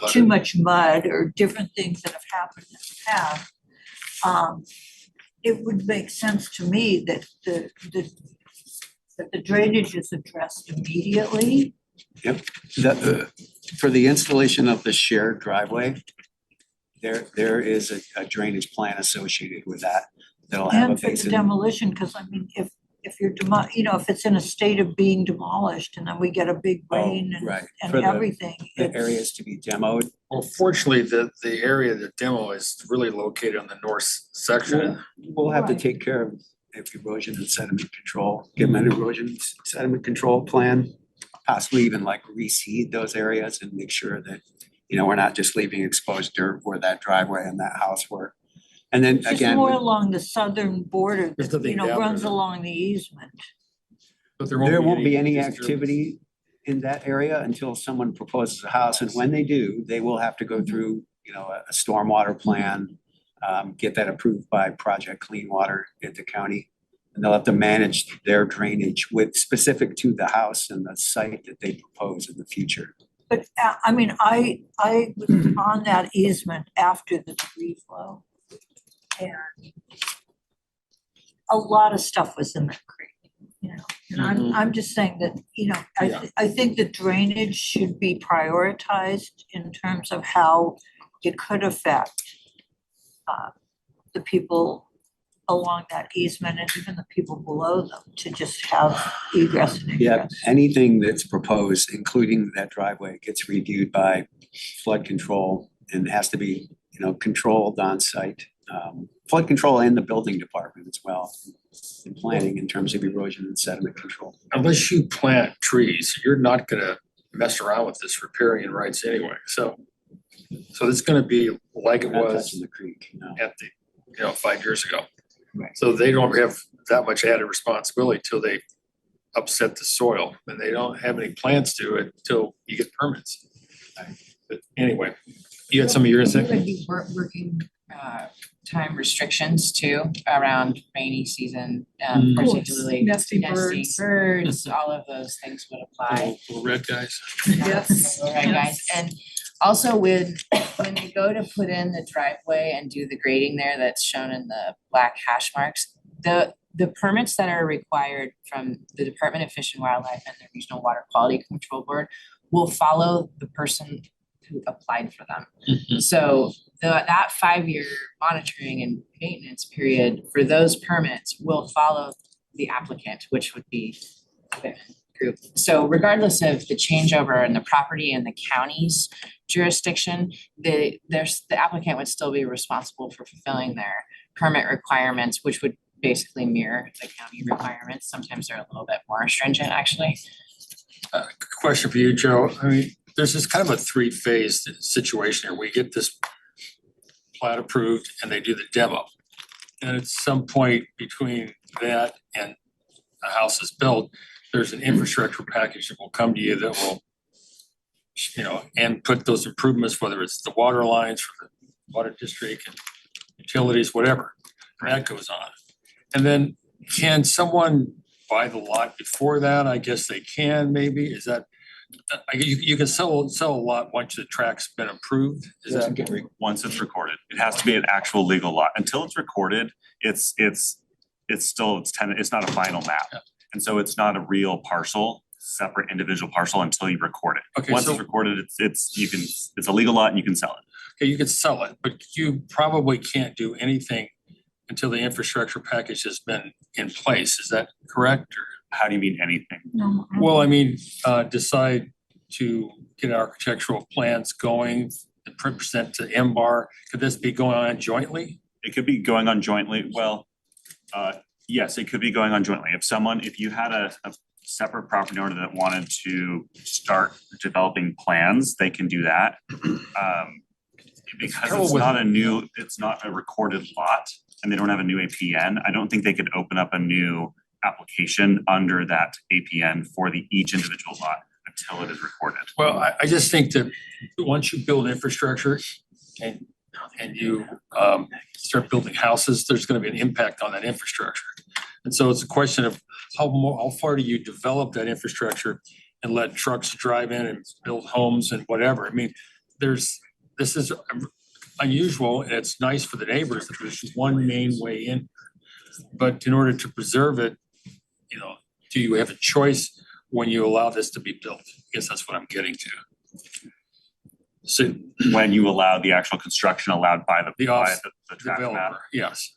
too much mud or different things that have happened in the past, it would make sense to me that the drainage is addressed immediately. Yep. For the installation of the shared driveway, there is a drainage plan associated with that. That'll have a And for the basin. demolition, because I mean, if you're if it's in a state of being demolished and then we get a big rain Right. and For the- everything, The it's. areas to be demoed. Well, fortunately, the area of the demo is really located on the north section. We'll have to Right. take care of erosion and sediment control, give them an erosion sediment control plan. Possibly even like reseed those areas and make sure that, we're not just leaving exposed dirt where that driveway and that house were. And then It's just again, more along the southern border There's that, nothing down runs there. along the easement. But there won't be any disturbance. activity in that area until someone proposes a house. And when they do, they will have to go through, a stormwater plan, get that approved by Project Clean Water at the county. And they'll have to manage their drainage with specific to the house and the site that they propose in the future. But I mean, I was on that easement after the debris flow. And a lot of stuff was in that creek, and I'm just saying that, I think the drainage should be prioritized in terms of how it could affect the people along that easement and even the people below them to just have egress and Yeah, egress. anything that's proposed, including that driveway, gets reviewed by flood control and has to be, controlled on site. flood control and the building department as well. In planning in terms of erosion and sediment control. Unless you plant trees, you're not gonna mess around with this riparian rights anyway, so. So it's gonna be like it Not was touching the creek, no. at the, 5 years ago. Right. So they don't have that much added responsibility till they upset the soil, and they don't have any plans to it till you get permits. But anyway, you had some of your There thing? would be working time restrictions too around rainy season, particularly Nesting nesting birds. birds, all of those things would apply. Little red guys. Yes. Right, guys, and also when they go to put in the driveway and do the grading there that's shown in the black hash marks, the permits that are required from the Department of Fish and Wildlife and the Regional Water Quality Control Board will follow the person who applied for them. So that 5-year monitoring and maintenance period for those permits will follow the applicant, which would be the group. So regardless of the changeover in the property and the county's jurisdiction, the applicant would still be responsible for fulfilling their permit requirements, which would basically mirror the county requirements. Sometimes they're a little bit more stringent, actually. Question for you, Joe. I mean, there's this kind of a 3-phase situation here. We get this plat approved and they do the demo. And at some point between that and the house is built, there's an infrastructure package that will come to you that will, and put those improvements, whether it's the water lines for the water district and utilities, whatever, that goes on. And then can someone buy the lot before that? I guess they can, maybe. Is that, you can sell a lot once the track's been approved? Is that? Once it's recorded, it has to be an actual legal lot. Until it's recorded, it's not a final map. And so it's not a real parcel, separate individual parcel until you record it. Okay, Once so- it's recorded, it's a legal lot and you can sell it. Okay, you can sell it, but you probably can't do anything until the infrastructure package has been in place. Is that correct? Or How do you mean anything? No. well, I mean, decide to get architectural plans going and present to MBAR. Could this be going on jointly? It could be going on jointly. Well, yes, it could be going on jointly. If you had a separate property owner that wanted to start developing plans, they can do that. Because it's not a recorded lot and they don't have a new APN, I don't think they could open up a new application under that APN for each individual lot until it is recorded. Well, I just think that once you build infrastructure and you start building houses, there's gonna be an impact on that infrastructure. And so it's a question of how far do you develop that infrastructure and let trucks drive in and build homes and whatever. I mean, this is unusual and it's nice for the neighbors that there's one main way in. But in order to preserve it, do you have a choice when you allow this to be built? I guess that's what I'm getting to. So When you allow the actual construction allowed by the tract map. developer, yes.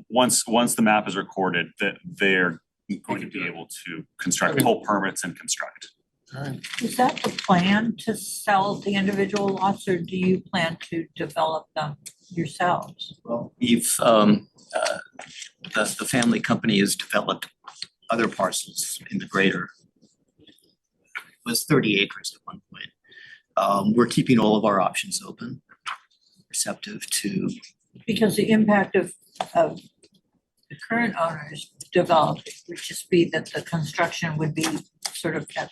Once the map is recorded, that they're going to be able to construct, pull permits and construct. All right. Is that the plan to sell the individual lots, or do you plan to develop them yourselves? Well, we've, the family company has developed other parcels in the greater, it was 30 acres at one point. We're keeping all of our options open, receptive to. Because the impact of the current owners developed would just be that the construction would be sort of at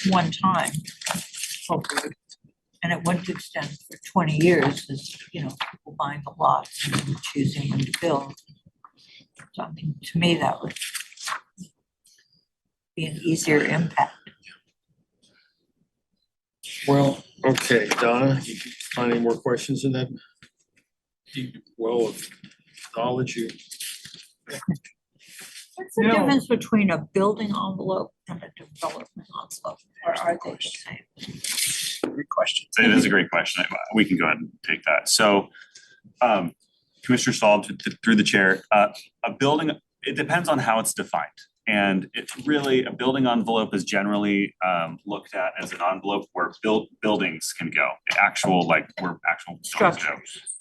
one time, hopefully. And it wouldn't extend for 20 years as, people buying the lots and choosing when to build. So I mean, to me, that would be an easier impact. Well, okay, Donna, you find any more questions in that deep well of knowledge you? What's the difference between a building envelope and a development envelope, or are they the same? Great question. It is a great question. We can go ahead and take that. So, Commissioner Stahl, through the chair, a building, it depends on how it's defined. And it's really, a building envelope is generally looked at as an envelope where buildings can go, actual, like where actual buildings go.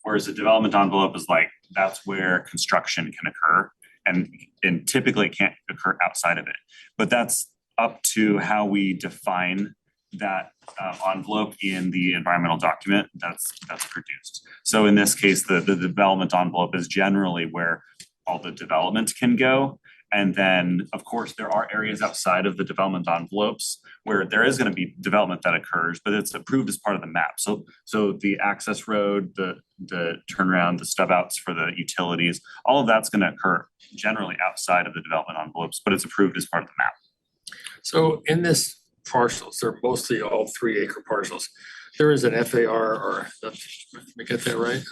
Whereas a development envelope is like, that's where construction can occur and typically it can't occur outside of it. But that's up to how we define that envelope in the environmental document that's produced. So in this case, the development envelope is generally where all the development can go. And then, of course, there are areas outside of the development envelopes where there is going to be development that occurs, but it's approved as part of the map. So the access road, the turnaround, the stub outs for the utilities, all of that's going to occur generally outside of the development envelopes, but it's approved as part of the map. So in this parcels, they're mostly all 3-acre parcels. There is an FAR or, let me get that right?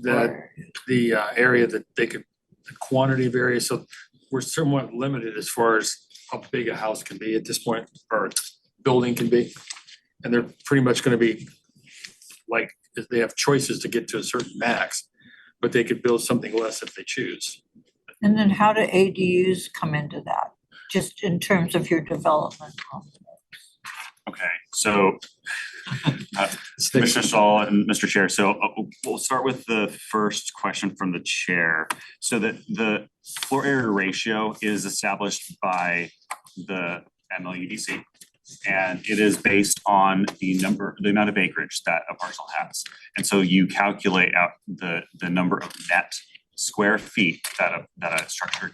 That the area that they could, the quantity of area, so we're somewhat limited as far as how big a house can be at this point, or building can be. And they're pretty much gonna be like, they have choices to get to a certain max, but they could build something less if they choose. And then how do ADUs come into that, just in terms of your development? Okay, so Commissioner Saul and Mr. Chair, so we'll start with the first question from the chair. So that the floor area ratio is established by the MLUDC. And it is based on the amount of acreage that a parcel has. And so you calculate out the number of net square feet that a structure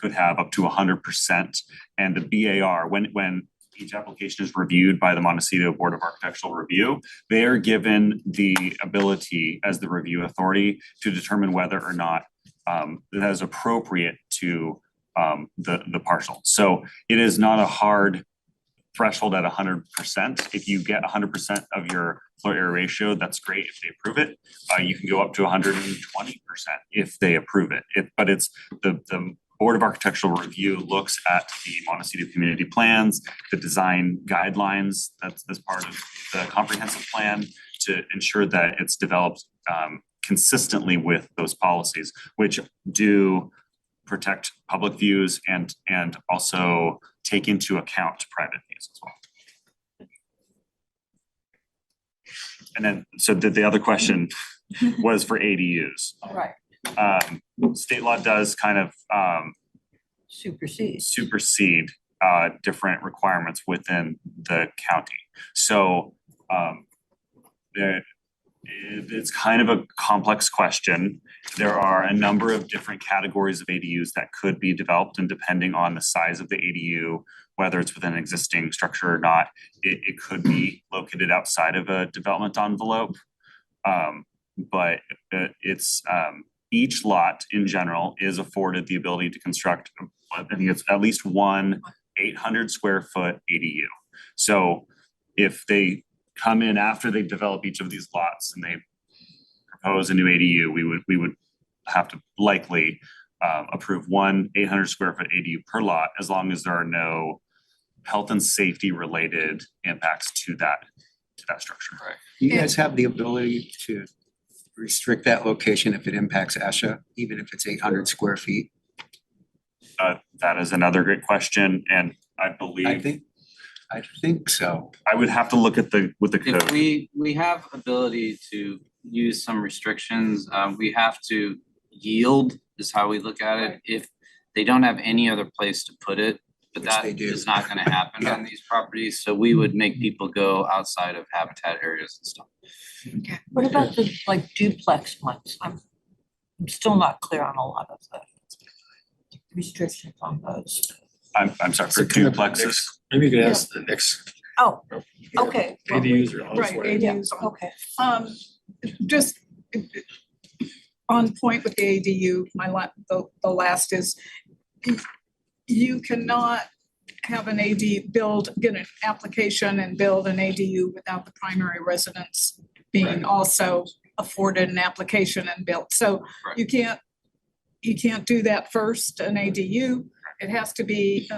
could have up to 100%. And the BAR, when each application is reviewed by the Montecito Board of Architectural Review, they are given the ability as the review authority to determine whether or not that is appropriate to the parcel. So it is not a hard threshold at 100%. If you get 100% of your floor area ratio, that's great if they approve it. You can go up to 120% if they approve it. But it's the Board of Architectural Review looks at the Montecito community plans, the design guidelines that's part of the comprehensive plan to ensure that it's developed consistently with those policies, which do protect public views and also take into account private views as well. And then, so the other question was for ADUs. Right. State law does kind of supersede different requirements within the county. So it's kind of a complex question. There are a number of different categories of ADUs that could be developed, and depending on the size of the ADU, whether it's within an existing structure or not, it could be located outside of a development envelope. But it's each lot in general is afforded the ability to construct, I think it's at least one 800 square foot ADU. So if they come in after they develop each of these lots and they propose a new ADU, we would have to likely approve one 800 square foot ADU per lot, as long as there are no health and safety related impacts to that structure. Right. Do you guys have the ability to restrict that location if it impacts ASHA, even if it's 800 square feet? That is another great question, and I think so. I would have to look at the code. If we have ability to use some restrictions, we have to yield is how we look at it. If they don't have any other place to put it, but that is not gonna happen on these properties, so we would make people go outside of habitat areas and stuff. What about the like duplex ones? I'm still not clear on a lot of the restrictions on those. I'm sorry, for duplexes. Maybe you could ask the next. Oh, okay. ADUs are Right, elsewhere. ADUs, Okay. Just on point with the ADU, the last is, you cannot have an get an application and build an ADU without the primary residence being also afforded an application and built. So you can't do that first, an ADU. It has to be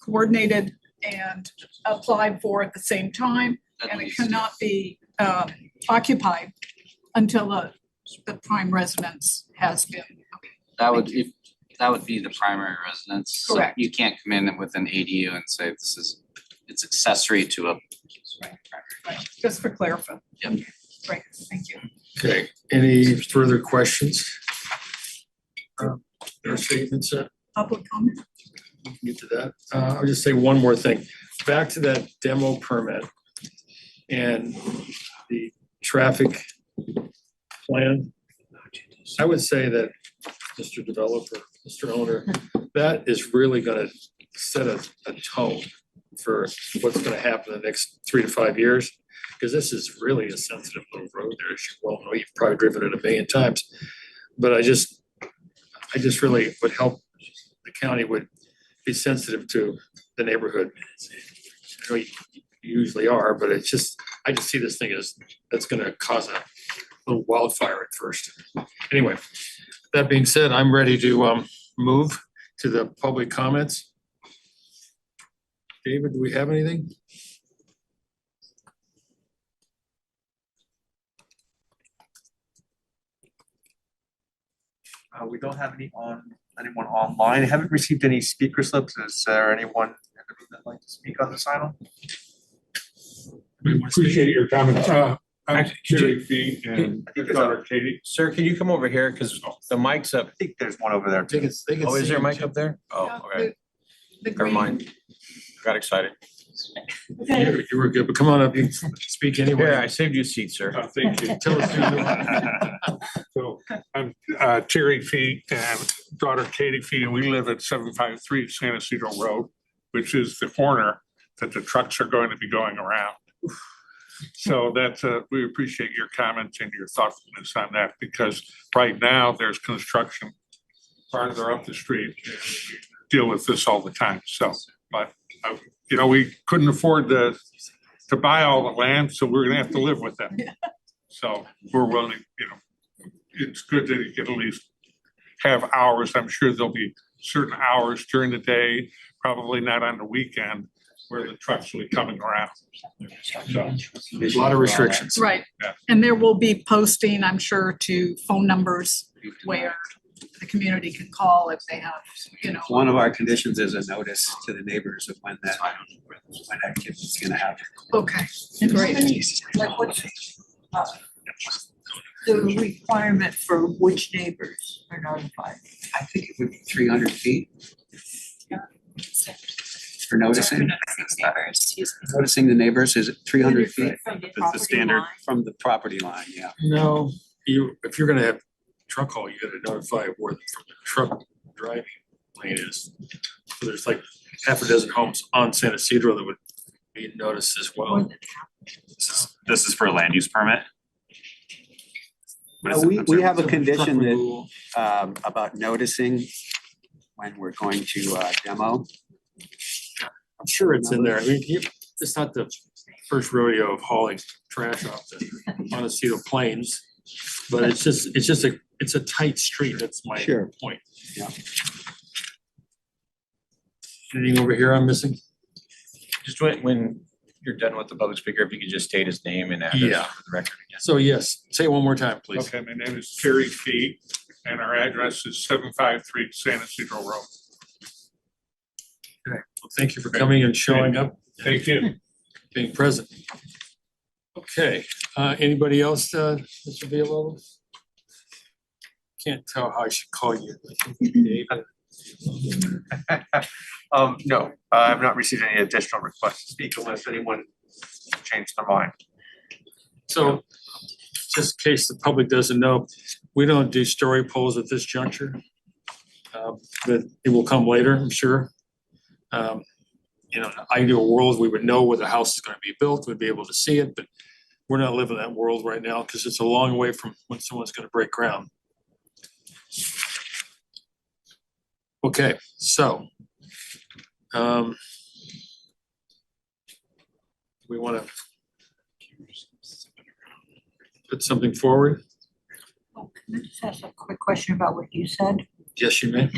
coordinated and applied for at the same time, and it cannot be occupied until the prime residence has been. That would, That would be the primary residence. So Correct. you can't come in with an ADU and say it's accessory to a. Right, just for clarifying. Yep. Great, thank you. Okay, any further questions? Or statements, Public comment? we can get to that. I'll just say one more thing. Back to that demo permit and the traffic plan. I would say that, Mr. Developer, Mr. Owner, that is really gonna set a tone for what's gonna happen in the next 3 to 5 years. Because this is really a sensitive little road there, as you well know, you've probably driven it a million times. But I just really would help, the county would be sensitive to the neighborhood. I know you usually are, but I just see this thing as, that's gonna cause a little wildfire at first. Anyway, that being said, I'm ready to move to the public comments. David, do we have anything? We don't have anyone online. I haven't received any speaker slips. Is there anyone in the room that'd like to speak on this item? Appreciate your comments. I'm Actually, Jerry Fee and I think his daughter Katie. Sir, can you come over here? Because the mic's up. I think there's one over there too. Oh, is there a mic up there? Oh, okay. The Never green. mind. Got excited. You were good, but come on up, you can speak anyway. Here, I saved you a seat, sir. Thank you. Tell us who you are. So I'm Terry Fee and daughter Katie Fee, and we live at 753 San Ysidro Road, which is the corner that the trucks are going to be going around. So that's, we appreciate your comments and your thoughtfulness on that, because right now there's construction farther up the street. And we deal with this all the time, so, but, you know, we couldn't afford to buy all the land, so we're gonna have to live with them. So we're willing, you know, it's good that you can at least have hours. I'm sure there'll be certain hours during the day, probably not on the weekend, where the trucks will be coming around. So There's a lot of restrictions. Right, Yeah. and there will be posting, I'm sure, to phone numbers where the community can call if they have, you know. One of our conditions is a notice to the neighbors of when that activity's gonna happen. Okay, great. Like what's the requirement for which neighbors are notified? I think it would be 300 feet. For noticing. Noticing the neighbors, is it 300 feet? From the It's the property standard. line? From the property line, yeah. No, if you're gonna have truck haul, you gotta notify where from the truck driving lane is. So there's like half a dozen homes on San Ysidro that would be noticed as well. This is for a land use permit? What is it? I'm We sorry. have a Truck condition that, removal. about noticing when we're going to demo. I'm sure it's in there. I mean, it's not the first rodeo of hauling trash off the Montecito plains. But it's a tight street. That's my Sure. point. Yeah. Anything over here I'm missing? Just when you're done with the public speaker, if you could just state his name and address Yeah. for the record again. So yes, say it one more time, please. Okay, my name is Terry Fee and our address is 753 San Ysidro Road. Okay, well, thank you for coming and showing up, Thank you. being present. Okay, anybody else, Mr. Villalobos? Can't tell how I should call you. David. No, I've not received any additional requests to speak unless anyone changed their mind. So, just in case the public doesn't know, we don't do story polls at this juncture. But it will come later, I'm sure. You know, in an ideal world, we would know where the house is gonna be built, we'd be able to see it, but we're not living that world right now because it's a long way from when someone's gonna break ground. Okay, so. We wanna put something forward? Oh, can I just ask a quick question about what you said? Yes, you may.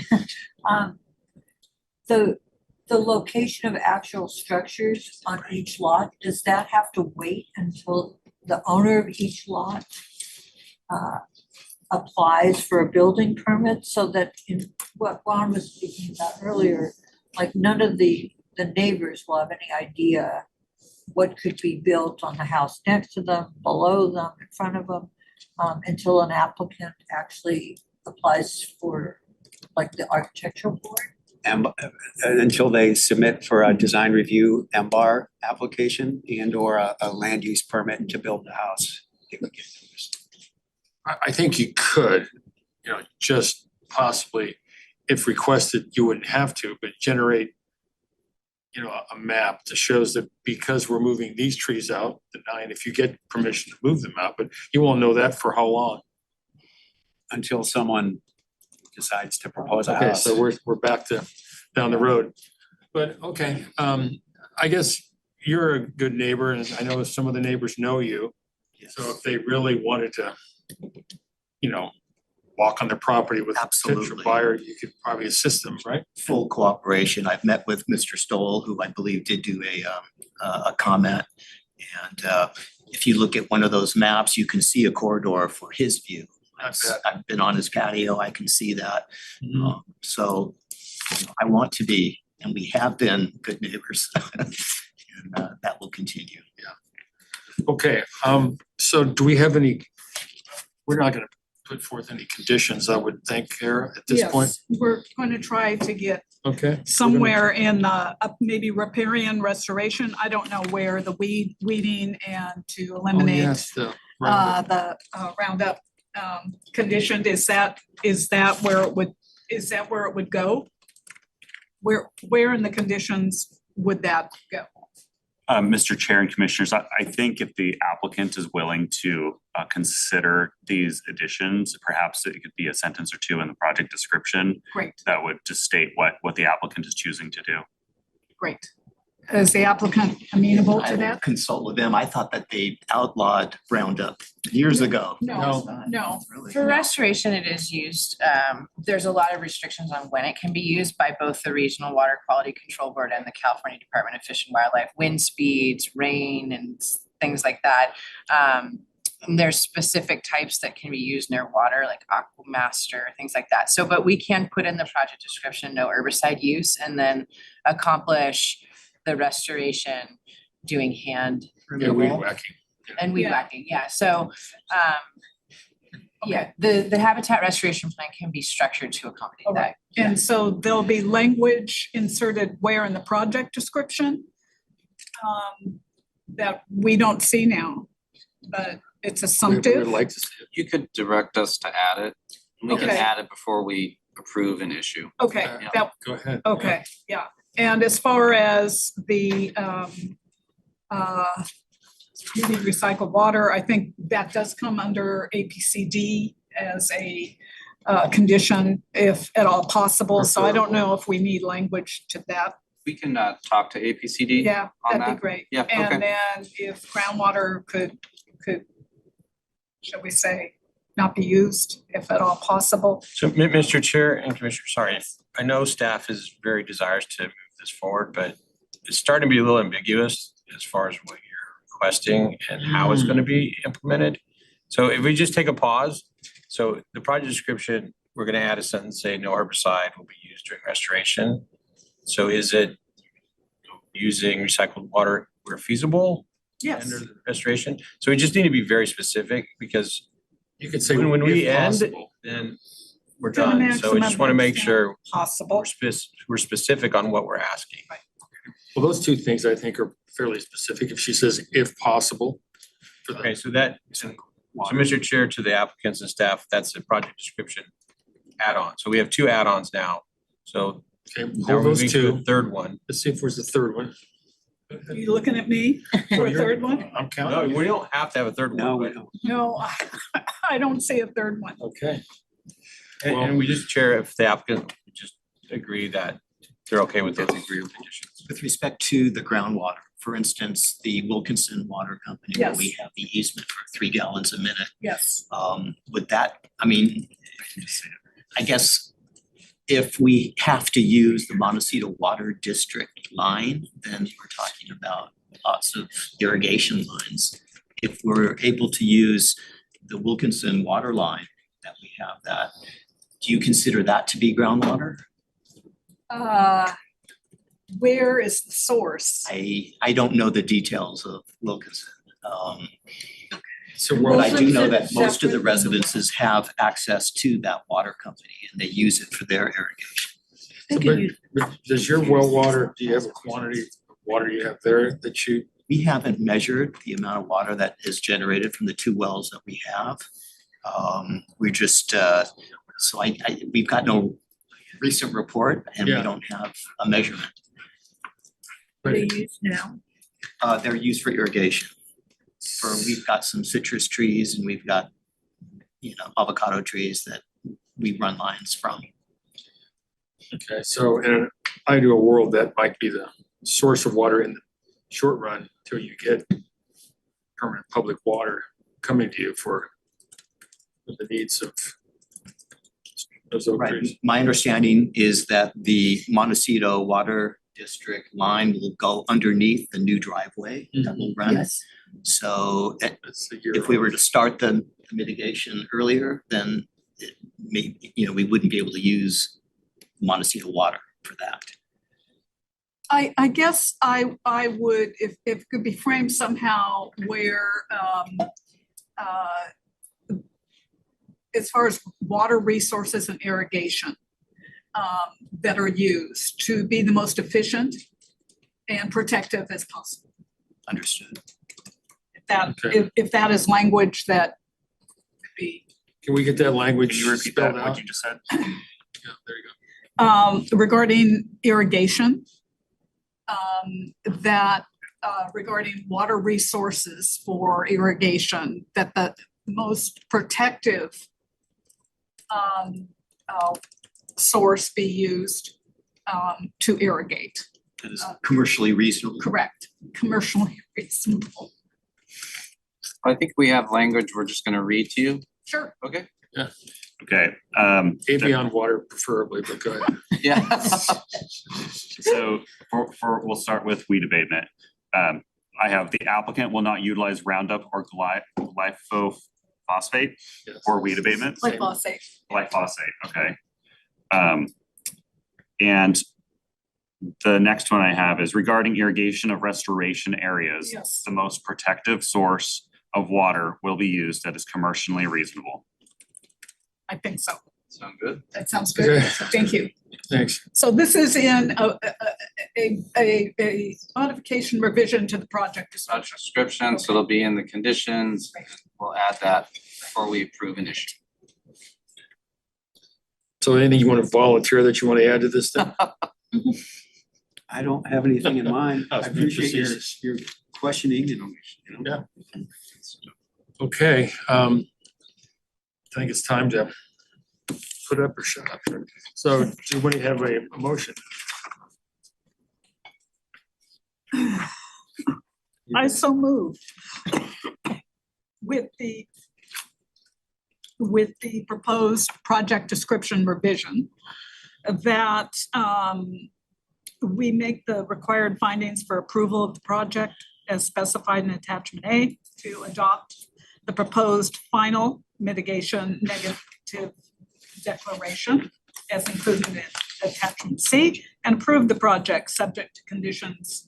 The location of actual structures on each lot, does that have to wait until the owner of each lot applies for a building permit so that in what Ron was speaking about earlier, like none of the neighbors will have any idea what could be built on the house next to them, below them, in front of them, until an applicant actually applies for like the architectural board. And until they submit for a design review MBAR application and or a land use permit to build the house. They would get notice. I think you could, just possibly, if requested, you wouldn't have to, but generate a map that shows that because we're moving these trees out, the 9, if you get permission to move them out, but you won't know that for how long? Until someone decides to propose a Okay, house. so we're back to down the road. But okay, I guess you're a good neighbor and I know some of the neighbors know you. So if they really wanted to, walk on their property with a potential Absolutely. buyer, you could probably assist them, right? Full cooperation. I've met with Mr. Stoll, who I believe did do a comment. And if you look at one of those maps, you can see a corridor for his view. I've been on his patio, I can see that. So I want to be, and we have been good neighbors. And that will continue. Okay, so do we have any, we're not gonna put forth any conditions, I would think, here at this point? Yes, we're going to try to get Okay. somewhere in the, maybe riparian restoration. I don't know where the weeding and to eliminate Yes, the Roundup condition. Is that where it would go? Where in the conditions would that go? Mr. Chair and Commissioners, I think if the applicant is willing to consider these additions, perhaps it could be a sentence or two in the project description. Great. That would just state what the applicant is choosing to do. Great. Is the applicant amenable I to will that? consult with them. I thought that they outlawed Roundup years ago. No. For restoration, it is used. There's a lot of restrictions on when it can be used by both the Regional Water Quality Control Board and the California Department of Fish and Wildlife. Wind speeds, rain, and things like that. And there's specific types that can be used near water, like Aquamaster, things like that. So, but we can put in the project description, no herbicide use, and then accomplish the restoration doing hand removal. weed whacking. And weed whacking, yeah, so, yeah, the habitat restoration plan can be structured to accommodate that. And so there'll be language inserted where in the project description that we don't see now, but it's We assumptive. would like to see it. You could direct us to add it. We can Okay. add it before we approve an issue. Okay, that, Go ahead. okay, yeah. And as far as the using recycled water, I think that does come under APCD as a condition, if at all possible. So I don't know if we need language to that. We can talk to APCD. Yeah, on that'd be that. great. Yeah, And okay. then if groundwater could, shall we say, not be used, if at all possible. So, Mr. Chair and Commissioner, sorry, I know staff is very desirous to move this forward, but it's starting to be a little ambiguous as far as what you're requesting and how it's gonna be implemented. So if we just take a pause, so the project description, we're gonna add a sentence saying no herbicide will be used during restoration. So is it using recycled water where feasible? Yes. Under the restoration? So we just need to be very specific because You could say when we if end, possible. then we're To the done. So we maximum just wanna make extent sure possible. we're specific on what we're asking. Well, those two things I think are fairly specific. If she says if possible. For Okay, the, so Mr. Chair, to the applicants and staff, that's the project description add-on. So we have 2 add-ons now. So okay, now hold we're those moving to two. the third one. Let's see if there's a third one. Are you looking at me for a third one? I'm No, counting. we don't have to have a third No, one, we but don't. No, I don't see a third one. Okay. and we just, Chair, if the applicant would just agree that they're okay with those conditions. With respect to the groundwater, for instance, the Wilkinson Water Company, where Yes. we have the easement for 3 gallons a minute. Yes. Would that, I mean, I guess if we have to use the Montecito Water District line, then we're talking about lots of irrigation lines. If we're able to use the Wilkinson water line, that we have that. Do you consider that to be groundwater? Where is the source? I don't know the details of Wilkinson. So But I do know Wilkinson that is most of the separate. residences have access to that water company and they use it for their irrigation. But does your well water, do you have a quantity of water you have there that you, We haven't measured the amount of water that is generated from the two wells that we have. We just, so we've got no recent report and we Yeah. don't have a measurement. What do you use now? They're used for irrigation. We've got some citrus trees and we've got, avocado trees that we run lines from. okay, so in an ideal world, that might be the source of water in the short run till you get permanent public water coming to you for the needs of those oak Right, trees. my understanding is that the Montecito Water District line will go underneath the new driveway that will run. Yes. So That's the year if we were to start the mitigation earlier, then it may, we wouldn't be able to use Montecito water for that. I guess I would, if it could be framed somehow where as far as water resources and irrigation that are used to be the most efficient and protective as possible. Understood. If that is language that could be Can we get that language Can you repeat that, spelled what out? you just said? Yeah, there you go. regarding irrigation, that regarding water resources for irrigation, that the most protective source be used to irrigate. That is commercially reasonable. Correct, commercially reasonable. I think we have language we're just gonna read to you. Sure. Okay. Okay, Avion water preferably, but go ahead. Yeah. so we'll start with weed abatement. I have the applicant will not utilize Roundup or glyphosate for weed abatement. Glyphosate. Glyphosate, okay. And the next one I have is regarding irrigation of restoration areas. Yes. The most protective source of water will be used that is commercially reasonable. I think so. Sound good? That sounds good. Okay. Thank you. Thanks. So this is in a modification revision to the project description. Description, so it'll be in the conditions. We'll add that before we approve an issue. So anything you want to volunteer that you want to add to this thing? I don't have anything in mind. I That's good to appreciate see. your questioning and, Yeah. Okay, I think it's time to put up or shut up. So do you want to have a motion? I so moved with the proposed project description revision that we make the required findings for approval of the project as specified in attachment A to adopt the proposed final mitigation negative declaration as included in attachment C and approve the project subject to conditions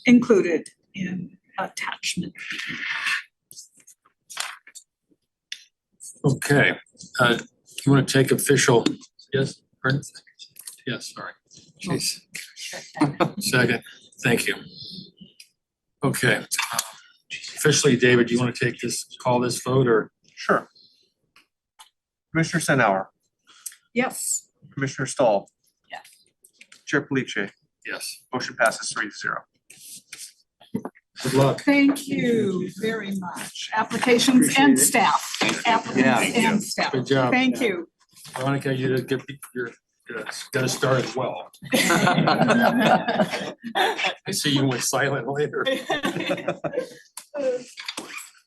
included in attachment. Okay, you want to take official, yes, pardon? Yes, sorry. Jeez. Second, thank you. Okay, officially, David, do you want to call this vote or? Sure. Commissioner Sanauer, Yes. Commissioner Stahl, Yes. Chair Police, Yes. motion passes 3-0. Good luck. Thank you very much. Applications and staff. Applicants and staff. Good job. Thank you. Veronica, you did get got to start as well. I see you went silent later.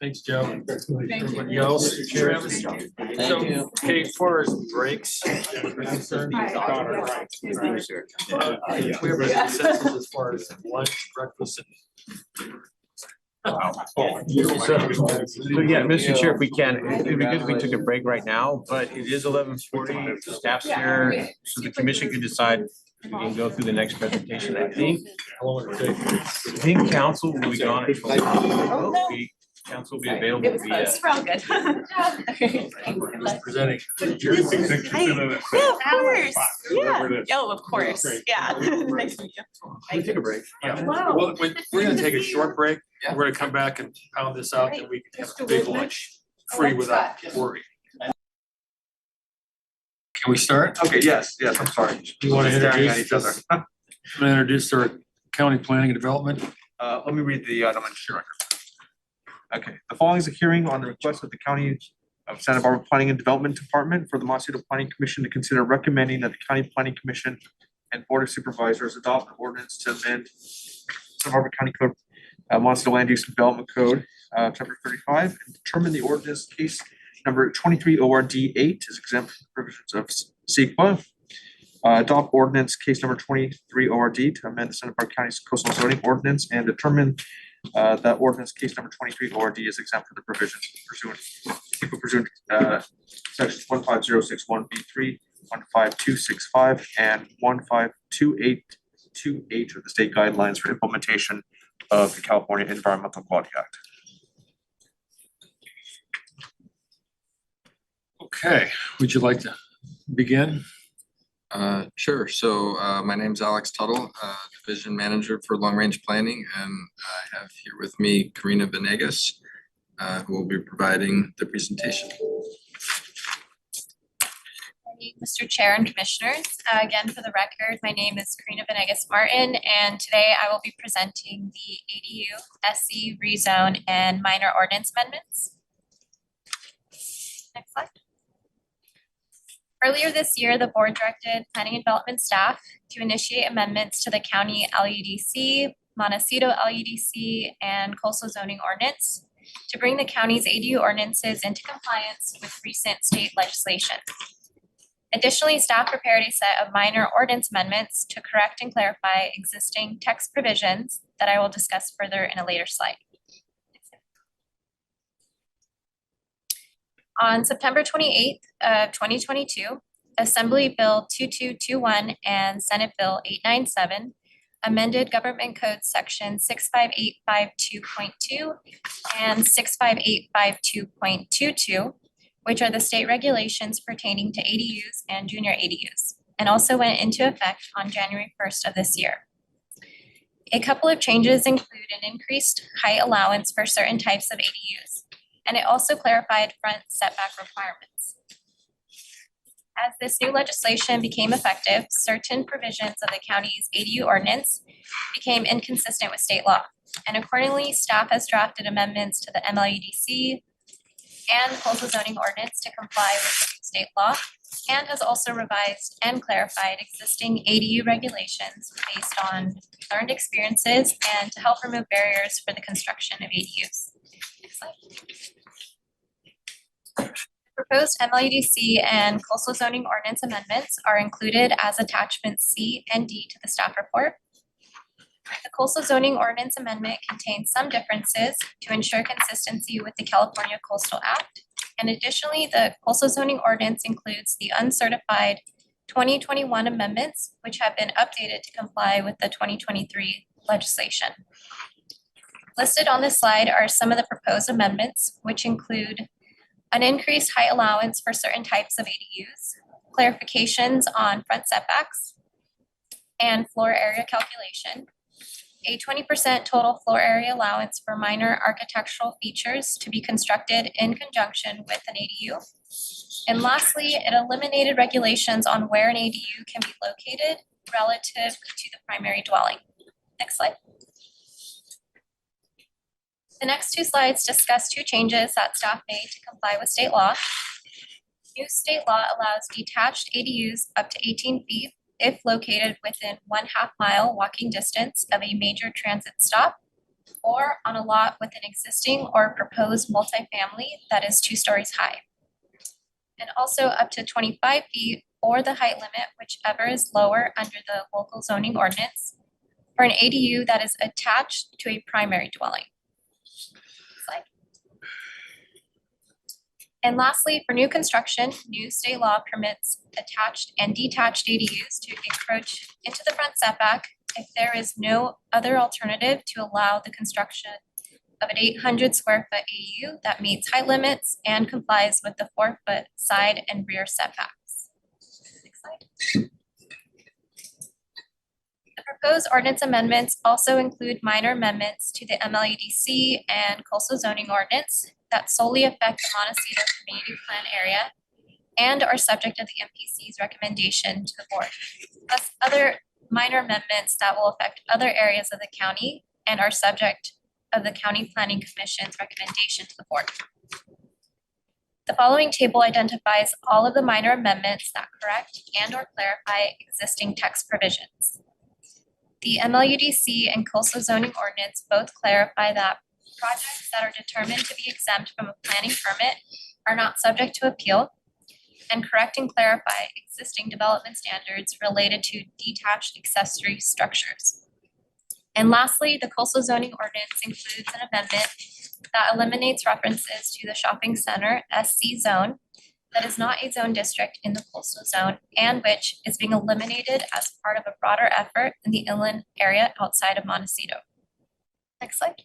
Thanks, Joe. Everybody else? Travis? Thank So, you. okay, as far as breaks. We have a consensus as far as lunch, breakfast, and So yeah, Mr. Chair, if we can, it'd be good if we took a break right now, but it is 11:40. Staff's here, so the commission can decide. We can go through the next presentation. I think council will be gone at 12. Council will be available via. We're all good. Presenting. Yeah, of course. Yeah. Oh, of course. Yeah. Nice to meet you. Can we take a break? Wow. Well, we're gonna take a short break. Yeah. We're gonna come back and pound this out, and we can have a big lunch free without worry. Can we start? Okay, yes, I'm sorry. You wanna Staring at introduce each other. this? I'm gonna introduce our county planning and development. Let me read the item on your record. Okay, the following is a hearing on the request of the County of Santa Barbara Planning and Development Department for the Montecito Planning Commission to consider recommending that the County Planning Commission and Board of Supervisors adopt an ordinance to amend Santa Barbara County Code, Montecito Land Use Development Code, chapter 35, and determine the ordinance case number 23 ORD 8 is exempt from the provisions of CEQA. Adopt ordinance case number 23 ORD to amend the Santa Barbara County's coastal zoning ordinance and determine that ordinance case number 23 ORD is exempt from the provisions pursuant sections 15061B3, 15265, and 15282H of the state guidelines for implementation of the California Environmental Quality Act. Okay, would you like to begin? Sure. So my name's Alex Tuttle, Division Manager for Long Range Planning, and I have here with me Karina Venegas, who will be providing the presentation. Mr. Chair and Commissioners, again for the record, my name is Karina Venegas Martin, and today I will be presenting the ADU, SC, rezone, and minor ordinance amendments. Next slide. Earlier this year, the board directed planning and development staff to initiate amendments to the county LUDC, Montecito LUDC, and coastal zoning ordinance to bring the county's ADU ordinances into compliance with recent state legislation. Additionally, staff prepared a set of minor ordinance amendments to correct and clarify existing text provisions that I will discuss further in a later slide. On September 28th of 2022, Assembly Bill 2221 and Senate Bill 897 amended Government Code Section 65852.2 and 65852.22, which are the state regulations pertaining to ADUs and junior ADUs, and also went into effect on January 1st of this year. A couple of changes include an increased height allowance for certain types of ADUs, and it also clarified front setback requirements. As this new legislation became effective, certain provisions of the county's ADU ordinance became inconsistent with state law, and accordingly, staff has drafted amendments to the MLUDC and coastal zoning ordinance to comply with state law, and has also revised and clarified existing ADU regulations based on learned experiences and to help remove barriers for the construction of ADUs. Next slide. Proposed MLUDC and coastal zoning ordinance amendments are included as attachments C and D to the staff report. The coastal zoning ordinance amendment contains some differences to ensure consistency with the California Coastal Act. And additionally, the coastal zoning ordinance includes the uncertified 2021 amendments, which have been updated to comply with the 2023 legislation. Listed on this slide are some of the proposed amendments, which include an increased height allowance for certain types of ADUs, clarifications on front setbacks and floor area calculation, a 20% total floor area allowance for minor architectural features to be constructed in conjunction with an ADU. And lastly, it eliminated regulations on where an ADU can be located relative to the primary dwelling. Next slide. The next two slides discuss two changes that staff made to comply with state law. New state law allows detached ADUs up to 18 feet if located within 1/2 mile walking distance of a major transit stop or on a lot with an existing or proposed multifamily that is 2 stories high. And also up to 25 feet or the height limit, whichever is lower under the local zoning ordinance, for an ADU that is attached to a primary dwelling. And lastly, for new construction, new state law permits attached and detached ADUs to encroach into the front setback if there is no other alternative to allow the construction of an 800 square foot ADU that meets height limits and complies with the 4-foot side and rear setbacks. Next slide. The proposed ordinance amendments also include minor amendments to the MLEDC and coastal zoning ordinance that solely affect the Montecito Community Plan area and are subject to the MPC's recommendation to the board, plus other minor amendments that will affect other areas of the county and are subject of the County Planning Commission's recommendation to the board. The following table identifies all of the minor amendments that correct and or clarify existing text provisions. The MLUDC and coastal zoning ordinance both clarify that projects that are determined to be exempt from a planning permit are not subject to appeal, and correct and clarify existing development standards related to detached accessory structures. And lastly, the coastal zoning ordinance includes an amendment that eliminates references to the shopping center SC zone that is not a zone district in the coastal zone and which is being eliminated as part of a broader effort in the inland area outside of Montecito. Next slide.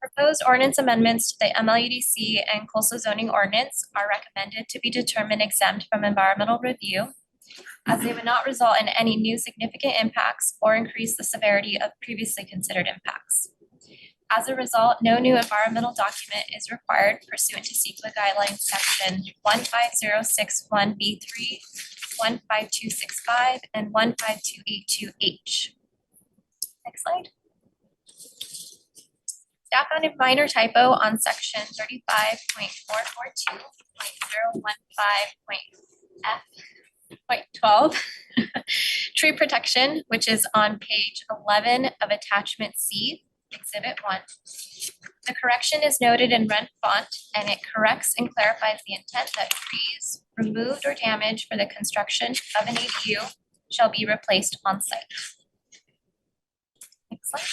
Proposed ordinance amendments to the MLUDC and coastal zoning ordinance are recommended to be determined exempt from environmental review, as they would not result in any new significant impacts or increase the severity of previously considered impacts. As a result, no new environmental document is required pursuant to CEQA guidelines section 15061B3, 15265, and 15282H. Next slide. Staff found a minor typo on section 35.442.015.F.12, tree protection, which is on page 11 of attachment C, exhibit 1. The correction is noted in red font and it corrects and clarifies the intent that trees removed or damaged for the construction of an ADU shall be replaced on site. Next slide.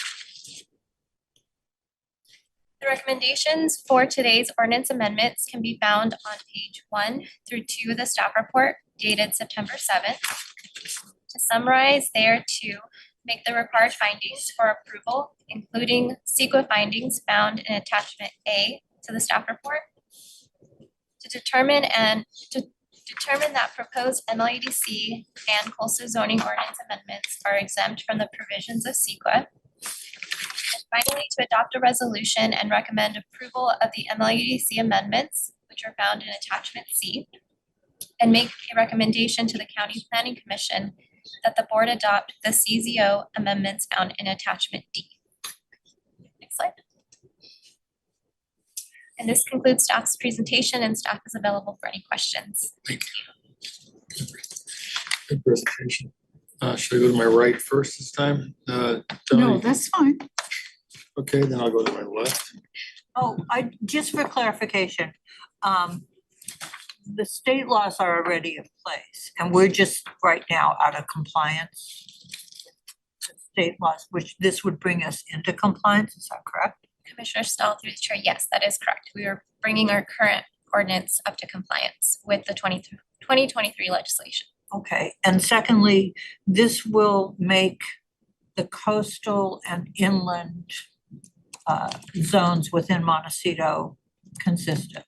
The recommendations for today's ordinance amendments can be found on page 1 through 2 of the staff report dated September 7th. To summarize, they are to make the required findings for approval, including CEQA findings found in attachment A to the staff report, to determine that proposed MLEDC and coastal zoning ordinance amendments are exempt from the provisions of CEQA. And finally, to adopt a resolution and recommend approval of the MLUDC amendments, which are found in attachment C, and make a recommendation to the County Planning Commission that the board adopt the CZO amendments found in attachment D. Next slide. And this concludes staff's presentation, and staff is available for any questions. Thank you. Good presentation. Should I go to my right first this time? No, Tony? that's fine. Okay, then I'll go to my left. Oh, just for clarification, the state laws are already in place and we're just right now out of compliance with state laws, which this would bring us into compliance, is that correct? Commissioner Stahl, through the chair, yes, that is correct. We are bringing our current ordinance up to compliance with the 2023 legislation. Okay, and secondly, this will make the coastal and inland zones within Montecito consistent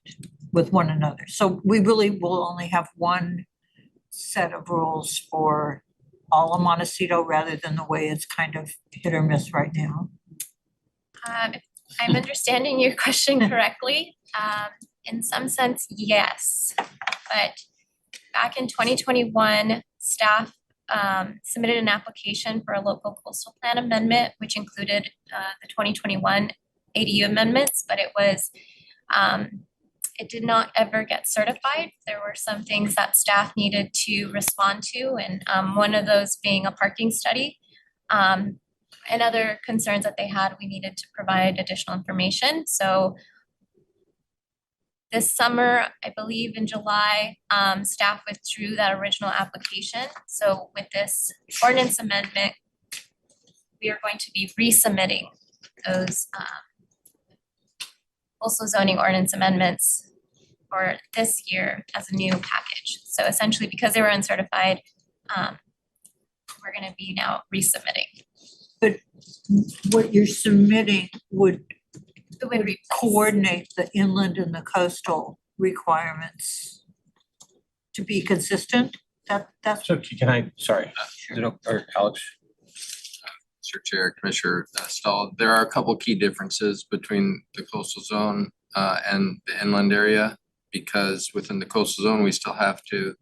with one another. So we really will only have one set of rules for all of Montecito rather than the way it's kind of hit or miss right now. If I'm understanding your question correctly, in some sense, yes. But back in 2021, staff submitted an application for a local coastal plan amendment, which included the 2021 ADU amendments, but it did not ever get certified. There were some things that staff needed to respond to, and one of those being a parking study. And other concerns that they had, we needed to provide additional information. So this summer, I believe in July, staff withdrew that original application. So with this ordinance amendment, we are going to be resubmitting those coastal zoning ordinance amendments for this year as a new package. So essentially, because they were uncertified, we're gonna be now resubmitting. But what you're submitting would It would replace. coordinate the inland and the coastal requirements to be consistent? That's So can I, sorry, or Alex? Mr. Chair, Commissioner Stahl, there are a couple key differences between the coastal zone and the inland area. Because within the coastal zone, we still have to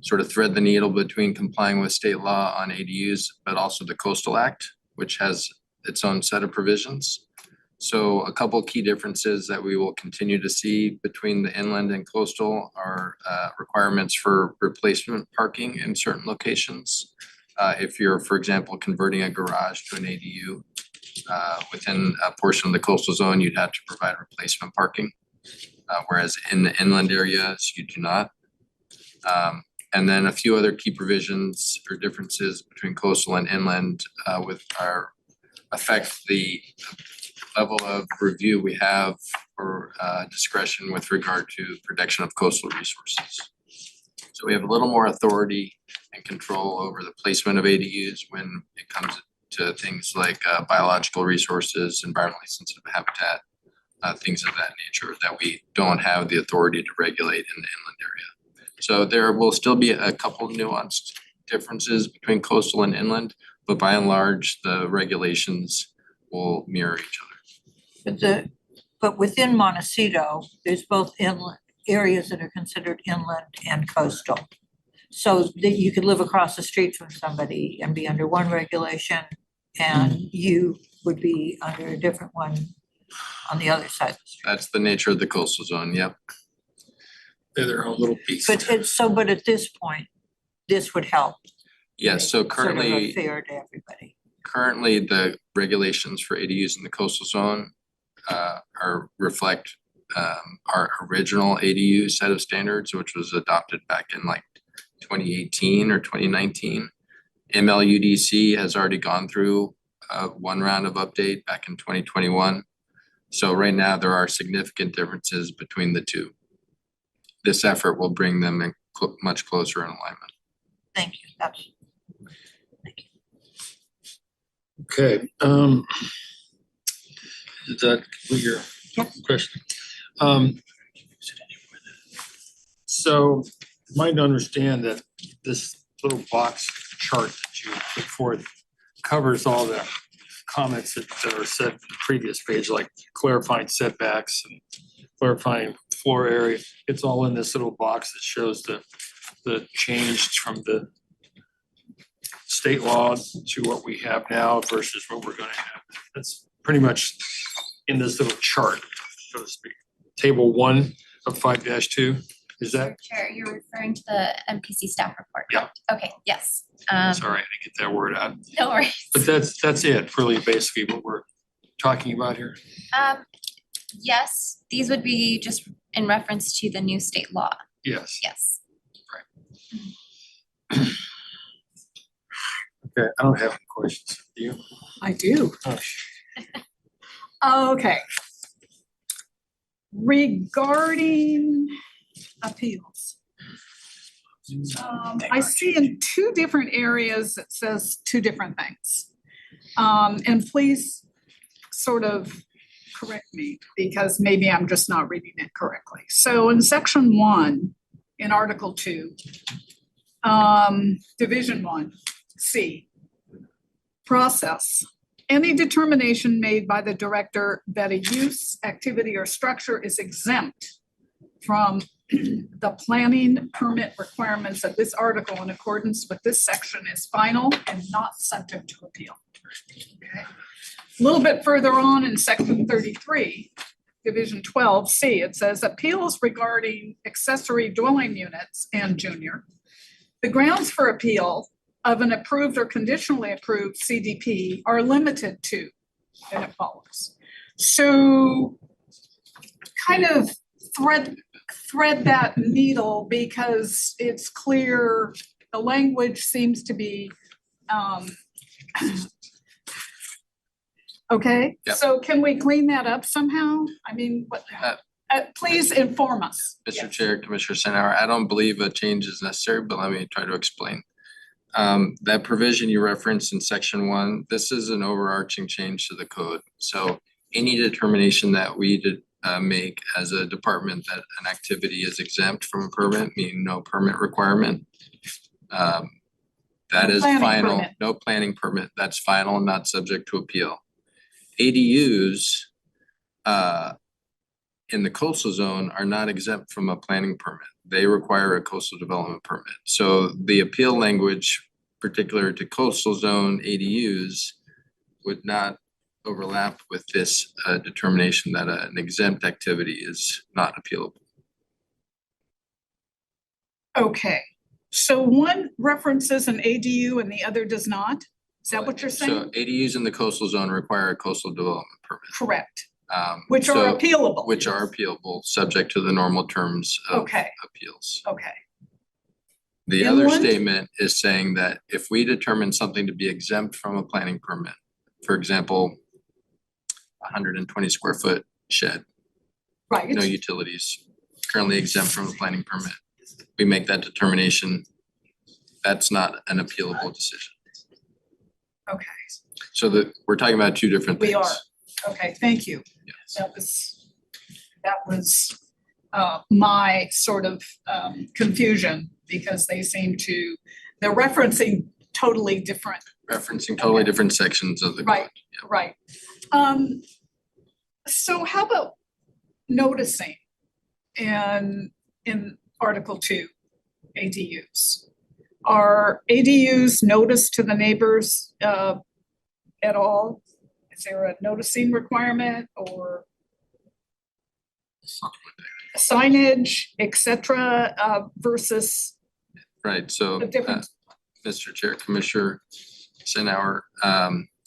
sort of thread the needle between complying with state law on ADUs, but also the Coastal Act, which has its own set of provisions. So a couple key differences that we will continue to see between the inland and coastal are requirements for replacement parking in certain locations. If you're, for example, converting a garage to an ADU within a portion of the coastal zone, you'd have to provide replacement parking. Whereas in the inland areas, you do not. And then a few other key provisions or differences between coastal and inland with our affect the level of review we have for discretion with regard to protection of coastal resources. So we have a little more authority and control over the placement of ADUs when it comes to things like biological resources, environmentally sensitive habitat, things of that nature that we don't have the authority to regulate in the inland area. So there will still be a couple nuanced differences between coastal and inland, but by and large, the regulations will mirror each other. But within Montecito, there's both inland areas that are considered inland and coastal. So that you could live across the street from somebody and be under one regulation, and you would be under a different one on the other side of the street. That's the nature of the coastal zone, yep. They're their own little piece. But at this point, this would help. Yes, so currently. Sort of fair to everybody. Currently, the regulations for ADUs in the coastal zone reflect our original ADU set of standards, which was adopted back in like 2018 or 2019. MLUDC has already gone through one round of update back in 2021. So right now, there are significant differences between the two. This effort will bring them in much closer in alignment. Thank you. Okay, did that complete your question? So you might understand that this little box chart that you put forth covers all the comments that are said in the previous page, like clarifying setbacks and clarifying floor area. It's all in this little box that shows the change from the state law to what we have now versus what we're gonna have. That's pretty much in this little chart, so to speak. Table 1 of 5-2, is that? Chair, you're referring to the MPC staff report. Yeah. Okay, yes. Sorry, I didn't get that word out. No worries. But that's it, really, basically what we're talking about here. Yes, these would be just in reference to the new state law. Yes. Yes. Okay, I don't have any questions. Do you? I do. Oh, Okay. Regarding appeals. I see in two different areas it says two different things. And please sort of correct me because maybe I'm just not reading it correctly. So in section 1, in article 2, division 1, C, process. Any determination made by the director that a use, activity, or structure is exempt from the planning permit requirements of this article in accordance with this section is final and not subject to appeal. Okay. A little bit further on in section 33, division 12C, it says appeals regarding accessory dwelling units and junior. The grounds for appeal of an approved or conditionally approved CDP are limited to, and it follows. So kind of thread that needle because it's clear, the language seems to be Okay, Yep. so can we clean that up somehow? I mean, what, please inform us. Mr. Chair, Commissioner Cenower, I don't believe a change is necessary, but let me try to explain. That provision you referenced in section 1, this is an overarching change to the code. So any determination that we did make as a department that an activity is exempt from a permit, meaning no permit requirement, that No is planning final, permit. no planning permit, that's final and not subject to appeal. ADUs in the coastal zone are not exempt from a planning permit. They require a coastal development permit. So the appeal language particular to coastal zone ADUs would not overlap with this determination that an exempt activity is not appealable. Okay, so one references an ADU and the other does not? Is that what you're So saying? ADUs in the coastal zone require a coastal development permit. Correct. Which are so- appealable. Which are appealable, subject to the normal terms of Okay. appeals. Okay, The And other one- statement is saying that if we determine something to be exempt from a planning permit, for example, 120 square foot shed, right. no utilities, currently exempt from a planning permit, we make that determination, that's not an appealable decision. Okay, So that, we're talking about two different things. we are. Okay, thank you. Yes. That was my sort of confusion because they seem to, they're referencing totally different. Referencing totally different sections of the code. Right, right. So how about noticing in Article 2, ADUs? Are ADUs noticed to the neighbors at all? Is there a noticing requirement or signage, et cetera, versus Right, so, the different? Mr. Chair, Commissioner Cenower,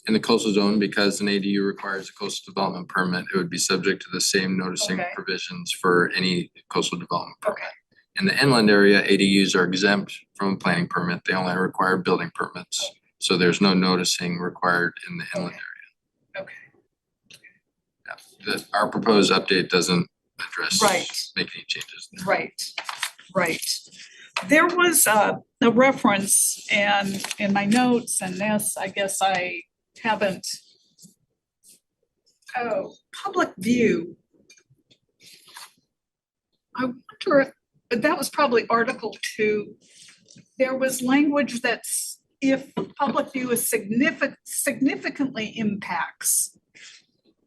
in the coastal zone, because an ADU requires a coastal development permit, it would be subject to the same noticing Okay. provisions for any coastal development permit. Okay, In the inland area, ADUs are exempt from a planning permit, they only require building permits. So there's no noticing required in the inland area. okay, Yeah, our proposed update doesn't address, Right. make any changes there. right. There was a reference and in my notes and this, I guess I haven't. Oh, public view. I wonder, if that was probably Article 2. There was language that's if public view is significantly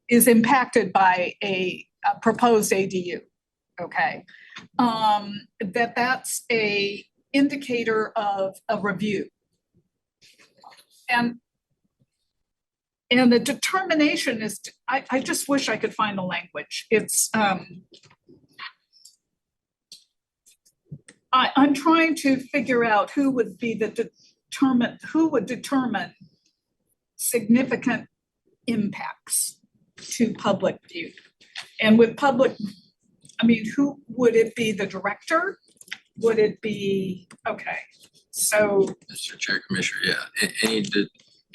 is impacted by a proposed ADU, okay? That's a indicator of a review. And the determination is, I just wish I could find the language. It's, I'm trying to figure out who would be who would determine significant impacts to public view. And with public, I mean, who would it be? The director? Would it be, okay, so, Mr. Chair, Commissioner, yeah,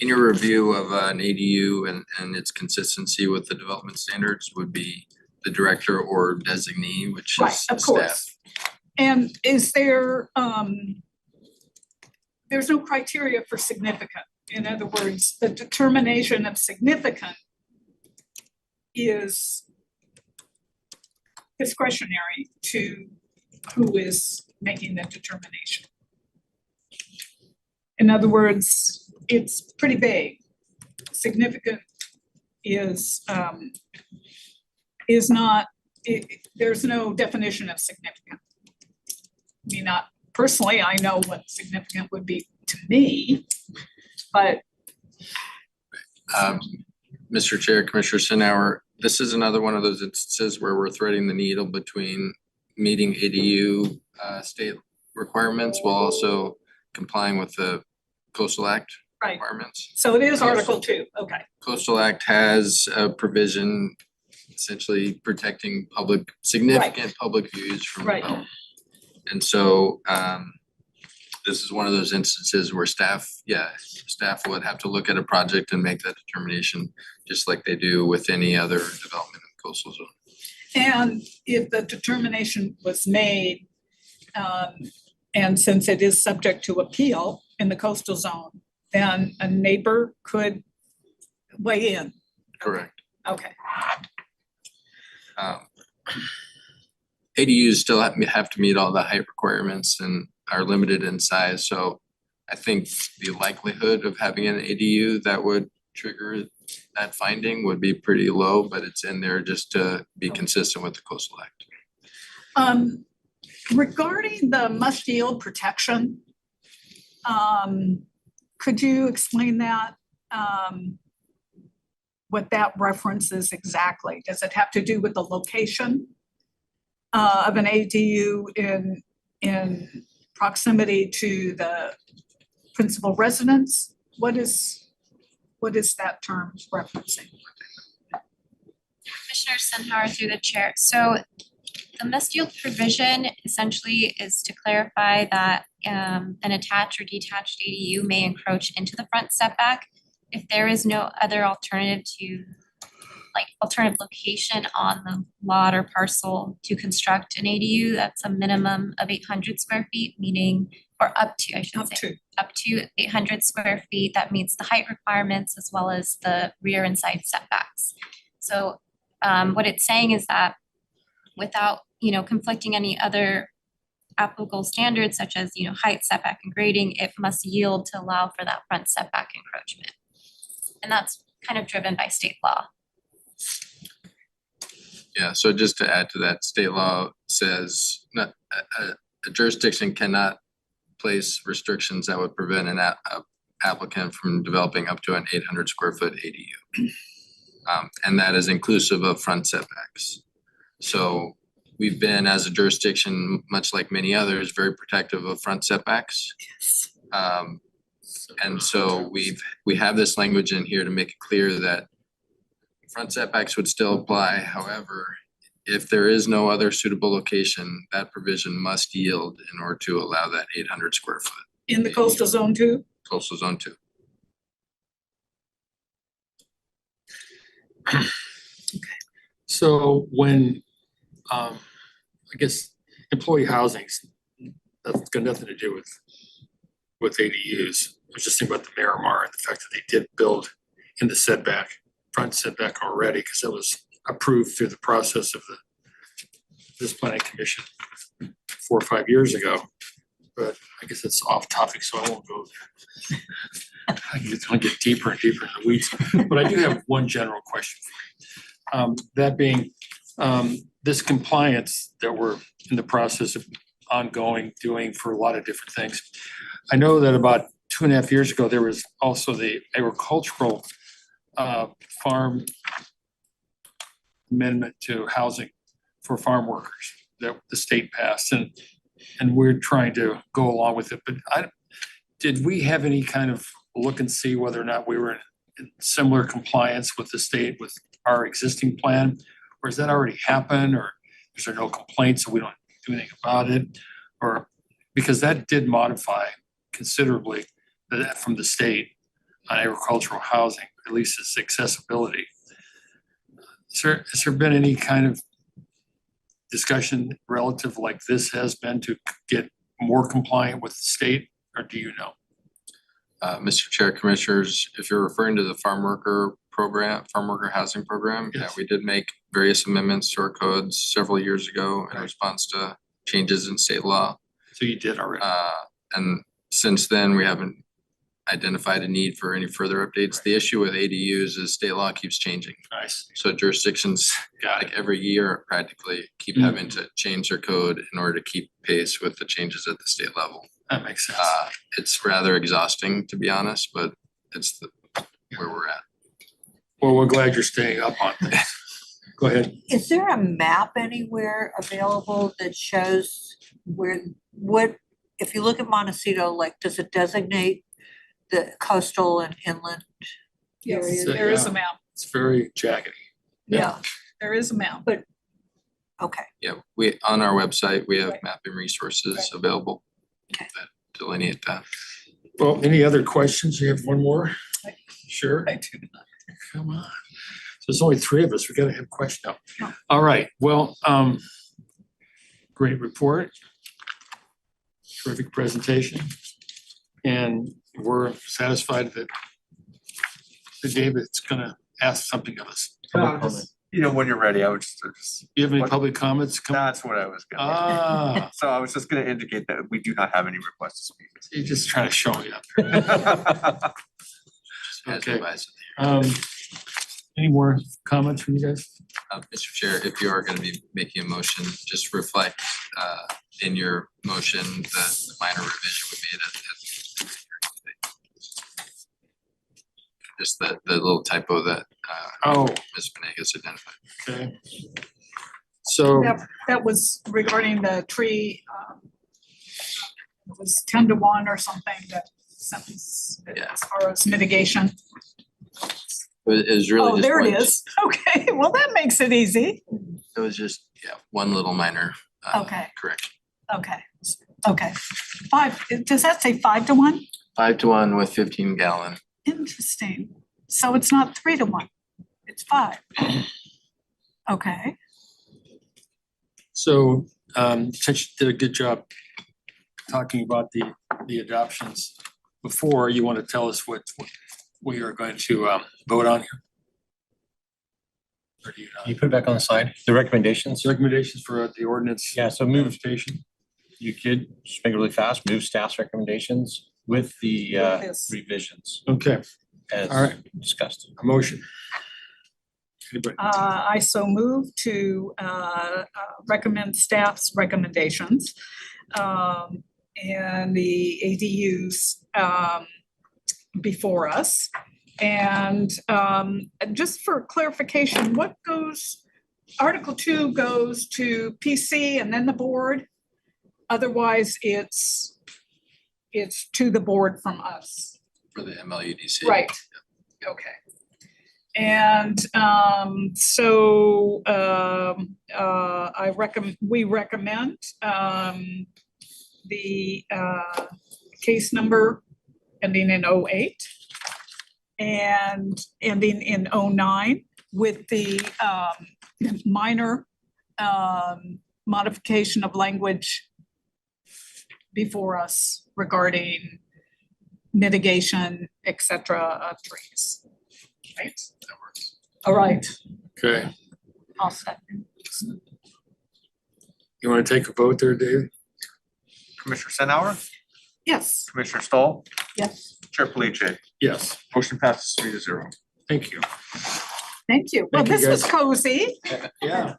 any review of an ADU and its consistency with the development standards would be the director or designee, which right, is of staff. course. And is there, there's no criteria for significant. In other words, the determination of significant is discretionary to who is making the determination. In other words, it's pretty vague. Significant is not, there's no definition of significant. I mean, not personally, I know what significant would be to me, but Mr. Chair, Commissioner Cenower, this is another one of those instances where we're threading the needle between meeting ADU state requirements while also complying with the Coastal Act right. requirements. So it is Article 2, okay. Coastal Act has a provision essentially protecting significant public views from Right. development. And so this is one of those instances where staff would have to look at a project and make that determination, just like they do with any other development in the coastal zone. And if the determination was made, and since it is subject to appeal in the coastal zone, then a neighbor could weigh in. Correct. Okay. ADUs still have to meet all the height requirements and are limited in size, so I think the likelihood of having an ADU that would trigger that finding would be pretty low, but it's in there just to be consistent with the Coastal Act. Regarding the must yield protection, could you explain that? What that references exactly? Does it have to do with the location of an ADU in proximity to the principal residence? What is that term referencing? Commissioner Senhar through the chair. So the must yield provision essentially is to clarify that an attached or detached ADU may encroach into the front setback if there is no other alternative location on the lot or parcel to construct an ADU. That's a minimum of 800 square feet, or up to 800 square feet that meets the height requirements as well as the rear and side setbacks. So what it's saying is that without, conflicting any other applicable standards such as, height, setback, and grading, it must yield to allow for that front setback encroachment. And that's kind of driven by state law. Yeah, so just to add to that, state law says a jurisdiction cannot place restrictions that would prevent an applicant from developing up to an 800 square foot ADU. And that is inclusive of front setbacks. So we've been, as a jurisdiction, much like many others, very protective of front setbacks. And so we have this language in here to make it clear that front setbacks would still apply. However, if there is no other suitable location, that provision must yield in order to allow that 800 square foot. In the coastal zone too? Coastal zone too. So when, I guess employee housing's, that's got nothing to do with ADUs. I was just thinking about the Miramar and the fact that they did build in the front setback already, because that was approved through the process of this planning commission 4 or 5 years ago. But I guess it's off topic, so I won't go there. I'll get deeper and deeper in the weeds. But I do have one general question for you. That being, this compliance that we're in the process of doing for a lot of different things. I know that about 2.5 years ago, there was also the agricultural farm amendment to housing for farm workers that the state passed, and we're trying to go along with it. But did we have any kind of look and see whether or not we were in similar compliance with the state with our existing plan? Or has that already happened, or is there no complaints so we don't do anything about it? Or because that did modify considerably from the state on agricultural housing, at least its accessibility. Has there been any kind of discussion relative like this has been to get more compliant with the state, or do you know? Mr. Chair, Commissioners, if you're referring to the farm worker housing program, Yes. Yeah, we did make various amendments to our codes several years ago in response to changes in state law. So you did already. And since then, we haven't identified a need for any further updates. Right. The issue with ADUs is state law keeps changing. Nice. So jurisdictions, like every year practically, keep having to change their code in order to keep pace with the changes at the state level. That makes sense. It's rather exhausting, to be honest, but it's where we're at. Well, we're glad you're staying up on things. Go ahead. Is there a map anywhere available that shows if you look at Montecito, like, does it designate the coastal and inland Yes, areas? there is a map. It's very jaggedy. Yeah, There is a map. but, okay. Yeah, on our website, we have mapping resources available Okay. that delineate that. Well, any other questions? You have one more? Sure. I do not. Come on. There's only three of us. We gotta have questions. No. All right, well, great report. Terrific presentation. And we're satisfied that David's gonna ask something of us. You know, when you're ready, I would just. You have any public comments? That's what I was gonna. Ah, So I was just gonna indicate that we do not have any requests to speak. you're just trying to show me up. Okay. Any more comments from you guys? Mr. Chair, if you are gonna be making a motion, just reflect in your motion that the minor revision would be just the little typo that Ms. Venegas identified. Okay. So, That was regarding the tree, it was 10-1 or something, that sentence as far as mitigation. It was really Oh, just there it one- is. Okay, well, that makes it easy. It was just, one little minor Okay, correction. okay. 5, does that say 5-1? 5-1 with 15-gallon. Interesting. So it's not 3-1, it's 5. Okay. so, since you did a good job talking about the adoptions before, you want to tell us what we are going to vote on here? Or do you not? Can you put it back on the slide? The recommendations? Recommendations for the ordinance. Yeah, so move, Station. you could just make it really fast, move staff's recommendations with the Yes. revisions Okay, as all right, discussed. a motion. Anybody? I so move to recommend staff's recommendations. And the ADUs before us. And just for clarification, what goes, Article 2 goes to PC and then the board? Otherwise, it's to the board from us. For the MLUDC. Right, okay. And so we recommend the case number ending in 08 and ending in 09 with the minor modification of language before us regarding mitigation, et cetera, trees. Right? That works. All right. Okay, I'll second. you want to take a vote there, David? Commissioner Senauer, Yes. Commissioner Stoll, Yes. Chair Pliche. Yes, Motion passes 3-0. thank you. Thank you. Well, Thank you, this was guys. cozy. Yeah,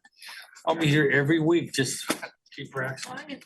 I'll be here every week, just keep practicing.